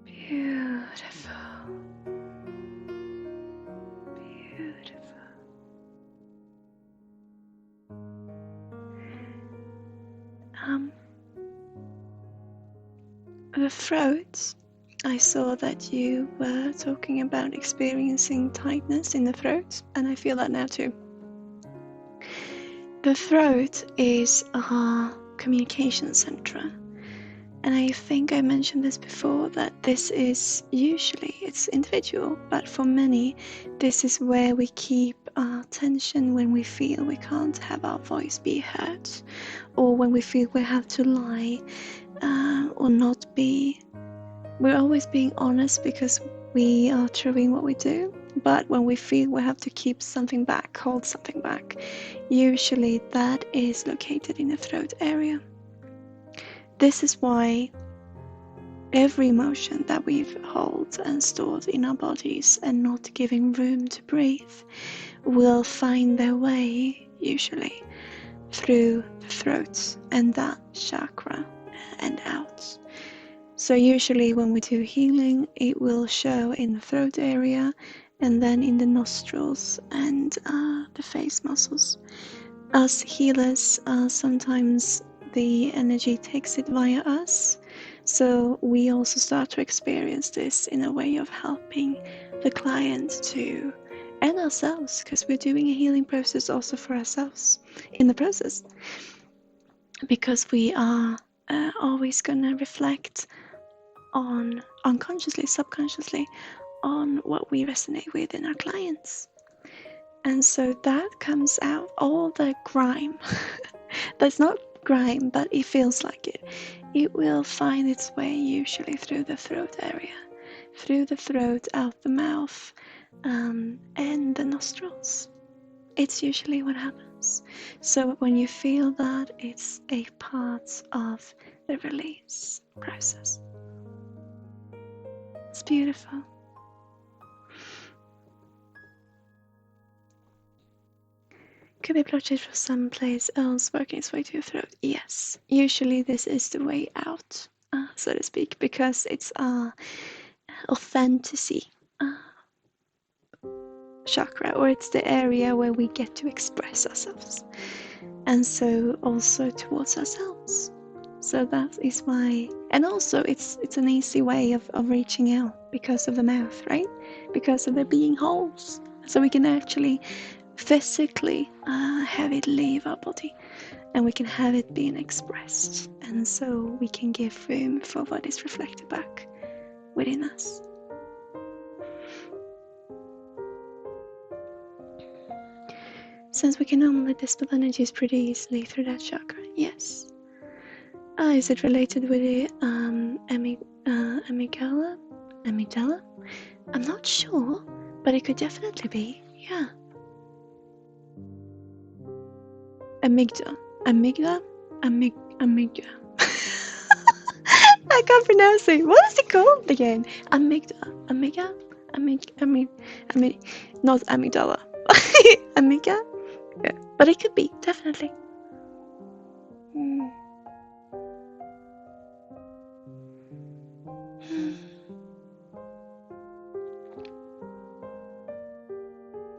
Beautiful. Beautiful. The throat. I saw that you were talking about experiencing tightness in the throat, and I feel that now too. The throat is our communication center. And I think I mentioned this before, that this is usually, it's individual, but for many, this is where we keep our tension when we feel we can't have our voice be heard, or when we feel we have to lie, or not be we're always being honest because we are true in what we do. But when we feel we have to keep something back, hold something back, usually that is located in the throat area. This is why every emotion that we've held and stored in our bodies and not giving room to breathe will find their way, usually, through the throat and that chakra and out. So usually when we do healing, it will show in the throat area and then in the nostrils and the face muscles. Us healers, sometimes the energy takes it via us. So we also start to experience this in a way of helping the client to, and ourselves, because we're doing a healing process also for ourselves in the process. Because we are always going to reflect on, unconsciously, subconsciously, on what we resonate with in our clients. And so that comes out, all the grime. That's not grime, but it feels like it. It will find its way usually through the throat area, through the throat, out the mouth, and the nostrils. It's usually what happens. So when you feel that, it's a part of the release process. It's beautiful. Could be blockage from someplace else working its way to your throat. Yes, usually this is the way out, so to speak, because it's our authenticity chakra, or it's the area where we get to express ourselves, and so also towards ourselves. So that is why, and also it's an easy way of reaching out because of the mouth, right? Because of there being holes, so we can actually physically have it leave our body, and we can have it being expressed, and so we can give room for what is reflected back within us. Since we can normally dispel energies pretty easily through that chakra, yes. Is it related with the amygdala? I'm not sure, but it could definitely be, yeah. Amygdala. I can't pronounce it. What is it called again? Amygdala. Not amygdala. Amygdala. Yeah, but it could be, definitely.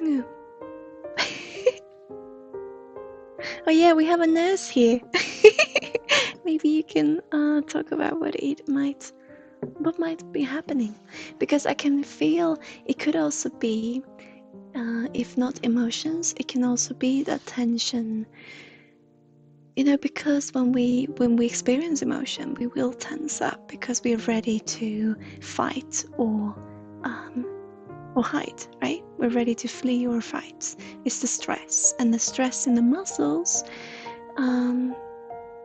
Yeah. Oh yeah, we have a nurse here. Maybe you can talk about what might be happening, because I can feel it could also be, if not emotions, it can also be that tension. You know, because when we experience emotion, we will tense up because we're ready to fight or hide, right? We're ready to flee or fight. It's the stress, and the stress in the muscles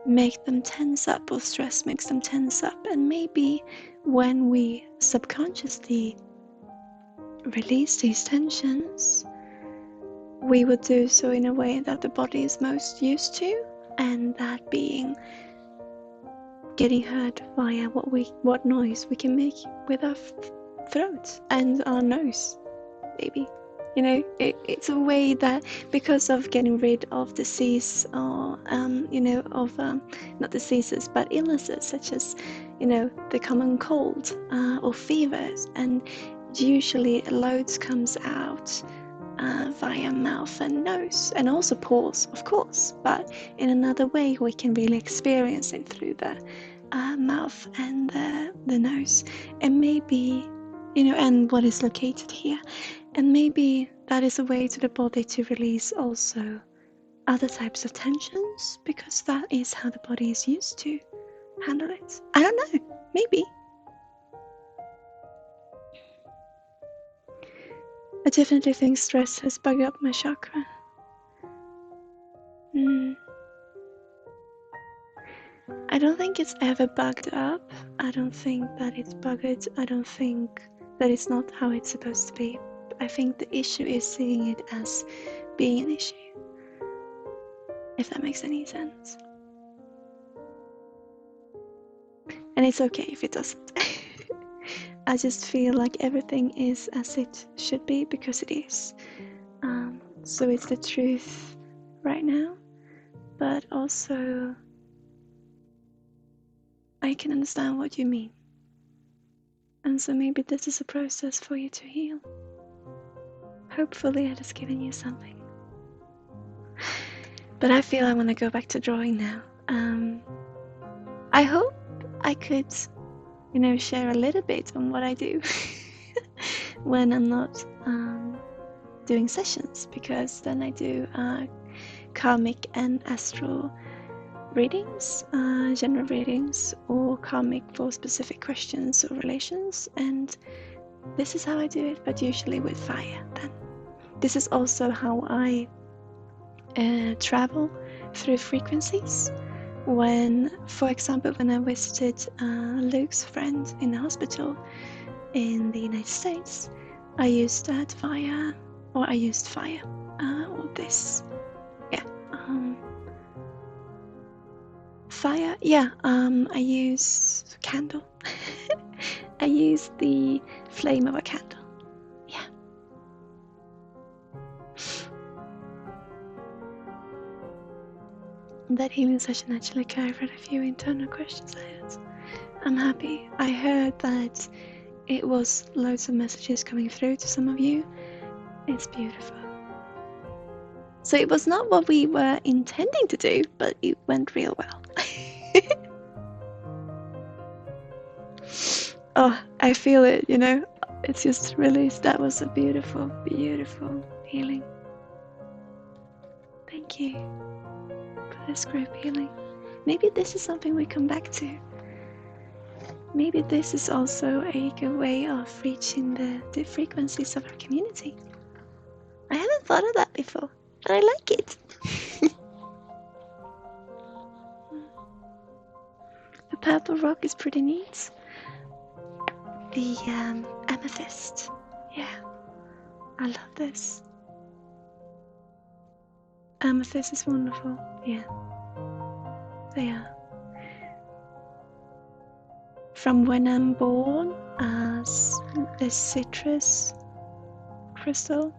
make them tense up, or stress makes them tense up. And maybe when we subconsciously release these tensions, we would do so in a way that the body is most used to, and that being getting heard via what noise we can make with our throat and our nose, maybe. You know, it's a way that, because of getting rid of disease, or not diseases but illnesses such as, the common cold or fevers, and usually loads comes out via mouth and nose, and also pores, of course, but in another way we can really experience it through the mouth and the nose, and maybe, and what is located here. And maybe that is a way to the body to release also other types of tensions, because that is how the body is used to handle it. I don't know, maybe. I definitely think stress has bugged up my chakra. I don't think it's ever bugged up. I don't think that it's buggered. I don't think that it's not how it's supposed to be. I think the issue is seeing it as being an issue, if that makes any sense. And it's okay if it doesn't. I just feel like everything is as it should be because it is. So it's the truth right now, but also I can understand what you mean. And so maybe this is a process for you to heal. Hopefully it has given you something. But I feel I want to go back to drawing now. I hope I could, share a little bit on what I do when I'm not doing sessions, because then I do karmic and astral readings, general readings, or karmic for specific questions or relations, and this is how I do it, but usually with fire. Then this is also how I travel through frequencies. When, for example, when I visited Luke's friend in the hospital in the United States, I used fire, or this, fire, I use candle. I use the flame of a candle, That healing session actually clarified a few internal questions I had. I'm happy. I heard that it was loads of messages coming through to some of you. It's beautiful. So it was not what we were intending to do, but it went real well. Oh, I feel it, It's just released. That was a beautiful, beautiful healing. Thank you for this group healing. Maybe this is something we come back to. Maybe this is also a good way of reaching the frequencies of our community. I haven't thought of that before, but I like it. The purple rock is pretty neat. The amethyst. Yeah, I love this. Amethyst is wonderful. Yeah, they are. From when I'm born, as the citrus crystal,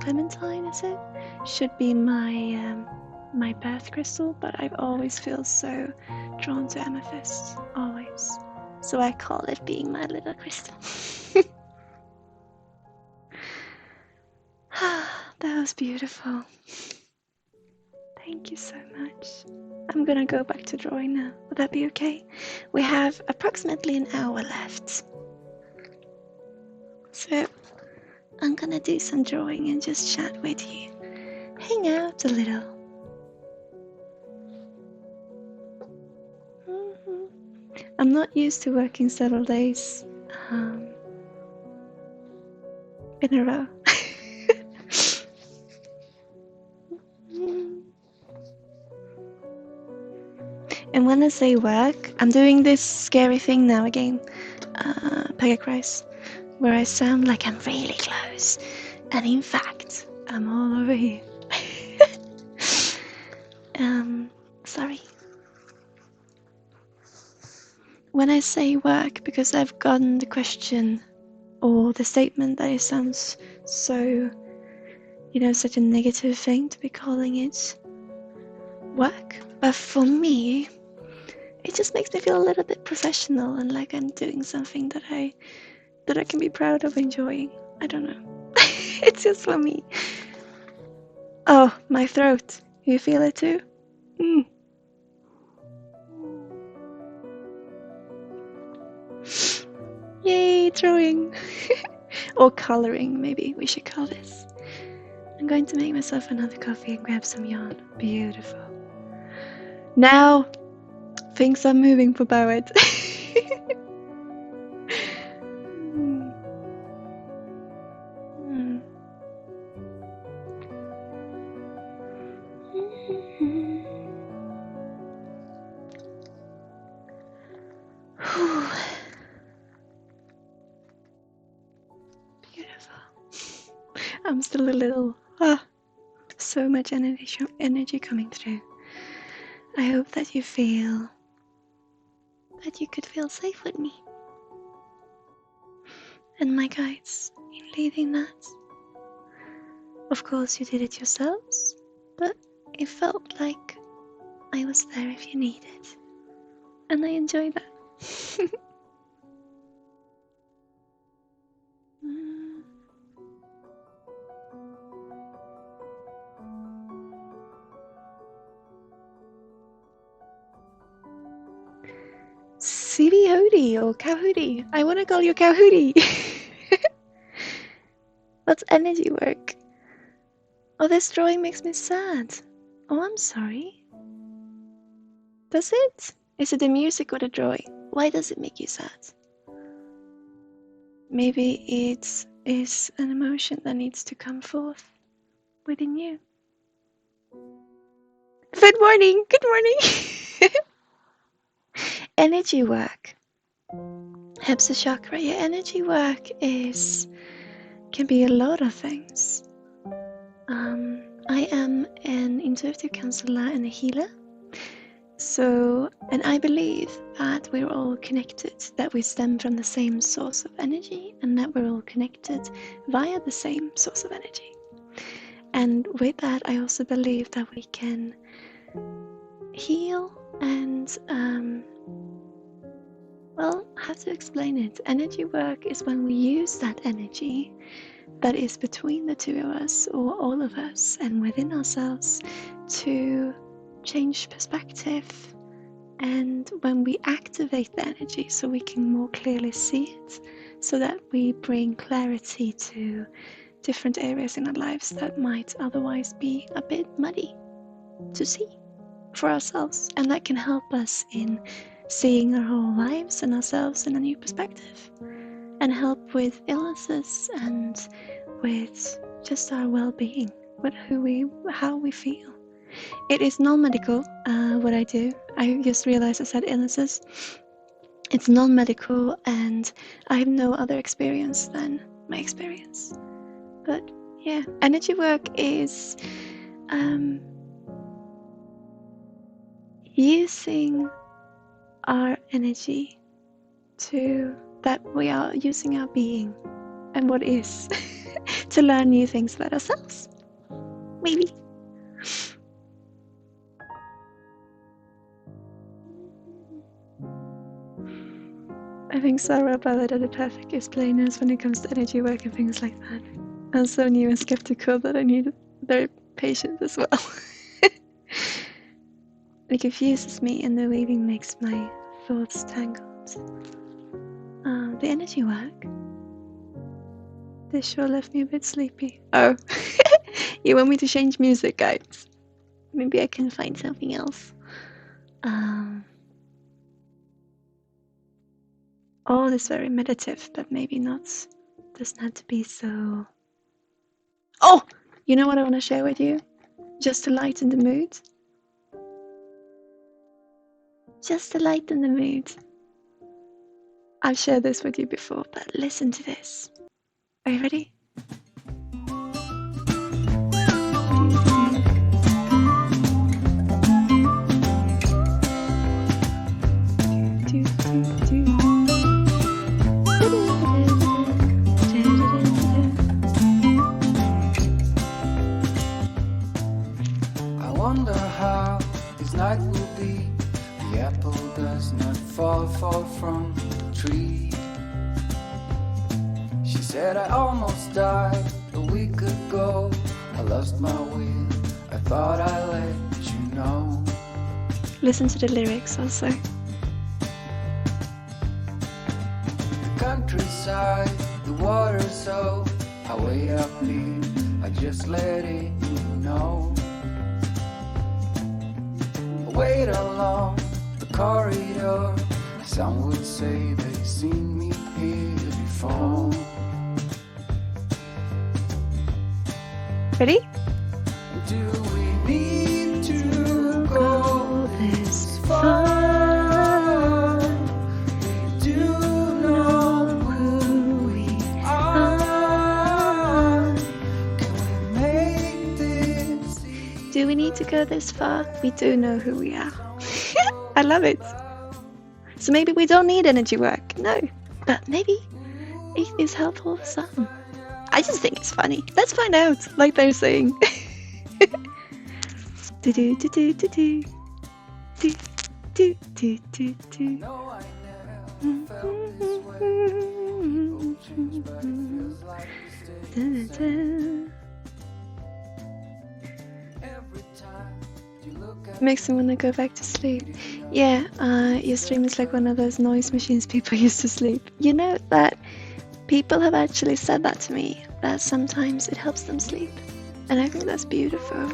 clementine is it? Should be my my birth crystal, but I've always felt so drawn to amethyst, always. So I call it being my little crystal. That was beautiful. Thank you so much. I'm gonna go back to drawing now. Would that be okay? We have approximately an hour left. So I'm gonna do some drawing and just chat with you. Hang out a little. I'm not used to working several days in a row. And when I say work, I'm doing this scary thing now again, Pegacrise, where I sound like I'm really close, and in fact, I'm all over here. Sorry. When I say work, because I've gotten the question or the statement that it sounds so, such a negative thing to be calling it work. But for me, it just makes me feel a little bit professional and like I'm doing something that I can be proud of enjoying. I don't know. It's just for me. Oh, my throat. You feel it too? Yay, drawing. Or coloring, maybe we should call this. I'm going to make myself another coffee and grab some yarn. Beautiful. Now, things are moving for Barrett. beautiful. I'm still a little, so much energy coming through. I hope that you feel that you could feel safe with me and my guides in leading that. Of course, you did it yourselves, but it felt like I was there if you needed, and I enjoy that. City Hootie or Cow Hootie. I want to call you Cow Hootie. What's energy work? Oh, this drawing makes me sad. Oh, I'm sorry. Does it? Is it the music or the drawing? Why does it make you sad? Maybe it is an emotion that needs to come forth within you. Good morning. Good morning. Energy work. Helps the chakra. Yeah, energy work can be a lot of things. I am an intuitive counselor and a healer. So, and I believe that we're all connected, that we stem from the same source of energy, and that we're all connected via the same source of energy. And with that, I also believe that we can heal and, well, how to explain it? Energy work is when we use that energy that is between the two of us, or all of us, and within ourselves, to change perspective. And when we activate the energy so we can more clearly see it, so that we bring clarity to different areas in our lives that might otherwise be a bit muddy to see for ourselves, and that can help us in seeing our whole lives and ourselves in a new perspective, and help with illnesses and with just our well-being, with how we feel. It is non-medical, what I do. I just realized I said illnesses. It's non-medical, and I have no other experience than my experience. But yeah, energy work is using our energy to that we are using our being and what is to learn new things about ourselves. Maybe. I think Sarah Ballard are the perfect explainers when it comes to energy work and things like that. I'm so new and skeptical that I need their patience as well. It confuses me, and the weaving makes my thoughts tangled. The energy work. This sure left me a bit sleepy. Oh, you want me to change music, guys? Maybe I can find something else. All is very meditative, but maybe not. Doesn't have to be so. Oh, you know what I want to share with you? Just to lighten the mood. Just to lighten the mood. I've shared this with you before, but listen to this. Are you ready? I wonder how this night will be. The apple does not fall far from the tree. She said I almost died a week ago. I lost my will, I thought I let you know. Listen to the lyrics also. The countryside, the water so I way up here, I just let it know. I wait along the corridor. Some would say they've seen me here before. Ready? Do we need to go this far? We do know who we are. to go this far, we do know who we are. I love it. So maybe we don't need energy work, no. But maybe it is helpful for some. I just think it's funny. Let's find out, like they're saying. Do do do do do do do do do do do. No, I never felt this way. People change, but it feels like we stay the same. Every time you look at Makes me want to go back to sleep. Yeah, your stream is like one of those noise machines people use to sleep. You know that people have actually said that to me, that sometimes it helps them sleep. And I think that's beautiful.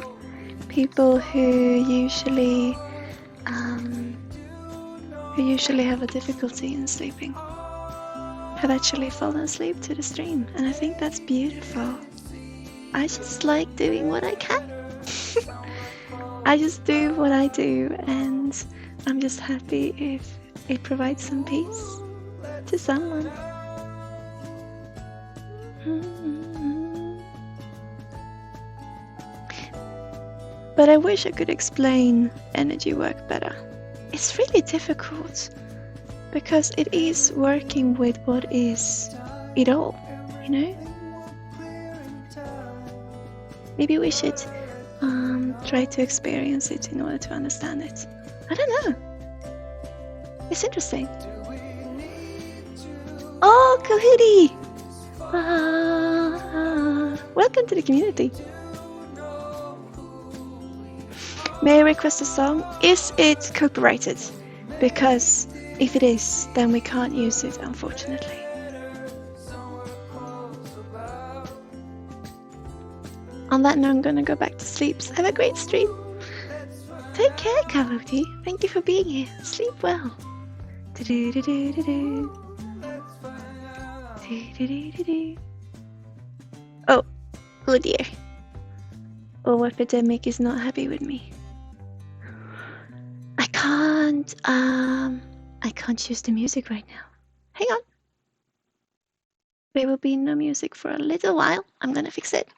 People who usually have a difficulty in sleeping have actually fallen asleep to the stream, and I think that's beautiful. I just like doing what I can. I just do what I do, and I'm just happy if it provides some peace to someone. But I wish I could explain energy work better. It's really difficult because it is working with what is it all, you know? Maybe we should try to experience it in order to understand it. I don't know. It's interesting. Oh, Kahudi! Welcome to the community. May I request a song? Is it copyrighted? Because if it is, then we can't use it, unfortunately. On that note, I'm gonna go back to sleep. So have a great stream. Take care, Kaloti. Thank you for being here. Sleep well. Oh dear. Oh, epidemic is not happy with me. I can't use the music right now. Hang on. There will be no music for a little while. I'm gonna fix it.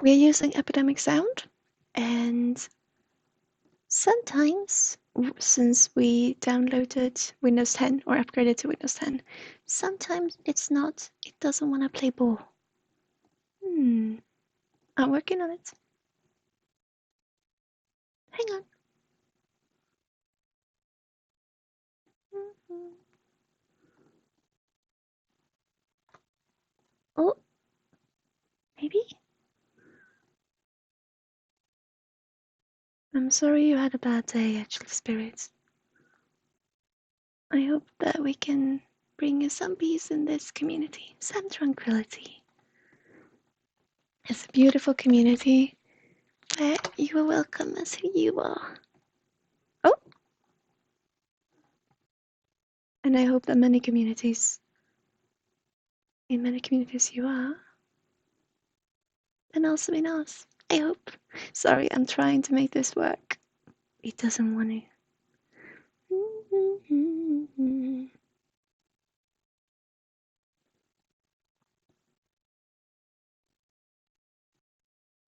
We're using epidemic sound, and sometimes, since we downloaded Windows 10 or upgraded to Windows 10, sometimes it doesn't want to play ball. I'm working on it. Hang on. Oh, maybe? I'm sorry you had a bad day, actually, spirits. I hope that we can bring you some peace in this community, some tranquility. It's a beautiful community where you are welcome as who you are. Oh! And I hope that in many communities you are. And also in us, I hope. Sorry, I'm trying to make this work. It doesn't want to.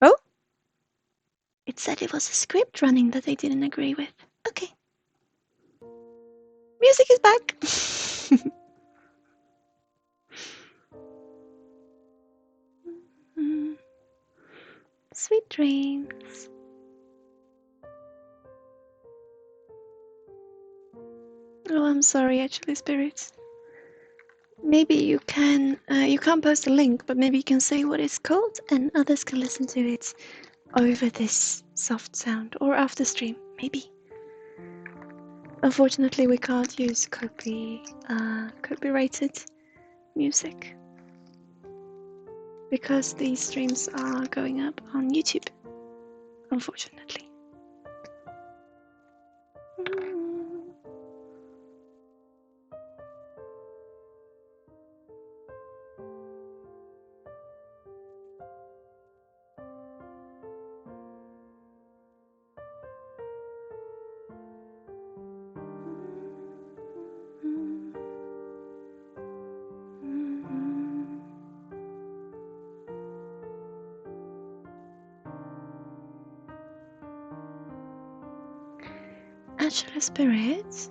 Oh! It said it was a script running that they didn't agree with. Okay. Music is back! Sweet dreams. Oh, I'm sorry, actually, spirits. Maybe you can't post a link, but maybe you can say what it's called and others can listen to it over this soft sound or after stream, maybe. Unfortunately, we can't use copyrighted music because these streams are going up on YouTube, unfortunately. Actually, Spirit,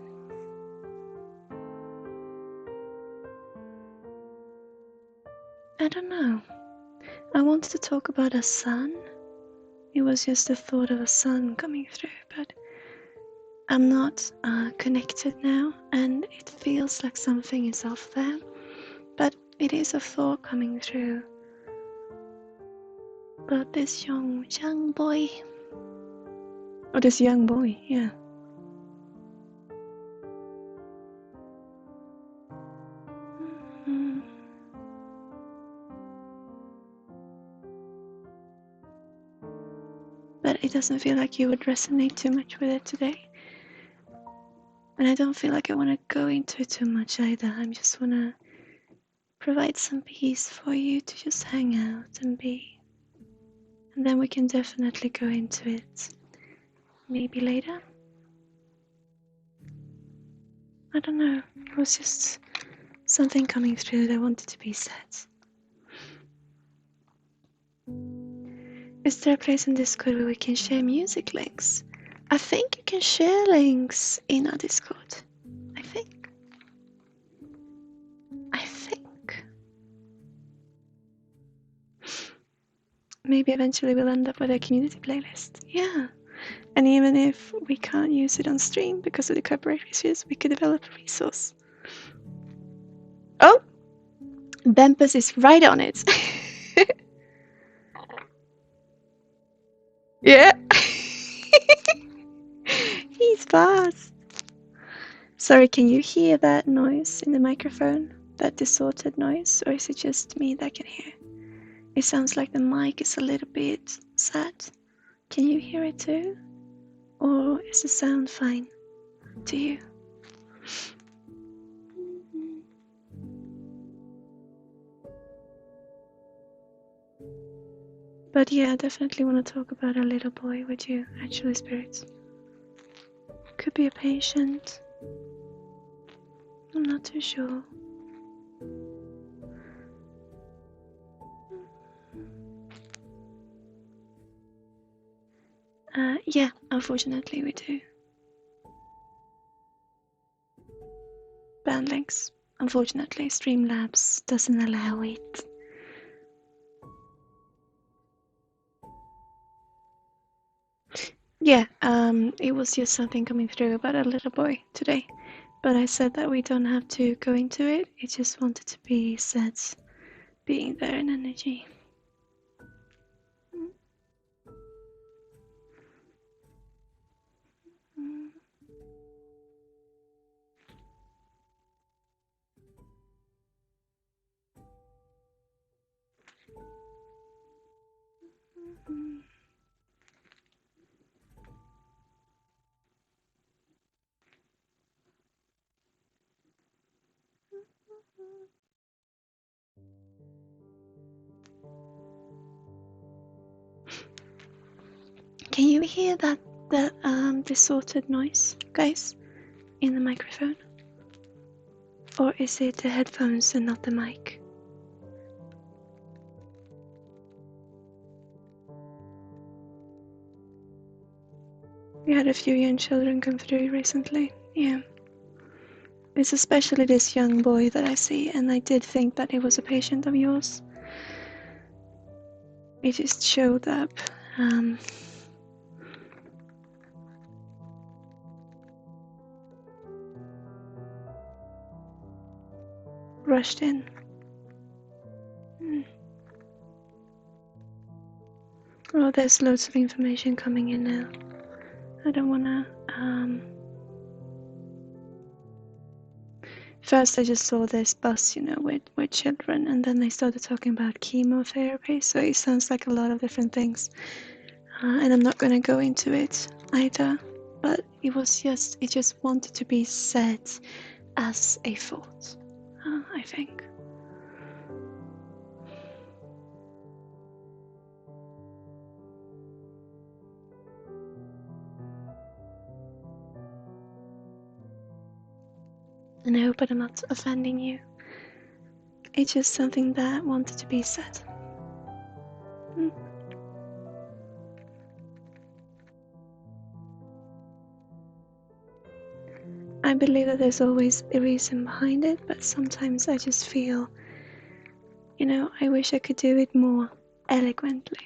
I don't know. I wanted to talk about a sun. It was just the thought of a sun coming through, but I'm not connected now, and it feels like something is off there. But it is a thought coming through about this young boy. Oh, this young boy, yeah. Mm. But it doesn't feel like you would resonate too much with it today. And I don't feel like I want to go into it too much either. I just want to provide some peace for you to just hang out and be. And then we can definitely go into it maybe later. I don't know. It was just something coming through that wanted to be said. Is there a place in Discord where we can share music links? I think you can share links in our Discord. I think. Maybe eventually we'll end up with a community playlist. Yeah. And even if we can't use it on stream because of the copyright issues, we could develop a resource. Oh! Bempus is right on it. Yeah. He's fast. Sorry, can you hear that noise in the microphone? That distorted noise? Or is it just me that can hear? It sounds like the mic is a little bit sad. Can you hear it too? Or is the sound fine to you? But yeah, I definitely want to talk about a little boy with you, actually, spirits. Could be a patient. I'm not too sure. Yeah, unfortunately we do. Band links. Unfortunately, Streamlabs doesn't allow it. Yeah, it was just something coming through about a little boy today. But I said that we don't have to go into it. It just wanted to be said, being there in energy. Can you hear that distorted noise, guys, in the microphone? Or is it the headphones and not the mic? We had a few young children come through recently, yeah. It's especially this young boy that I see, and I did think that it was a patient of yours. It just showed up. Rushed in. Oh, there's loads of information coming in now. I don't wanna, First I just saw this bus, you know, with children, and then they started talking about chemotherapy, so it sounds like a lot of different things. And I'm not gonna go into it either, but it just wanted to be said as a thought, I think. And I hope I'm not offending you. It's just something that wanted to be said. I believe that there's always a reason behind it, but sometimes I just feel, I wish I could do it more eloquently.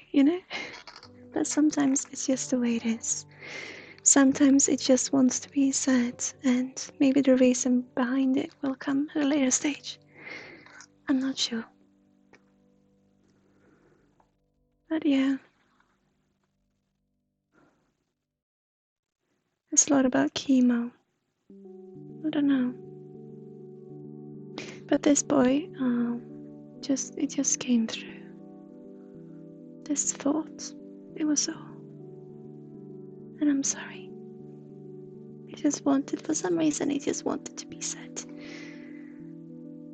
But sometimes it's just the way it is. Sometimes it just wants to be said, and maybe the reason behind it will come at a later stage. I'm not sure. But yeah, it's a lot about chemo. I don't know. But this boy, it just came through. This thought, it was all. And I'm sorry. For some reason, it just wanted to be said.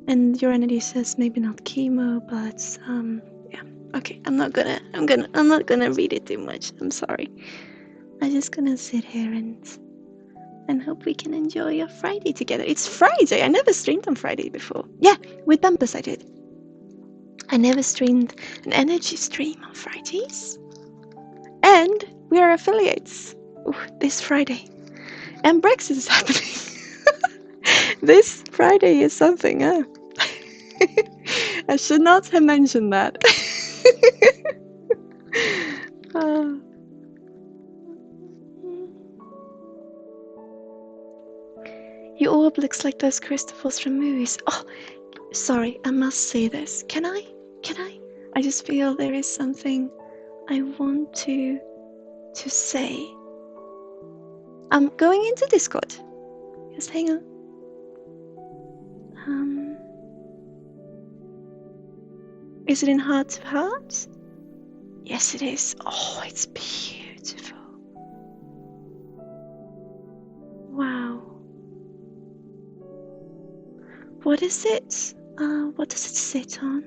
And your energy says maybe not chemo, but yeah. Okay, I'm not gonna read it too much. I'm sorry. I'm just gonna sit here and hope we can enjoy your Friday together. It's Friday. I never streamed on Friday before. Yeah, with Bumpus I did. I never streamed an energy stream on Fridays. And we are affiliates this Friday. And Brexit is happening. This Friday is something, huh? I should not have mentioned that. Your orb looks like those crystals from movies. Oh, sorry, I must say this. Can I? I just feel there is something I want to say. I'm going into Discord. Just hang on. Is it in heart to heart? Yes, it is. Oh, it's beautiful. Wow. What is it? What does it sit on?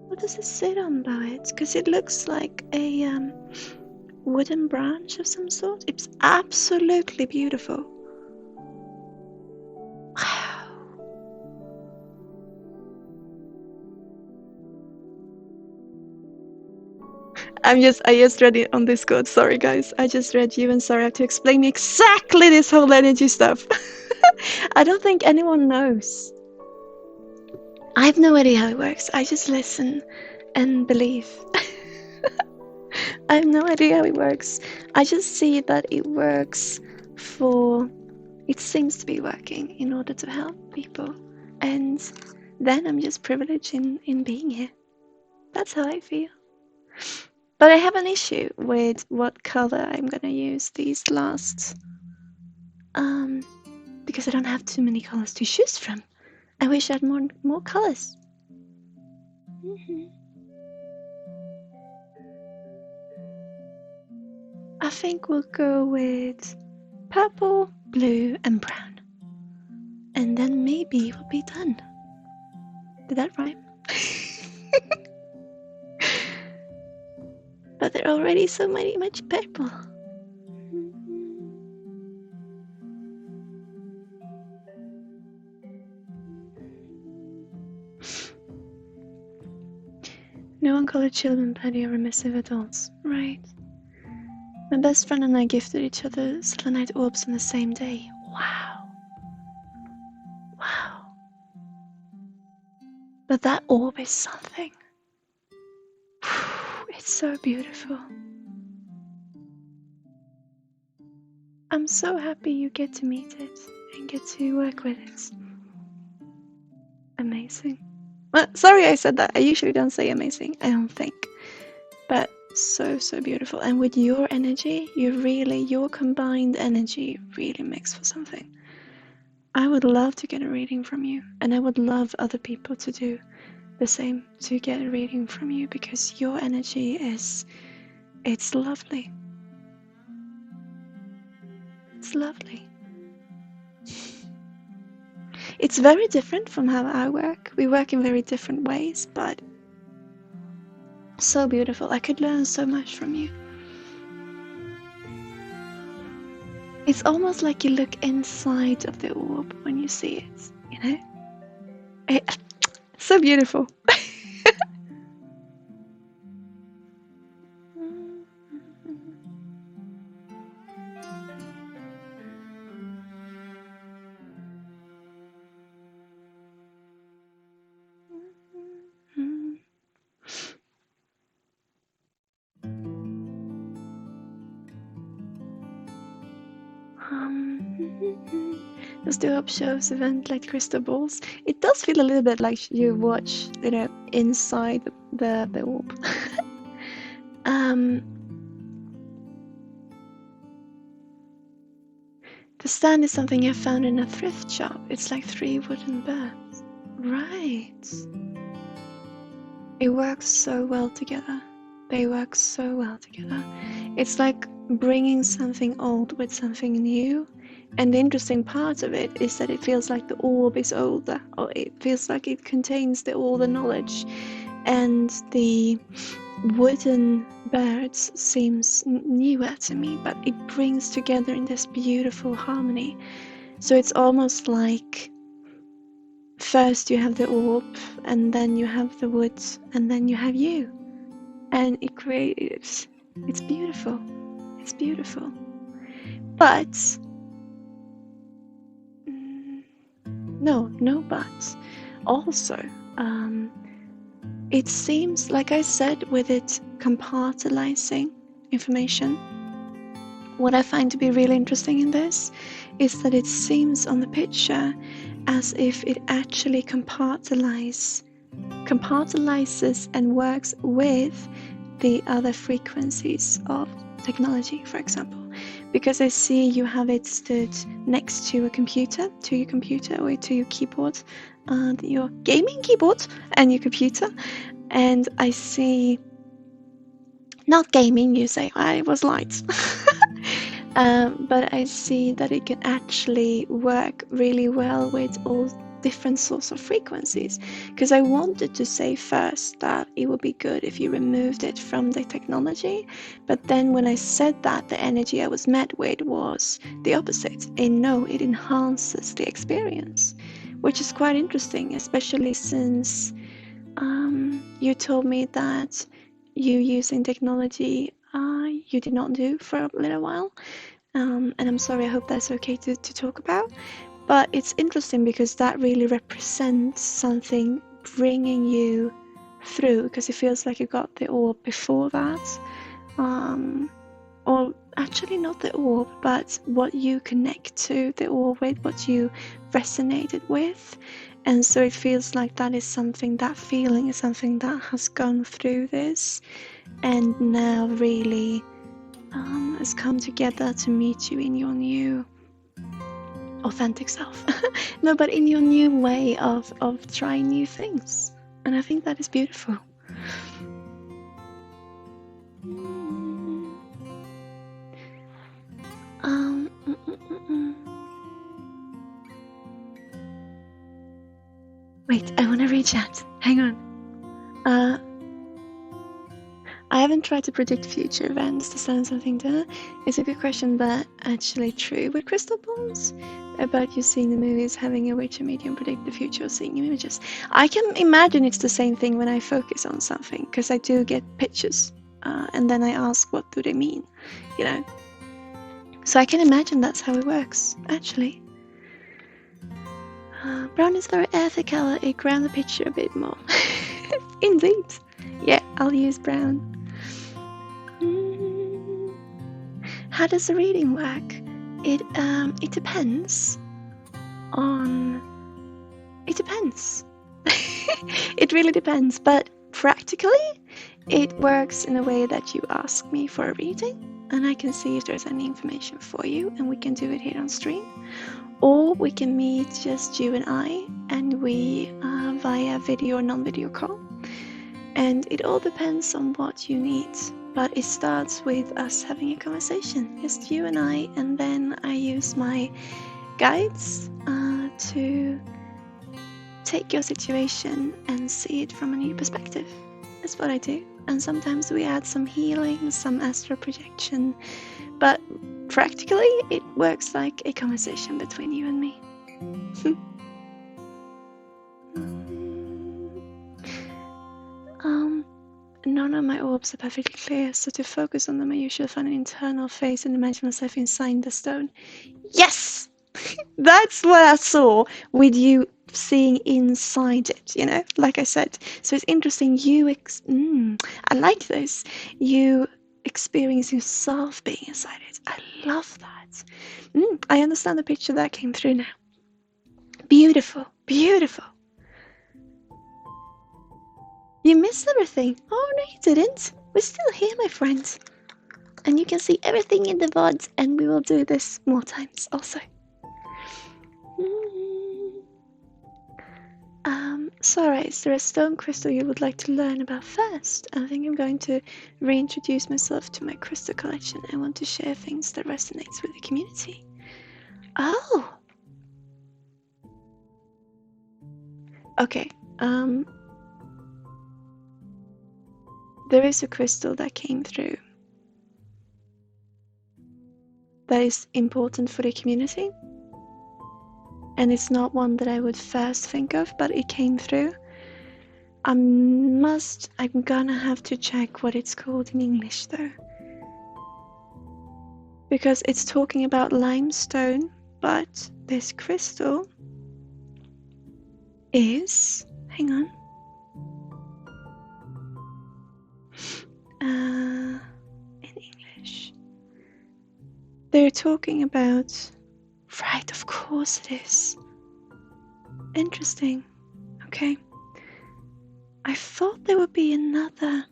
What does it sit on, Boet? Because it looks like a wooden branch of some sort. It's absolutely beautiful. Wow. I just read it on Discord. Sorry, guys. I just read you, and sorry I have to explain exactly this whole energy stuff. I don't think anyone knows. I have no idea how it works. I just listen and believe. I have no idea how it works. I just see that it works it seems to be working in order to help people. And then I'm just privileged in being here. That's how I feel. But I have an issue with what color I'm gonna use these last. Because I don't have too many colors to choose from. I wish I had more colors. I think we'll go with purple, blue, and brown. And then maybe we'll be done. Did that rhyme? But there are already so much purple. No uncolored children, petty or remissive adults. Right. My best friend and I gifted each other selenite orbs on the same day. Wow. Wow. But that orb is something. It's so beautiful. I'm so happy you get to meet it and get to work with it. Amazing. Well, sorry I said that. I usually don't say amazing, I don't think. But so beautiful. And with your energy, your combined energy really makes for something. I would love to get a reading from you, and I would love other people to do the same, to get a reading from you, because your energy it's lovely. It's lovely. It's very different from how I work. We work in very different ways, but so beautiful. I could learn so much from you. It's almost like you look inside of the orb when you see it, you know? It's so beautiful. sometimes do up shows, event like crystal balls. It does feel a little bit like you watch, inside the orb. The stand is something I found in a thrift shop. It's like 3 wooden birds. Right. It works so well together. They work so well together. It's like bringing something old with something new. And the interesting part of it is that it feels like the orb is older, or it feels like it contains all the knowledge. And the wooden birds seems newer to me, but it brings together in this beautiful harmony. So it's almost like first you have the orb, and then you have the woods, and then you have you. And it creates, it's beautiful. It's beautiful. But, no buts. Also, it seems, like I said, with it compartmentalizing information, what I find to be really interesting in this is that it seems on the picture as if it actually compartmentalizes and works with the other frequencies of technology, for example. Because I see you have it stood next to your computer or to your keyboard, your gaming keyboard and your computer. And I see, not gaming, you say, I was light. But I see that it can actually work really well with all different sorts of frequencies. Because I wanted to say first that it would be good if you removed it from the technology, but then when I said that, the energy I was met with was the opposite. It enhances the experience, which is quite interesting, especially since you told me that you using technology you did not do for a little while. And I'm sorry, I hope that's okay to talk about. But it's interesting because that really represents something bringing you through, because it feels like you got the orb before that. Or actually not the orb, but what you connect to the orb with, what you resonated with. And so it feels like that feeling is something that has gone through this and now really has come together to meet you in your new authentic self. No, but in your new way of trying new things. And I think that is beautiful. Wait, I want to read chat. Hang on. I haven't tried to predict future events to send something to. It's a good question, but actually true with crystal balls. About you seeing the movies, having a witcher medium predict the future, or seeing images. I can imagine it's the same thing when I focus on something, because I do get pictures, and then I ask what do they mean, So I can imagine that's how it works, actually. Brown is very ethical. It ground the picture a bit more. Indeed. Yeah, I'll use brown. How does the reading work? It depends on. It depends. It really depends, but practically, it works in a way that you ask me for a reading, and I can see if there's any information for you, and we can do it here on stream. Or we can meet just you and I, and we via video or non-video call. And it all depends on what you need. But it starts with us having a conversation, just you and I, and then I use my guides to take your situation and see it from a new perspective. That's what I do. And sometimes we add some healing, some astral projection, but practically it works like a conversation between you and me. None of my orbs are perfectly clear, so to focus on them I usually find an internal face and imagine myself inside the stone. Yes! That's what I saw with you seeing inside it, like I said. So it's interesting, I like this. You experience yourself being inside it. I love that. I understand the picture that came through now. Beautiful, beautiful. You missed everything. Oh, no, you didn't. We're still here, my friends. And you can see everything in the VODs, and we will do this more times also. Sarah, is there a stone crystal you would like to learn about first? I think I'm going to reintroduce myself to my crystal collection. I want to share things that resonates with the community. Oh! Okay, there is a crystal that came through that is important for the community. And it's not one that I would first think of, but it came through. I'm gonna have to check what it's called in English though. Because it's talking about limestone, but this crystal is, hang on. In English. They're talking about, right, of course it is. Interesting. Okay. I thought there would be another.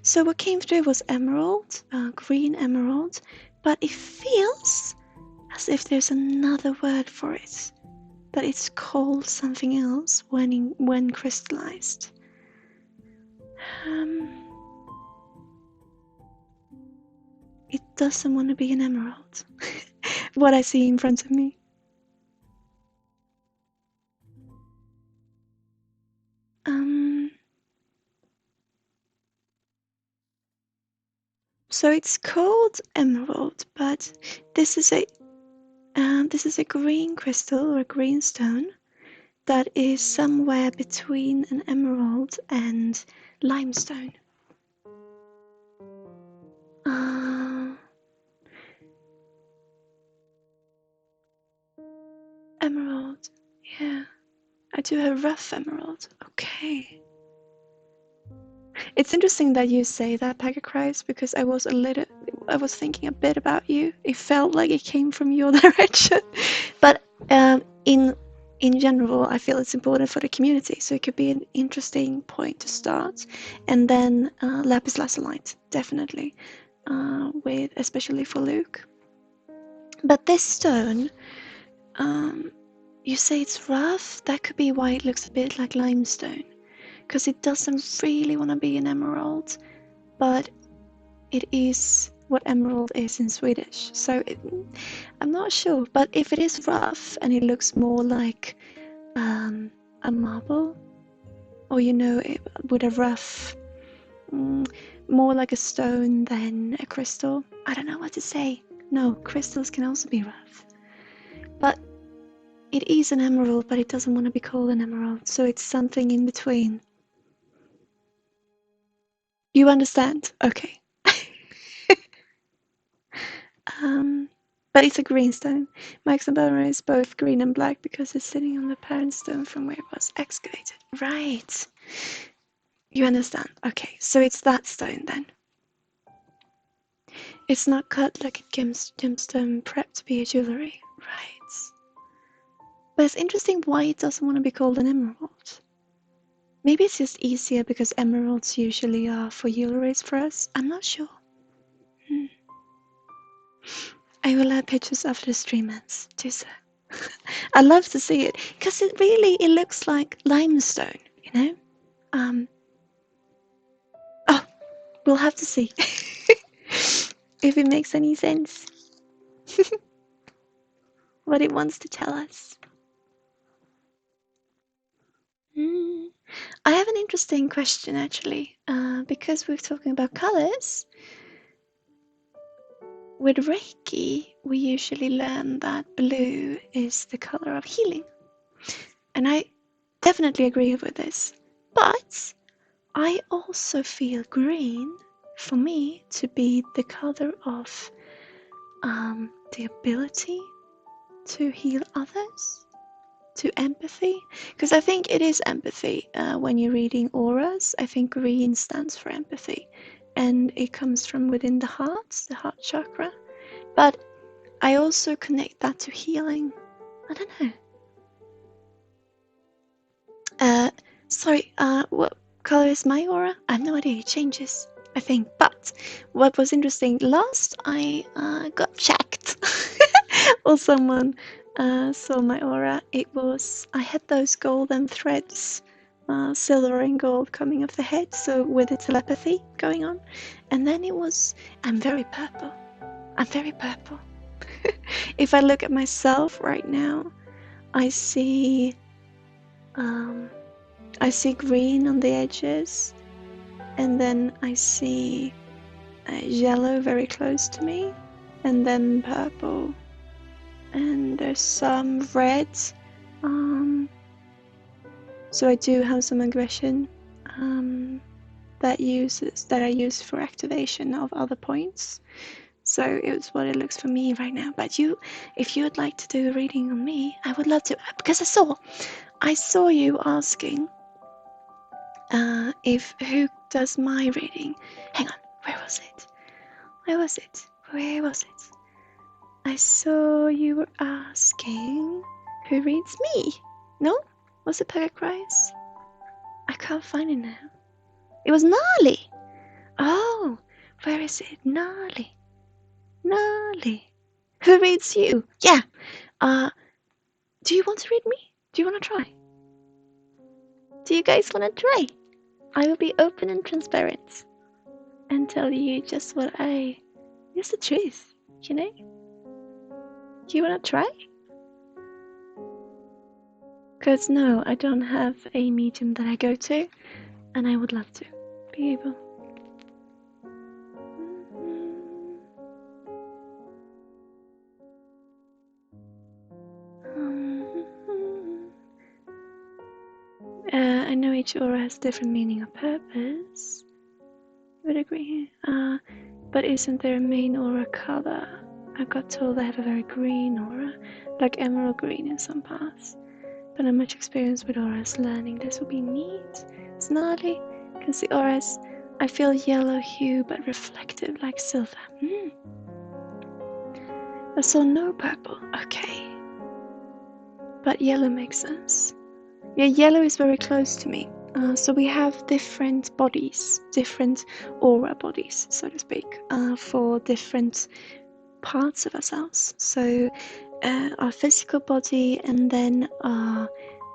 So what came through was emerald, green emerald, but it feels as if there's another word for it, that it's called something else when crystallized. It doesn't want to be an emerald. What I see in front of me. So it's called emerald, but this is a green crystal or a green stone that is somewhere between an emerald and limestone. Emerald, yeah. I do have rough emerald. Okay. It's interesting that you say that, Pagacrise, because I was thinking a bit about you. It felt like it came from your direction. But in general, I feel it's important for the community, so it could be an interesting point to start. And then lapis lazulite, definitely, with especially for Luke. But this stone, you say it's rough. That could be why it looks a bit like limestone, because it doesn't really want to be an emerald, but it is what emerald is in Swedish. So I'm not sure, but if it is rough and it looks more like a marble, or with a rough, more like a stone than a crystal. I don't know what to say. No, crystals can also be rough, but it is an emerald, but it doesn't want to be called an emerald, so it's something in between. You understand? Okay. But it's a green stone. Mike's Bellerin is both green and black because it's sitting on the parent stone from where it was excavated. Right. You understand? Okay, so it's that stone then. It's not cut like a gemstone prepped to be a jewelry. Right. But it's interesting why it doesn't want to be called an emerald. Maybe it's just easier because emeralds usually are for jewelries for us. I'm not sure. I will add pictures after the stream ends. Do so. I love to see it because it looks like limestone, you know. Oh, we'll have to see if it makes any sense. What it wants to tell us. I have an interesting question actually, because we're talking about colors. With Reiki, we usually learn that blue is the color of healing. And I definitely agree with this. But I also feel green, for me, to be the color of the ability to heal others, to empathy. Because I think it is empathy. When you're reading auras, I think green stands for empathy. And it comes from within the heart chakra. But I also connect that to healing. I don't know. Sorry, what color is my aura? I have no idea, it changes, I think. But what was interesting, last I got checked, or someone saw my aura, I had those golden threads, silver and gold coming off the head, so with the telepathy going on. And then I'm very purple. I'm very purple. If I look at myself right now, I see green on the edges, and then I see yellow very close to me, and then purple, and there's some red. So I do have some aggression that I use for activation of other points. So it's what it looks for me right now. But if you would like to do a reading on me, I would love to, because I saw you asking if who does my reading. Hang on, where was it? I saw you were asking who reads me. No? Was it Pegacryas? I can't find it now. It was Nali. Oh, where is it? Nali. Who reads you? Yeah. Do you want to read me? Do you want to try? Do you guys want to try? I will be open and transparent and tell you just the truth, you know? Do you want to try? Because no, I don't have a medium that I go to, and I would love to be able. I know each aura has different meaning or purpose. I would agree. But isn't there a main aura color? I got told I have a very green aura, like emerald green in some parts. But I'm much experienced with auras, learning this will be neat. It's gnarly, because the auras, I feel yellow hue but reflective like silver. I saw no purple, okay. But yellow makes sense. Yeah, yellow is very close to me. So we have different bodies, different aura bodies, so to speak, for different parts of ourselves. So our physical body, and then our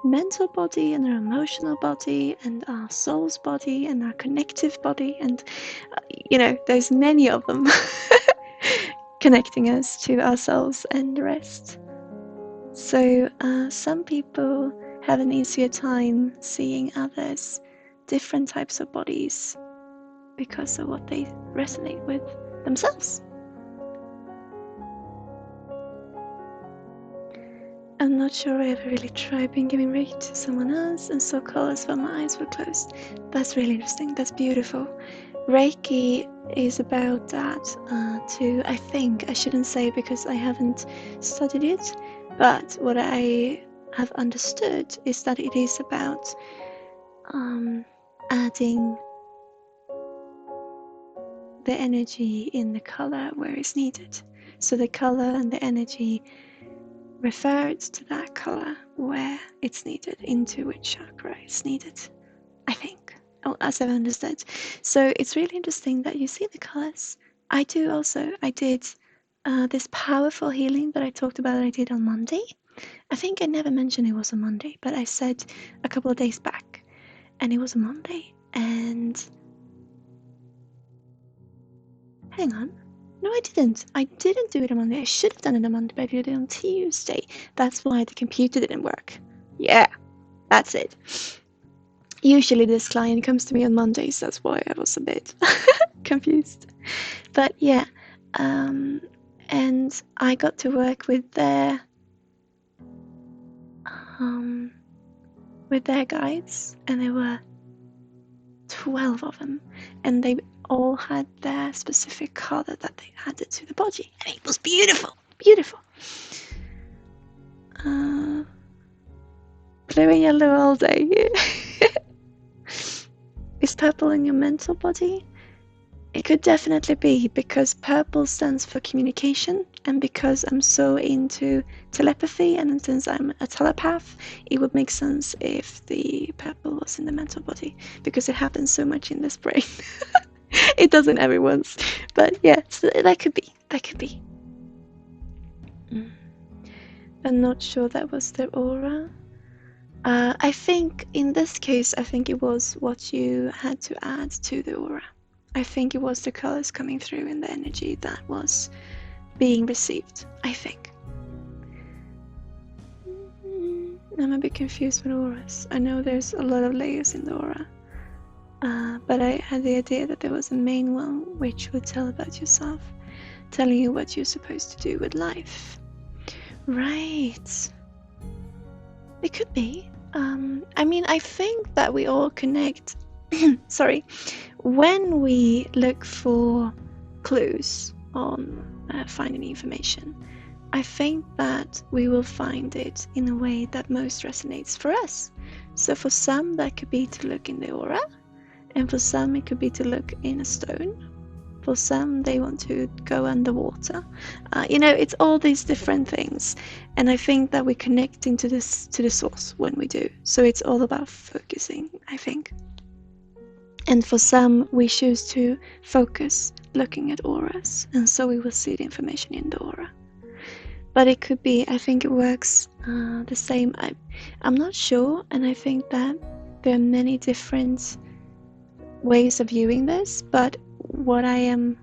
mental body, and our emotional body, and our soul's body, and our connective body, and there's many of them connecting us to ourselves and the rest. So some people have an easier time seeing others, different types of bodies, because of what they resonate with themselves. I'm not sure I ever really tried being giving Reiki to someone else and saw colors while my eyes were closed. That's really interesting. That's beautiful. Reiki is about that too. I think I shouldn't say because I haven't studied it, but what I have understood is that it is about adding the energy in the color where it's needed. So the color and the energy refers to that color where it's needed, into which chakra it's needed, I think, as I've understood. So it's really interesting that you see the colors. I did this powerful healing that I talked about that I did on Monday. I think I never mentioned it was a Monday, but I said a couple of days back, and it was a Monday. And hang on, no, I didn't. I didn't do it on Monday. I should have done it on Monday, but I did it on Tuesday. That's why the computer didn't work. Yeah, that's it. Usually this client comes to me on Mondays. That's why I was a bit confused. But yeah, and I got to work with their guides, and there were 12 of them, and they all had their specific color that they added to the body, and it was beautiful. Blue and yellow all day. Is purple in your mental body? It could definitely be, because purple stands for communication, and because I'm so into telepathy, and since I'm a telepath, it would make sense if the purple was in the mental body, because it happens so much in this brain. It doesn't everyone's, but yeah, so that could be. That could be. I'm not sure that was the aura. I think in this case, I think it was what you had to add to the aura. I think it was the colors coming through in the energy that was being received, I think. I'm a bit confused with auras. I know there's a lot of layers in the aura, but I had the idea that there was a main one which would tell about yourself, telling you what you're supposed to do with life. Right. It could be. I mean, I think that we all connect. Sorry. When we look for clues on finding information, I think that we will find it in a way that most resonates for us. So for some, that could be to look in the aura, and for some, it could be to look in a stone. For some, they want to go underwater. It's all these different things, and I think that we connect into this to the source when we do. So it's all about focusing, I think. And for some, we choose to focus looking at auras, and so we will see the information in the aura. But it could be, I think it works the same. I'm not sure, and I think that there are many different ways of viewing this, but what I am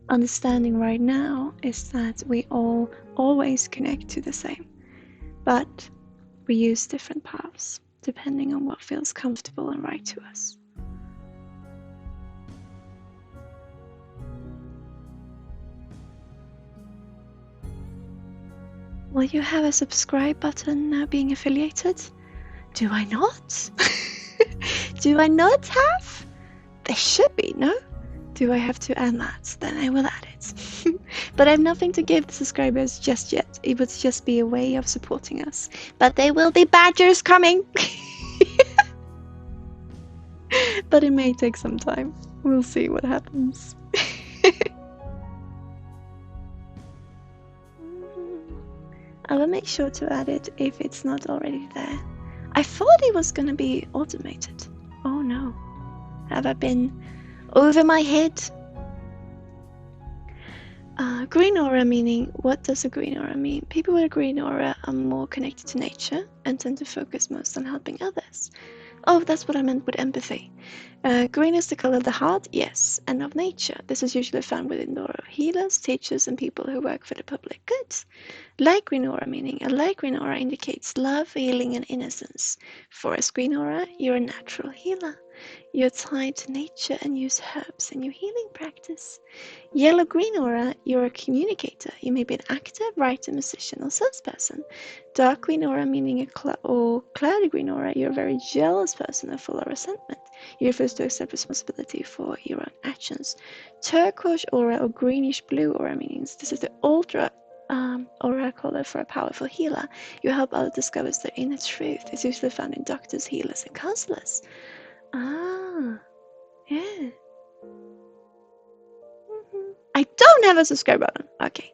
understanding right now is that we all always connect to the same, but we use different paths depending on what feels comfortable and right to us. Will you have a subscribe button now being affiliated? Do I not? Do I not have? There should be, no? Do I have to add that? Then I will add it. But I have nothing to give the subscribers just yet. It would just be a way of supporting us. But there will be badgers coming! But it may take some time. We'll see what happens. I will make sure to add it if it's not already there. I thought it was gonna be automated. Oh no. Have I been over my head? Green aura meaning, what does a green aura mean? People with a green aura are more connected to nature and tend to focus most on helping others. Oh, that's what I meant with empathy. Green is the color of the heart, yes, and of nature. This is usually found within the aura of healers, teachers, and people who work for the public good. Light green aura meaning, a light green aura indicates love, healing, and innocence. For a green aura, you're a natural healer. You're tied to nature and use herbs in your healing practice. Yellow-green aura, you're a communicator. You may be an actor, writer, musician, or salesperson. Dark green aura, meaning or cloudy green aura, you're a very jealous person and full of resentment. You refuse to accept responsibility for your own actions. Turquoise aura or greenish-blue aura meanings, this is the ultra aura color for a powerful healer. You help others discover their inner truth. It's usually found in doctors, healers, and counselors. Ah, yeah. I don't have a subscribe button. Okay,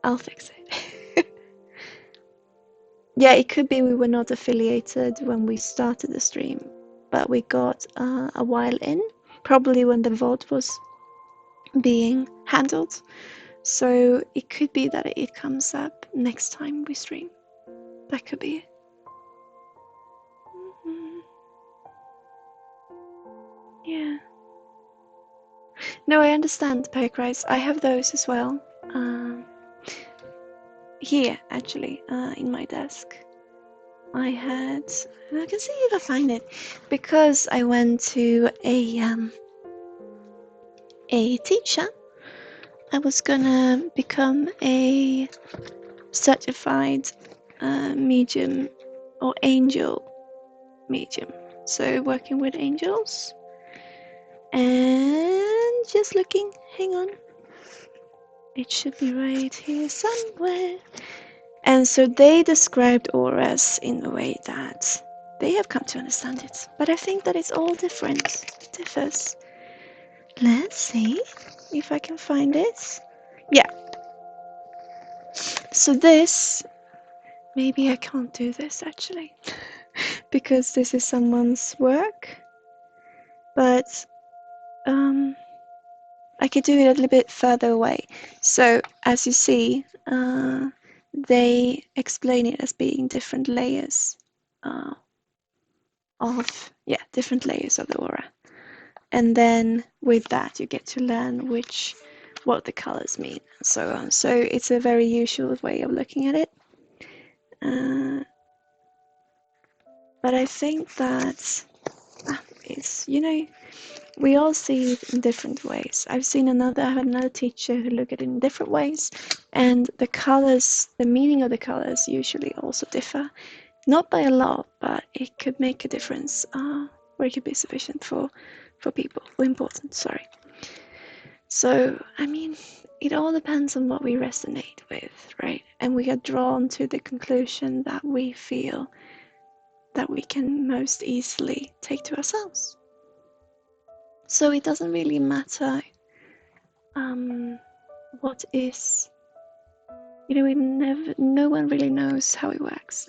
I'll fix it. Yeah, it could be we were not affiliated when we started the stream, but we got a while in, probably when the vote was being handled. So it could be that it comes up next time we stream. That could be it. Yeah. No, I understand, Paycrise. I have those as well. Here, actually, in my desk. I had, I can see if I find it, because I went to a teacher. I was gonna become a certified medium or angel medium. So working with angels. And just looking, hang on. It should be right here somewhere. And so they described auras in a way that they have come to understand it. But I think that it's all different. It differs. Let's see if I can find it. Yeah. So this, maybe I can't do this actually, because this is someone's work, but I could do it a little bit further away. So as you see, they explain it as being different layers different layers of the aura. And then with that, you get to learn what the colors mean, and so on. So it's a very usual way of looking at it. But I think that it's, we all see it in different ways. I had another teacher who looked at it in different ways, and the colors, the meaning of the colors usually also differ. Not by a lot, but it could make a difference, or it could be sufficient for people, or important, sorry. So, I mean, it all depends on what we resonate with, right? And we are drawn to the conclusion that we feel that we can most easily take to ourselves. So it doesn't really matter what is, no one really knows how it works.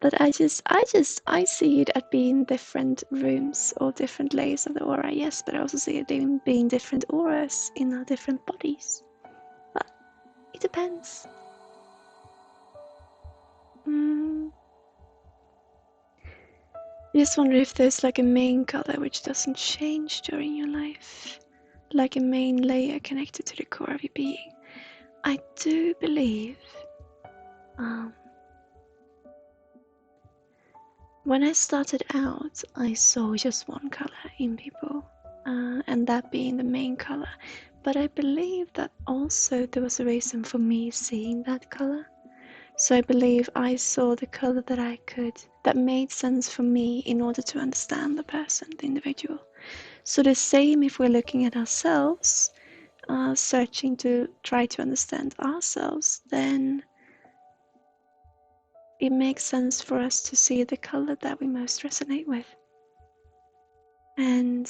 But I see it as being different rooms or different layers of the aura, yes, but I also see it being different auras in our different bodies. But it depends. I just wonder if there's like a main color which doesn't change during your life, like a main layer connected to the core of your being. I do believe when I started out, I saw just one color in people, and that being the main color. But I believe that also there was a reason for me seeing that color. So I believe I saw the color that made sense for me in order to understand the person, the individual. So the same if we're looking at ourselves, searching to try to understand ourselves, then it makes sense for us to see the color that we most resonate with. And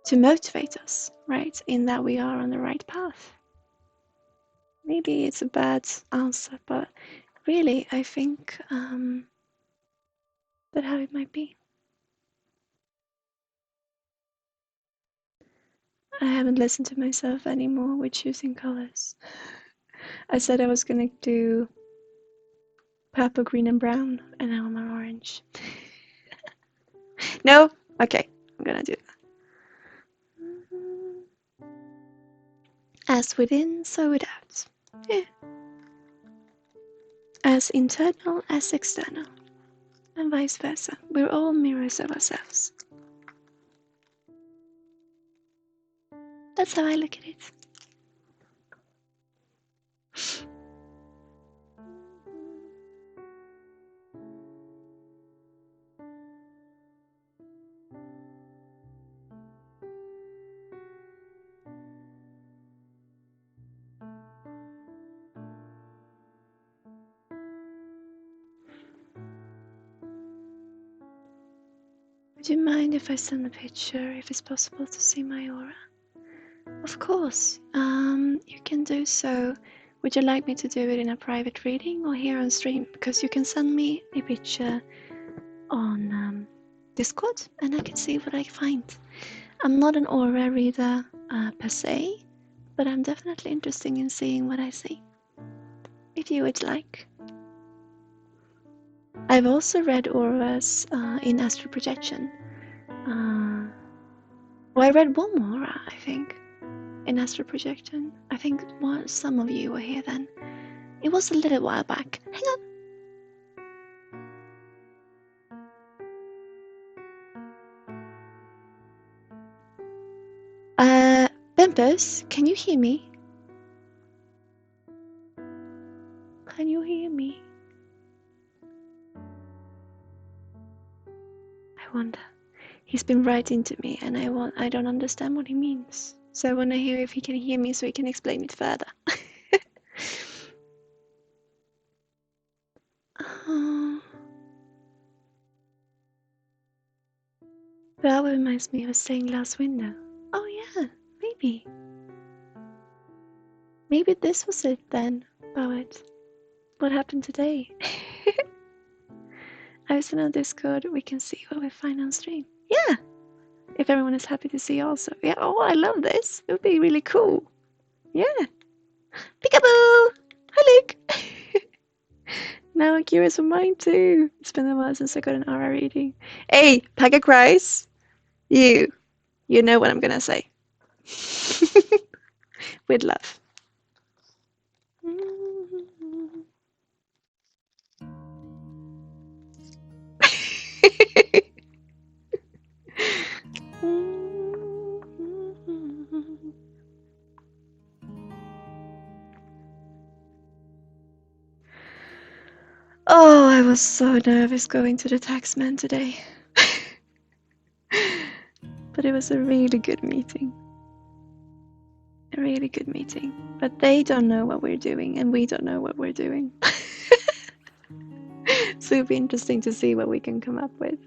to motivate us, right, in that we are on the right path. Maybe it's a bad answer, but really I think that how it might be. I haven't listened to myself anymore with choosing colors. I said I was gonna do purple, green, and brown, and now I'm on orange. No? Okay, I'm gonna do that. As within, so without. Yeah. As internal as external, and vice versa. We're all mirrors of ourselves. That's how I look at it. Would you mind if I send a picture, if it's possible to see my aura? Of course, you can do so. Would you like me to do it in a private reading or here on stream? Because you can send me a picture on Discord and I can see what I find. I'm not an aura reader per se, but I'm definitely interested in seeing what I see. If you would like. I've also read auras in astral projection. Well, I read one aura, I think, in astral projection. I think some of you were here then. It was a little while back. Hang on. Bimpus, can you hear me? Can you hear me? I wonder. He's been writing to me and I don't understand what he means. So I want to hear if he can hear me so he can explain it further. That reminds me of saying glass window. Oh yeah, maybe. Maybe this was it then, Poet. What happened today? I was in our Discord, we can see what we find on stream. Yeah! If everyone is happy to see also. Yeah, oh, I love this. It would be really cool. Yeah. Peekaboo! Hi, Luke! Now I'm curious for mine too. It's been a while since I got an aura reading. Hey, Paga Christ! You know what I'm gonna say. With love. Oh, I was so nervous going to the taxman today. But it was a really good meeting. A really good meeting. But they don't know what we're doing, and we don't know what we're doing. So it'll be interesting to see what we can come up with.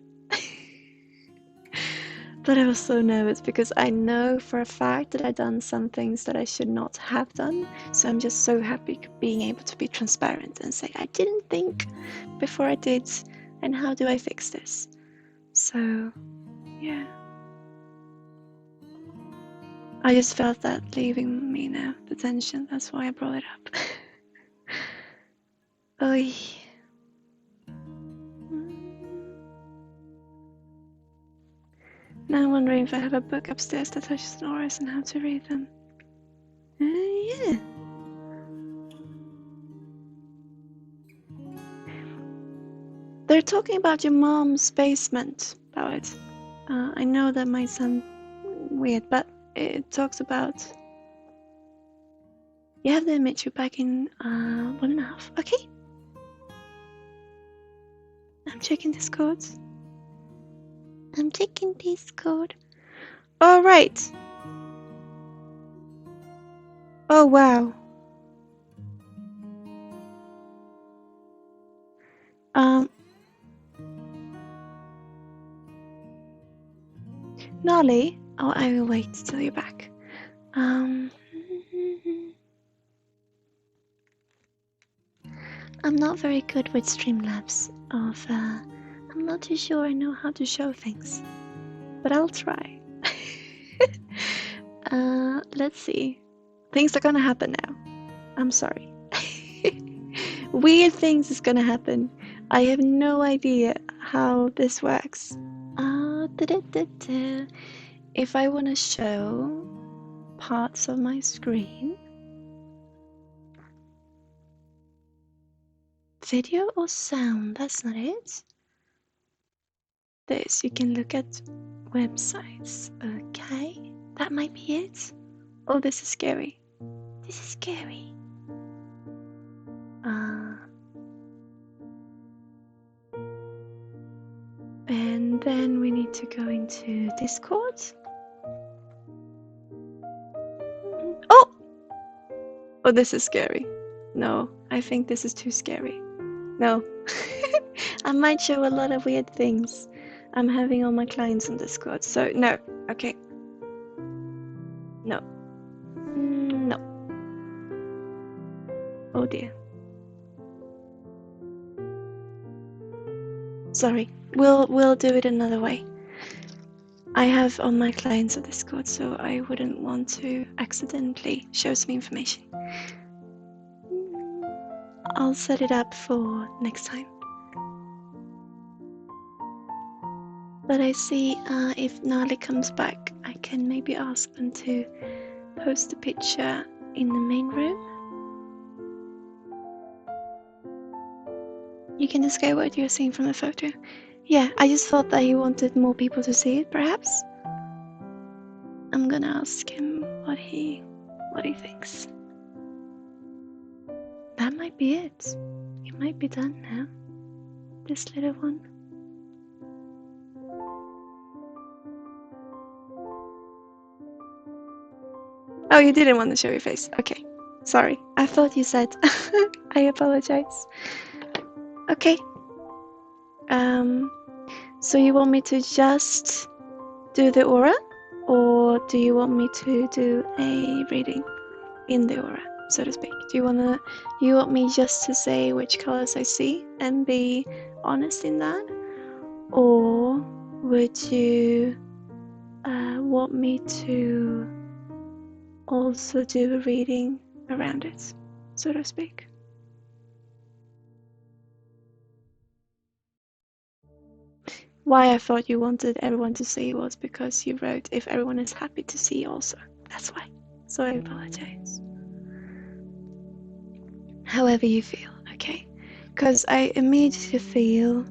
But I was so nervous because I know for a fact that I've done some things that I should not have done. So I'm just so happy being able to be transparent and say, I didn't think before I did, and how do I fix this? So, yeah. I just felt that leaving me now, the tension. That's why I brought it up. Oy. Now I'm wondering if I have a book upstairs that touches on auras and how to read them. Yeah. They're talking about your mom's basement, about it. I know that might sound weird, but it talks about... You have the image, you're back in 1.5. Okay. I'm checking Discord. I'm checking Discord. All right. Oh, wow. Nolly? Oh, I will wait till you're back. I'm not very good with Streamlabs. I'm not too sure I know how to show things, but I'll try. Let's see. Things are gonna happen now. I'm sorry. Weird things is gonna happen. I have no idea how this works. If I want to show parts of my screen, video or sound, that's not it. This, you can look at websites. Okay, that might be it. Oh, this is scary. This is scary. And then we need to go into Discord. Oh! Oh, this is scary. No, I think this is too scary. No. I might show a lot of weird things. I'm having all my clients on Discord, so no. Okay. No. No. Oh dear. Sorry. We'll do it another way. I have all my clients on Discord, so I wouldn't want to accidentally show some information. I'll set it up for next time. But I see if Nali comes back, I can maybe ask them to post a picture in the main room. You can describe what you're seeing from the photo. Yeah, I just thought that he wanted more people to see it, perhaps. I'm gonna ask him what he thinks. That might be it. It might be done now. This little one. Oh, you didn't want to show your face. Okay, sorry. I thought you said. I apologize. Okay. So you want me to just do the aura, or do you want me to do a reading in the aura, so to speak? Do you want me just to say which colors I see and be honest in that, or would you want me to also do a reading around it, so to speak? Why I thought you wanted everyone to see was because you wrote, if everyone is happy to see also. That's why. So I apologize. However you feel, okay? Because I immediately feel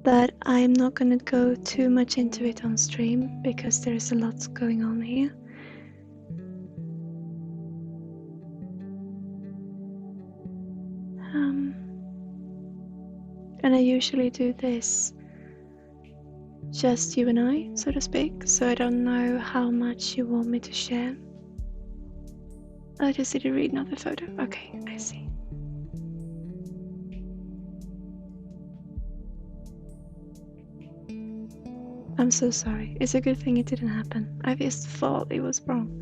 that I'm not going to go too much into it on stream because there's a lot going on here. And I usually do this just you and I, so to speak, so I don't know how much you want me to share. Oh, just did you read another photo? Okay, I see. I'm so sorry. It's a good thing it didn't happen. I just thought it was wrong.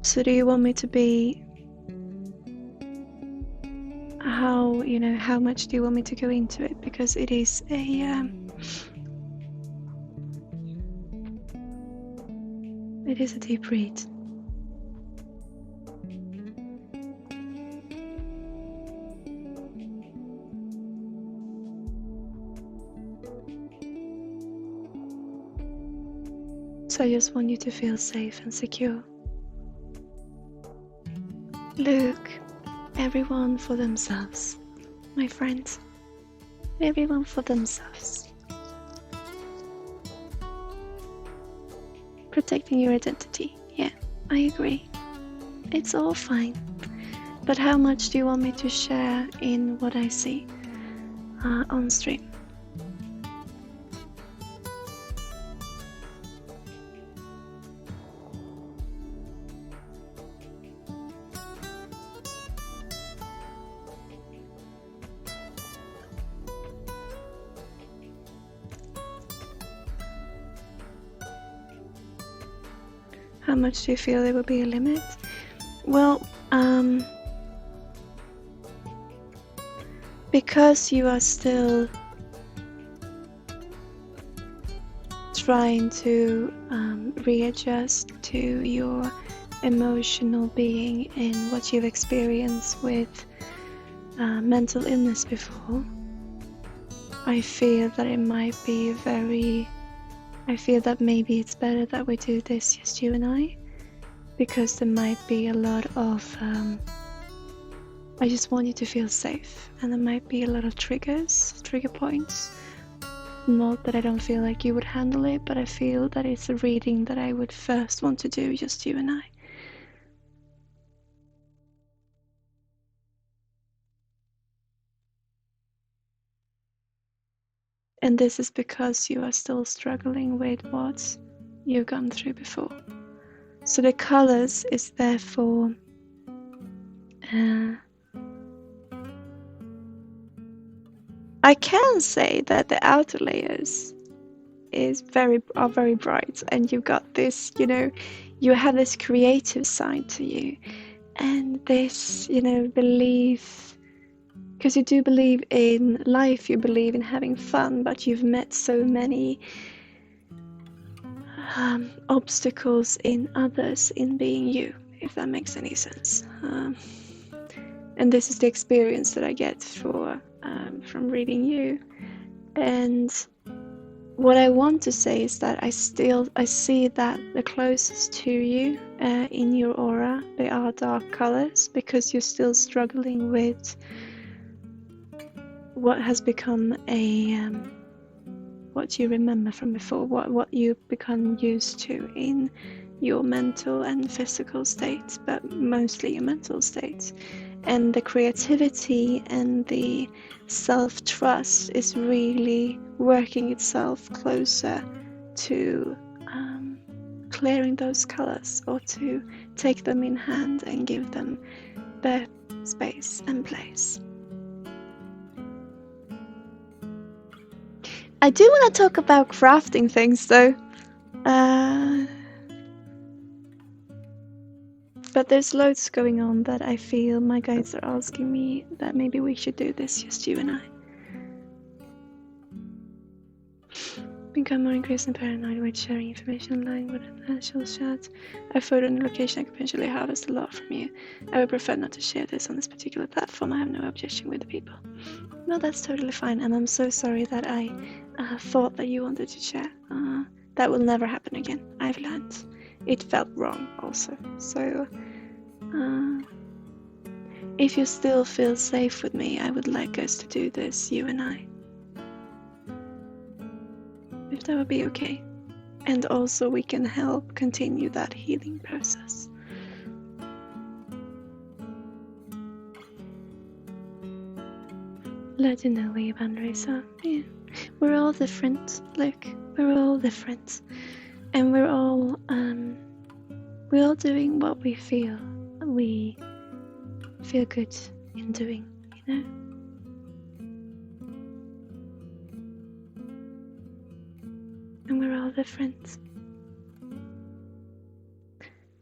So do you want me to be, how much do you want me to go into it? Because it is a deep read. So I just want you to feel safe and secure. Look, everyone for themselves, my friends. Everyone for themselves. Protecting your identity. Yeah, I agree. It's all fine. But how much do you want me to share in what I see on stream? How much do you feel there will be a limit? Well, because you are still trying to readjust to your emotional being in what you've experienced with mental illness before, I feel that it might be I feel that maybe it's better that we do this just you and I, because there might be a lot of I just want you to feel safe, and there might be a lot of trigger points. Not that I don't feel like you would handle it, but I feel that it's a reading that I would first want to do just you and I. And this is because you are still struggling with what you've gone through before. So the colors is therefore I can say that the outer layers are very bright, and you've got this, you have this creative side to you, and this, belief. Because you do believe in life, you believe in having fun, but you've met so many obstacles in others in being you, if that makes any sense. And this is the experience that I get from reading you. And what I want to say is that I see that the closest to you in your aura, they are dark colors, because you're still struggling with what has become what you remember from before, what you've become used to in your mental and physical state, but mostly your mental state. And the creativity and the self-trust is really working itself closer to clearing those colors, or to take them in hand and give them their space and place. I do want to talk about crafting things though. But there's loads going on that I feel my guides are asking me that maybe we should do this, just you and I. Become more increasingly paranoid with sharing information online with an actual chat. I photo and location I could potentially harvest a lot from you. I would prefer not to share this on this particular platform. I have no objection with the people. No, that's totally fine, and I'm so sorry that I thought that you wanted to share. That will never happen again. I've learned. It felt wrong also. So, if you still feel safe with me, I would like us to do this, you and I. If that would be okay. And also we can help continue that healing process. Let you know where your boundaries are. Yeah. We're all different. Look, we're all different. And we're all doing what we feel good in doing, you know? And we're all different.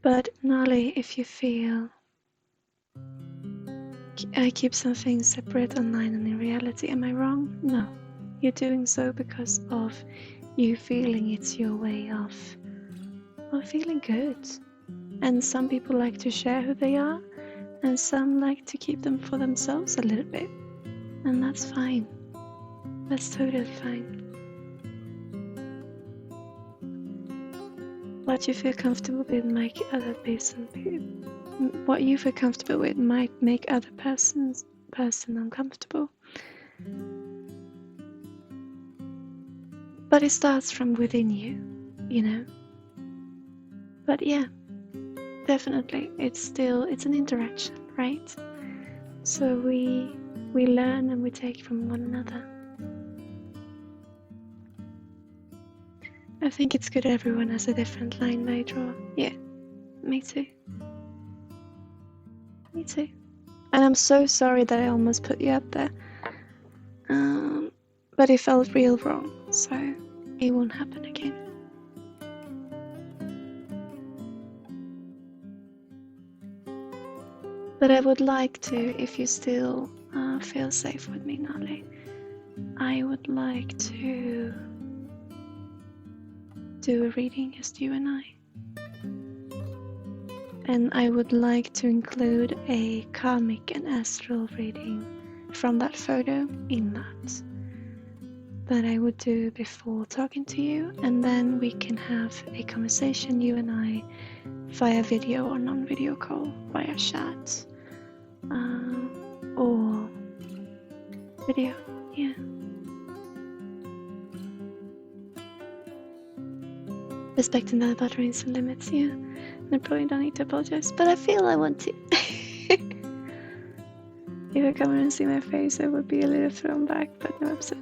But Nali, if you feel I keep some things separate online and in reality, am I wrong? No. You're doing so because of you feeling it's your way of feeling good. And some people like to share who they are, and some like to keep them for themselves a little bit. And that's fine. That's totally fine. What you feel comfortable with might other person what you feel comfortable with might make other person uncomfortable. But it starts from within you, you know. But yeah, definitely, it's an interaction, right? So we learn and we take from one another. I think it's good everyone has a different line they draw. Yeah, me too. Me too. And I'm so sorry that I almost put you up there. But it felt real wrong, so it won't happen again. But I would like to, if you still feel safe with me, Nali, I would like to do a reading, just you and I. And I would like to include a karmic and astral reading from that photo in that I would do before talking to you, and then we can have a conversation, you and I, via video or non-video call, via chat, or video, yeah. Respecting the boundaries and limits, yeah. And I probably don't need to apologize, but I feel I want to. If I come and see my face, I would be a little thrown back, but no upset.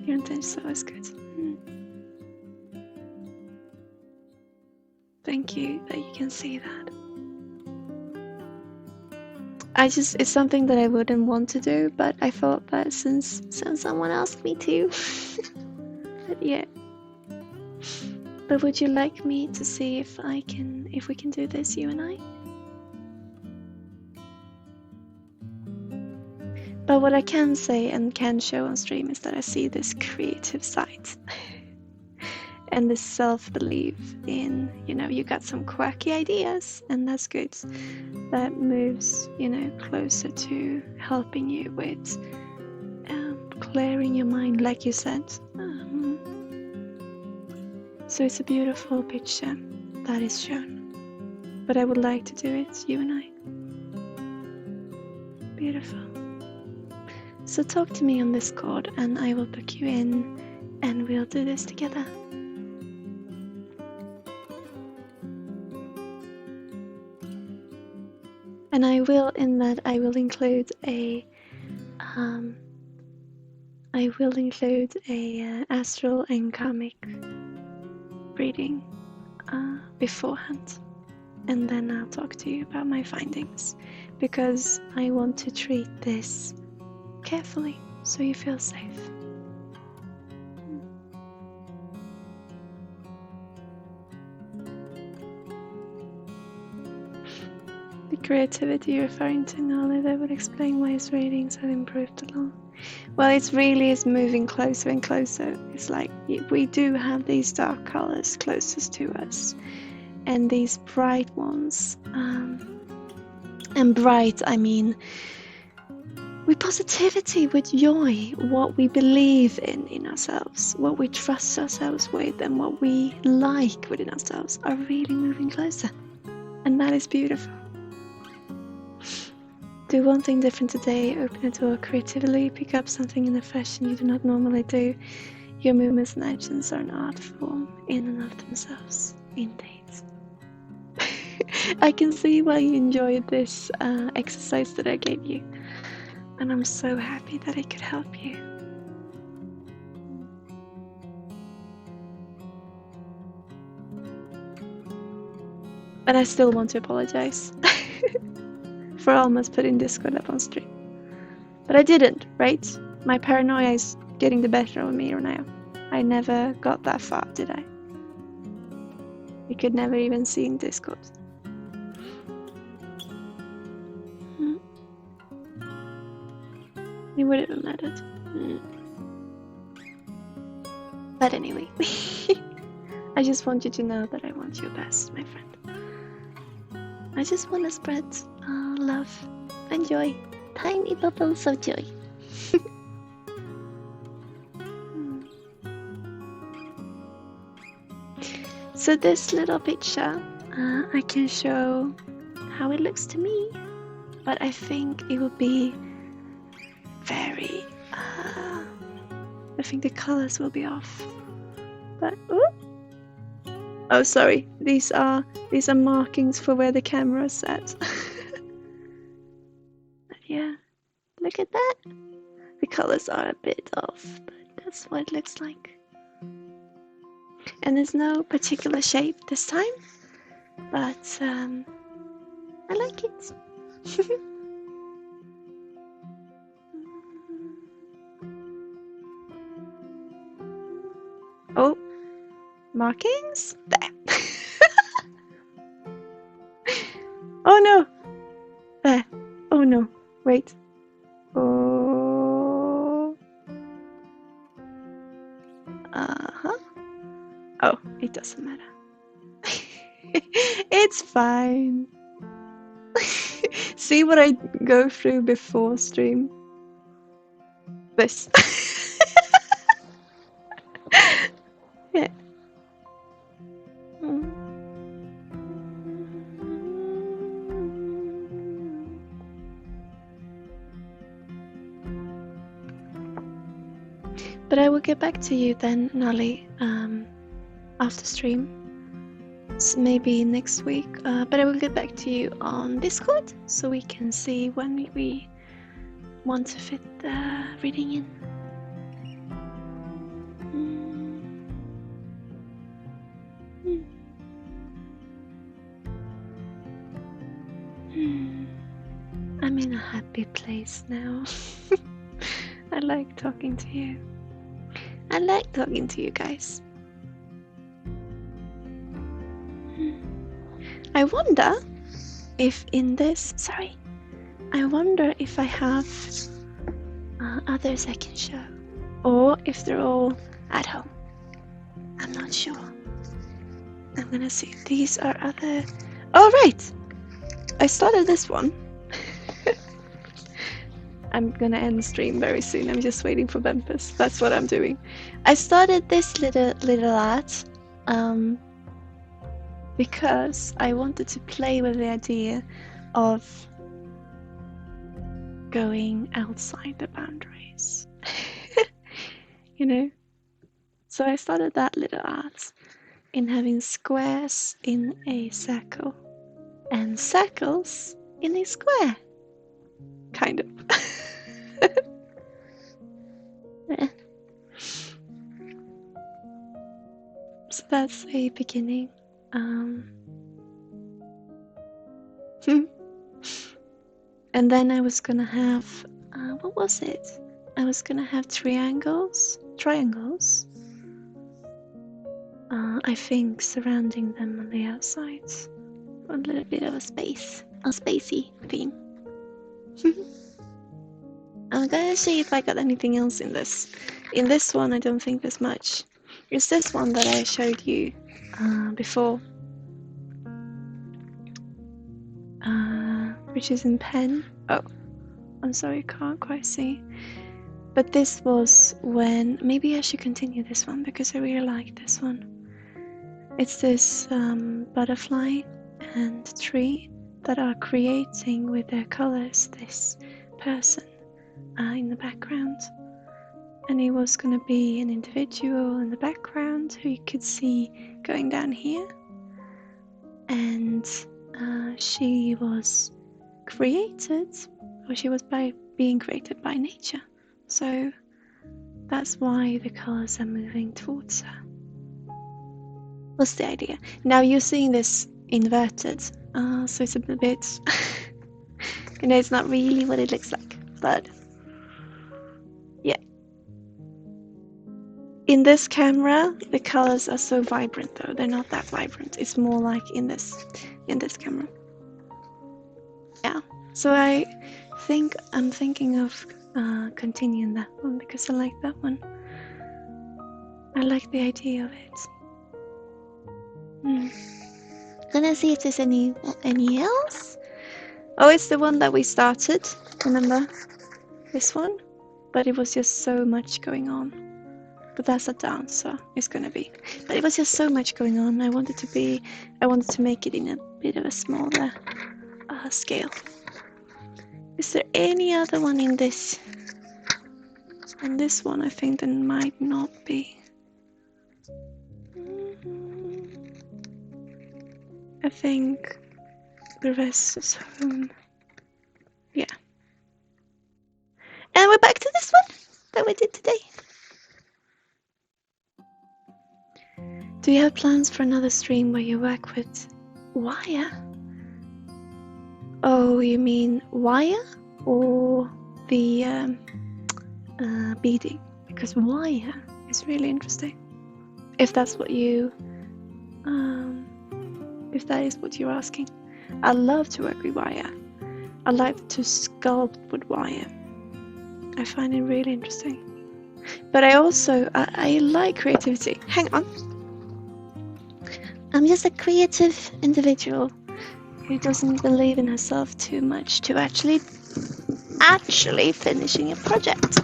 Your intention is always good. Thank you that you can see that. It's something that I wouldn't want to do, but I thought that since someone asked me to. But yeah. But would you like me to see if we can do this, you and I? But what I can say and can show on stream is that I see this creative side and this self-belief in, you got some quirky ideas, and that's good. That moves, closer to helping you with clearing your mind, like you said. So it's a beautiful picture that is shown. But I would like to do it, you and I. Beautiful. So talk to me on Discord and I will book you in and we'll do this together. And I will include a astral and karmic reading beforehand, and then I'll talk to you about my findings, because I want to treat this carefully so you feel safe. The creativity you're referring to now, that would explain why his readings have improved a lot. Well, it really is moving closer and closer. It's like we do have these dark colors closest to us, and these bright ones. And bright, I mean, with positivity, with joy, what we believe in ourselves, what we trust ourselves with, and what we like within ourselves are really moving closer. And that is beautiful. Do one thing different today, open a door creatively, pick up something in a fashion you do not normally do. Your movements and actions are an art form in and of themselves. Indeed. I can see why you enjoyed this exercise that I gave you. And I'm so happy that it could help you. But I still want to apologize for almost putting Discord up on stream. But I didn't, right? My paranoia is getting the better of me now. I never got that far, did I? You could never even see in Discord. It wouldn't have mattered. But anyway, I just want you to know that I want your best, my friend. I just want to spread love and joy. Tiny bubbles of joy. So this little picture, I can show how it looks to me, but I think it would be very, I think the colors will be off. But oh, sorry, these are markings for where the camera is set. But yeah, look at that. The colors are a bit off, but that's what it looks like. And there's no particular shape this time, but I like it. Oh, markings? There. Oh no! There. Oh no. Wait. Oh. Uh-huh. Oh, it doesn't matter. It's fine. See what I go through before stream? This. Yeah. But I will get back to you then, Nali, after stream. So maybe next week. But I will get back to you on Discord so we can see when we want to fit the reading in. I'm in a happy place now. I like talking to you. I like talking to you guys. I wonder if in this, I wonder if I have others I can show, or if they're all at home. I'm not sure. I'm gonna see. These are other. Oh right, I started this one. I'm gonna end stream very soon. I'm just waiting for bumpers. That's what I'm doing. I started this little art because I wanted to play with the idea of going outside the boundaries. You know? So I started that little art in having squares in a circle and circles in a square. Kind of. Yeah. So that's a beginning. And then I was gonna have, what was it? I was gonna have triangles, I think, surrounding them on the outside. A little bit of a spacey theme. I'm gonna see if I got anything else in this. In this one, I don't think there's much. It's this one that I showed you before, which is in pen. Oh, I'm sorry, I can't quite see. But this was when, maybe I should continue this one because I really like this one. It's this butterfly and tree that are creating with their colors this person in the background. And he was going to be an individual in the background who you could see going down here. And she was created, or she was being created by nature. So that's why the colors are moving towards her. What's the idea? Now you're seeing this inverted, so it's a bit, you know, it's not really what it looks like, but yeah. In this camera, the colors are so vibrant though, they're not that vibrant. It's more like in this camera. Yeah, so I'm thinking of continuing that one because I like that one. I like the idea of it. Gonna see if there's any else. Oh, it's the one that we started. Remember this one? But it was just so much going on. But that's a dancer. It's gonna be. But it was just so much going on. I wanted to make it in a bit of a smaller scale. Is there any other one in this? And this one, I think there might not be. I think the rest is home. Yeah. And we're back to this one that we did today. Do you have plans for another stream where you work with wire? Oh, you mean wire or the beading? Because wire is really interesting. If that's what you, if that is what you're asking. I love to work with wire. I like to sculpt with wire. I find it really interesting. But I also, I like creativity. Hang on. I'm just a creative individual who doesn't believe in herself too much to actually finishing a project.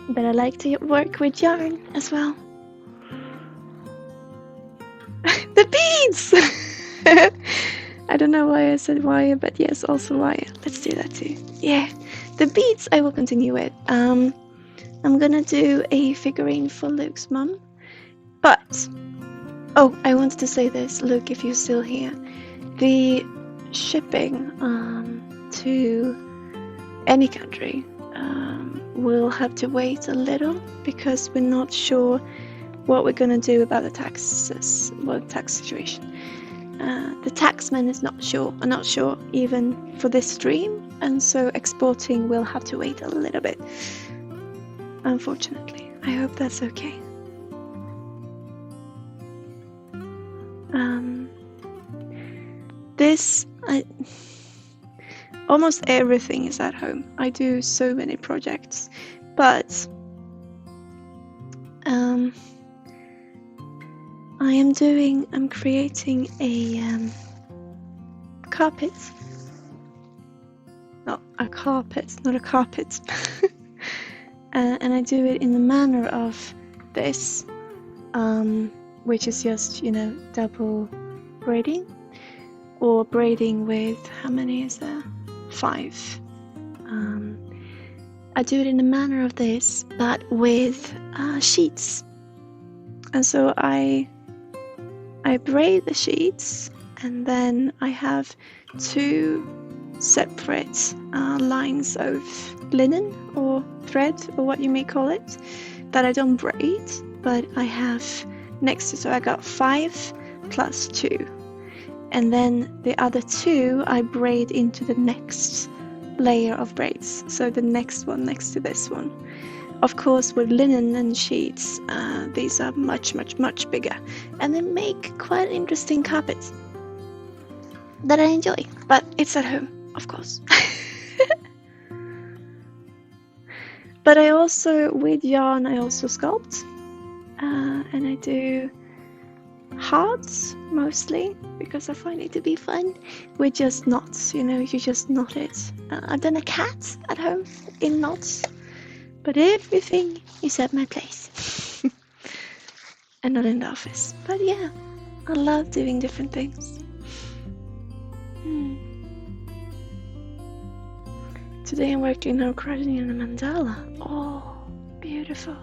But I like to work with yarn as well. The beads! I don't know why I said wire, but yes, also wire. Let's do that too. Yeah, the beads I will continue with. I'm gonna do a figurine for Luke's mum. But, oh, I wanted to say this, Luke, if you're still here. The shipping to any country will have to wait a little because we're not sure what we're going to do about the taxes, tax situation. The taxman is not sure even for this stream, and so exporting will have to wait a little bit. Unfortunately, I hope that's okay. Almost everything is at home. I do so many projects, but I'm creating a carpet. No, a carpet, not a carpet. And I do it in the manner of this, which is just, double braiding, or braiding with, how many is there? 5. I do it in the manner of this, but with sheets. And so I braid the sheets, and then I have 2 separate lines of linen or thread, or what you may call it, that I don't braid, but I have next to, so I got 5 plus 2. And then the other 2 I braid into the next layer of braids, so the next one next to this one. Of course, with linen and sheets, these are much bigger, and they make quite interesting carpets that I enjoy, but it's at home, of course. But I also, with yarn, I also sculpt, and I do hearts mostly because I find it to be fun with just knots, you know, you just knot it. I've done a cat at home in knots, but everything is at my place and not in the office. But yeah, I love doing different things. Today I'm working on crafting in a mandala. Oh, beautiful.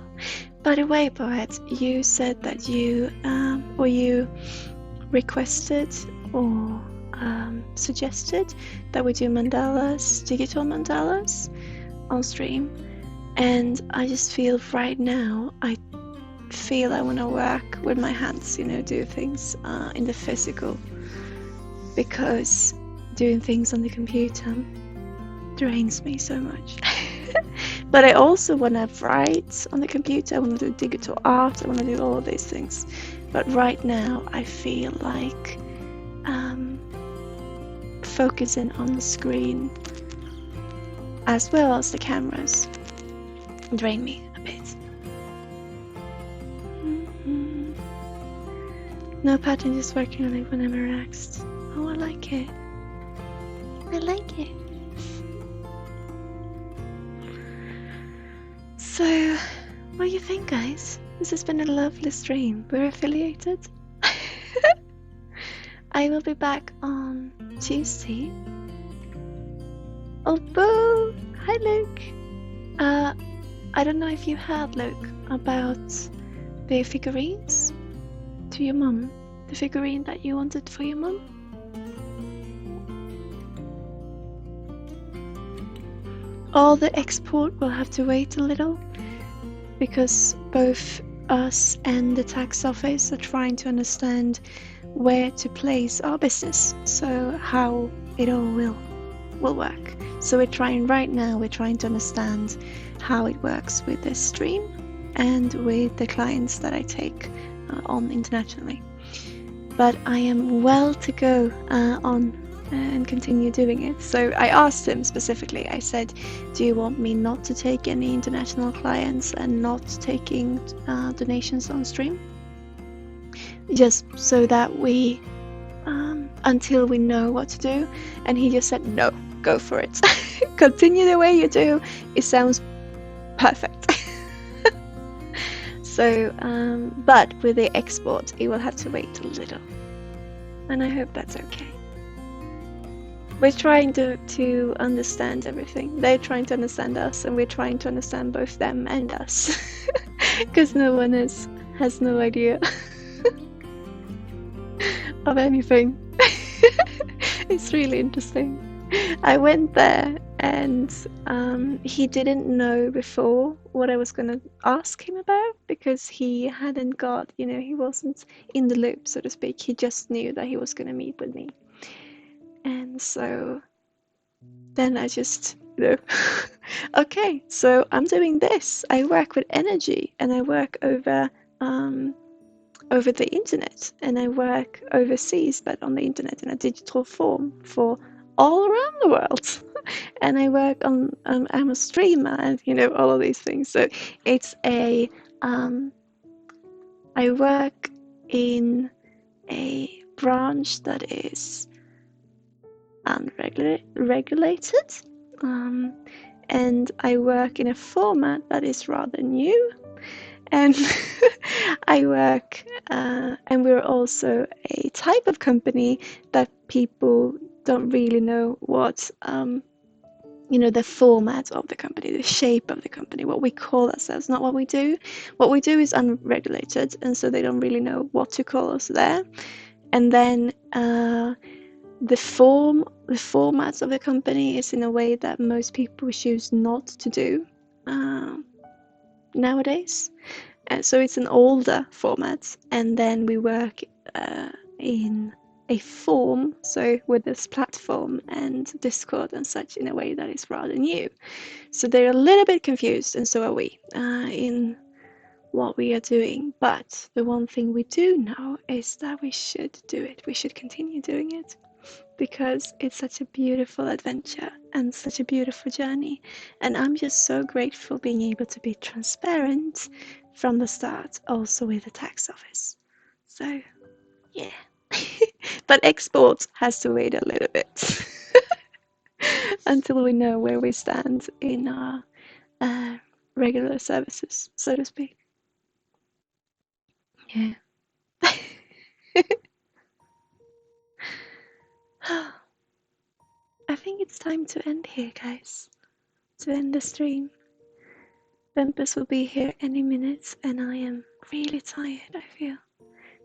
By the way, Poet, you said that you requested or suggested that we do mandalas, digital mandalas on stream, and I just feel right now, I want to work with my hands, you know, do things in the physical, because doing things on the computer drains me so much. But I also want to write on the computer, I want to do digital art, I want to do all of these things. But right now I feel like focusing on the screen as well as the cameras drain me a bit. No pattern, just working on it when I'm relaxed. Oh, I like it. I like it. So, what do you think, guys? This has been a lovely stream. We're affiliated. I will be back on Tuesday. Oh, boo! Hi, Luke. I don't know if you heard, Luke, about the figurines to your mum. The figurine that you wanted for your mum. All the export will have to wait a little, because both us and the tax office are trying to understand where to place our business, so how it all will work. So we're trying to understand how it works with this stream and with the clients that I take on internationally. But I am well to go on and continue doing it. So I asked him specifically, I said, do you want me not to take any international clients and not taking donations on stream? Just so that we, until we know what to do. And he just said, no, go for it. Continue the way you do. It sounds perfect. So, but with the export, it will have to wait a little. And I hope that's okay. We're trying to understand everything. They're trying to understand us, and we're trying to understand both them and us. Because no one has no idea of anything. It's really interesting. I went there and he didn't know before what I was going to ask him about, because he hadn't got, you know, he wasn't in the loop, so to speak. He just knew that he was going to meet with me. And so then I just, you know, okay, so I'm doing this. I work with energy, and I work over the internet, and I work overseas, but on the internet in a digital form for all around the world. And I work on, I'm a streamer, and you know, all of these things. So it's a, I work in a branch that is unregulated, and I work in a format that is rather new, and I work, and we're also a type of company that people don't really know what, you know, the format of the company, the shape of the company, what we call ourselves, not what we do. What we do is unregulated, and so they don't really know what to call us there. And then the formats of the company is in a way that most people choose not to do nowadays. And so it's an older format, and then we work in a form, so with this platform and Discord and such, in a way that is rather new. So they're a little bit confused, and so are we, in what we are doing. But the one thing we do know is that we should do it. We should continue doing it because it's such a beautiful adventure and such a beautiful journey. And I'm just so grateful being able to be transparent from the start, also with the tax office. So, yeah. But export has to wait a little bit until we know where we stand in our regular services, so to speak. Yeah. I think it's time to end here, guys. To end the stream. Bumpus will be here any minute, and I am really tired, I feel.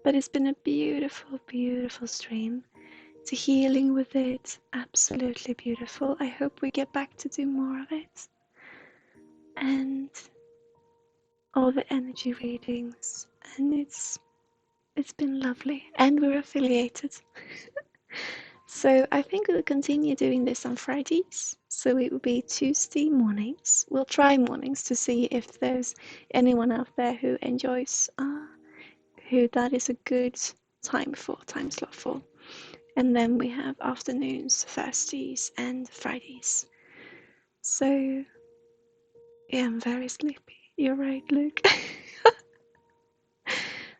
But it's been a beautiful, beautiful stream. The healing with it, absolutely beautiful. I hope we get back to do more of it. And all the energy readings, and it's been lovely. And we're affiliated. So I think we'll continue doing this on Fridays. So it will be Tuesday mornings. We'll try mornings to see if there's anyone out there who enjoys, who that is a good time slot for. And then we have afternoons, Thursdays, and Fridays. So yeah, I'm very sleepy. You're right, Luke.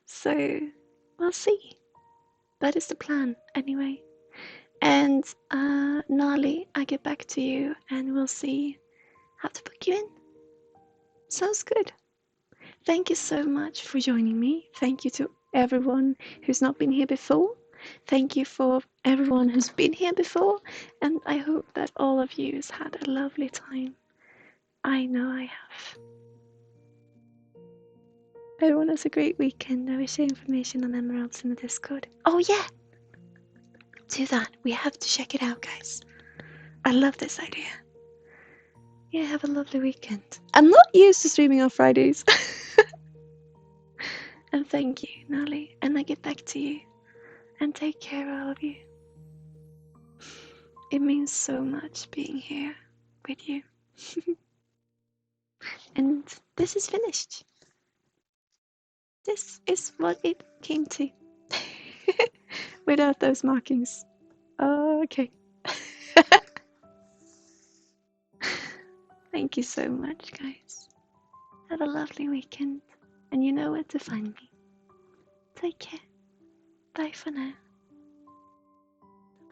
So we'll see. That is the plan, anyway. And Nali, I get back to you and we'll see how to book you in. Sounds good. Thank you so much for joining me. Thank you to everyone who's not been here before. Thank you for everyone who's been here before. And I hope that all of you has had a lovely time. I know I have. Everyone has a great weekend. I will share information on Emeralds in the Discord. Oh yeah! Do that. We have to check it out, guys. I love this idea. Yeah, have a lovely weekend. I'm not used to streaming on Fridays. And thank you, Nali. And I get back to you. And take care, all of you. It means so much being here with you. And this is finished. This is what it came to. Without those markings. Okay. Thank you so much, guys. Have a lovely weekend. And you know where to find me. Take care. Bye for now.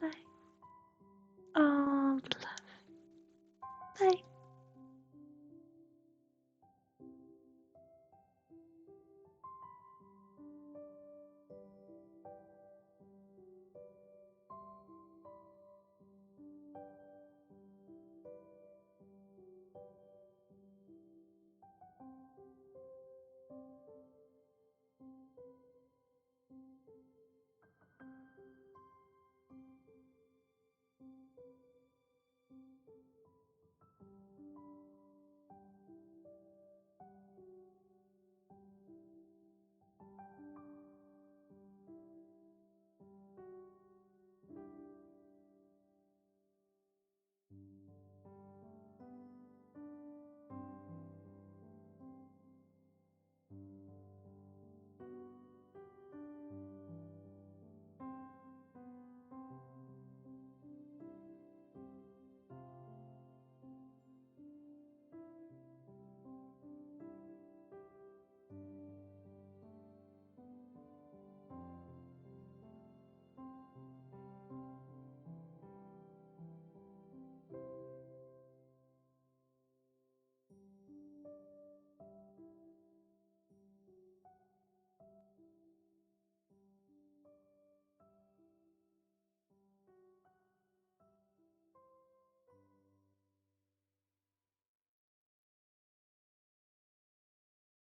Bye. All the love. Bye.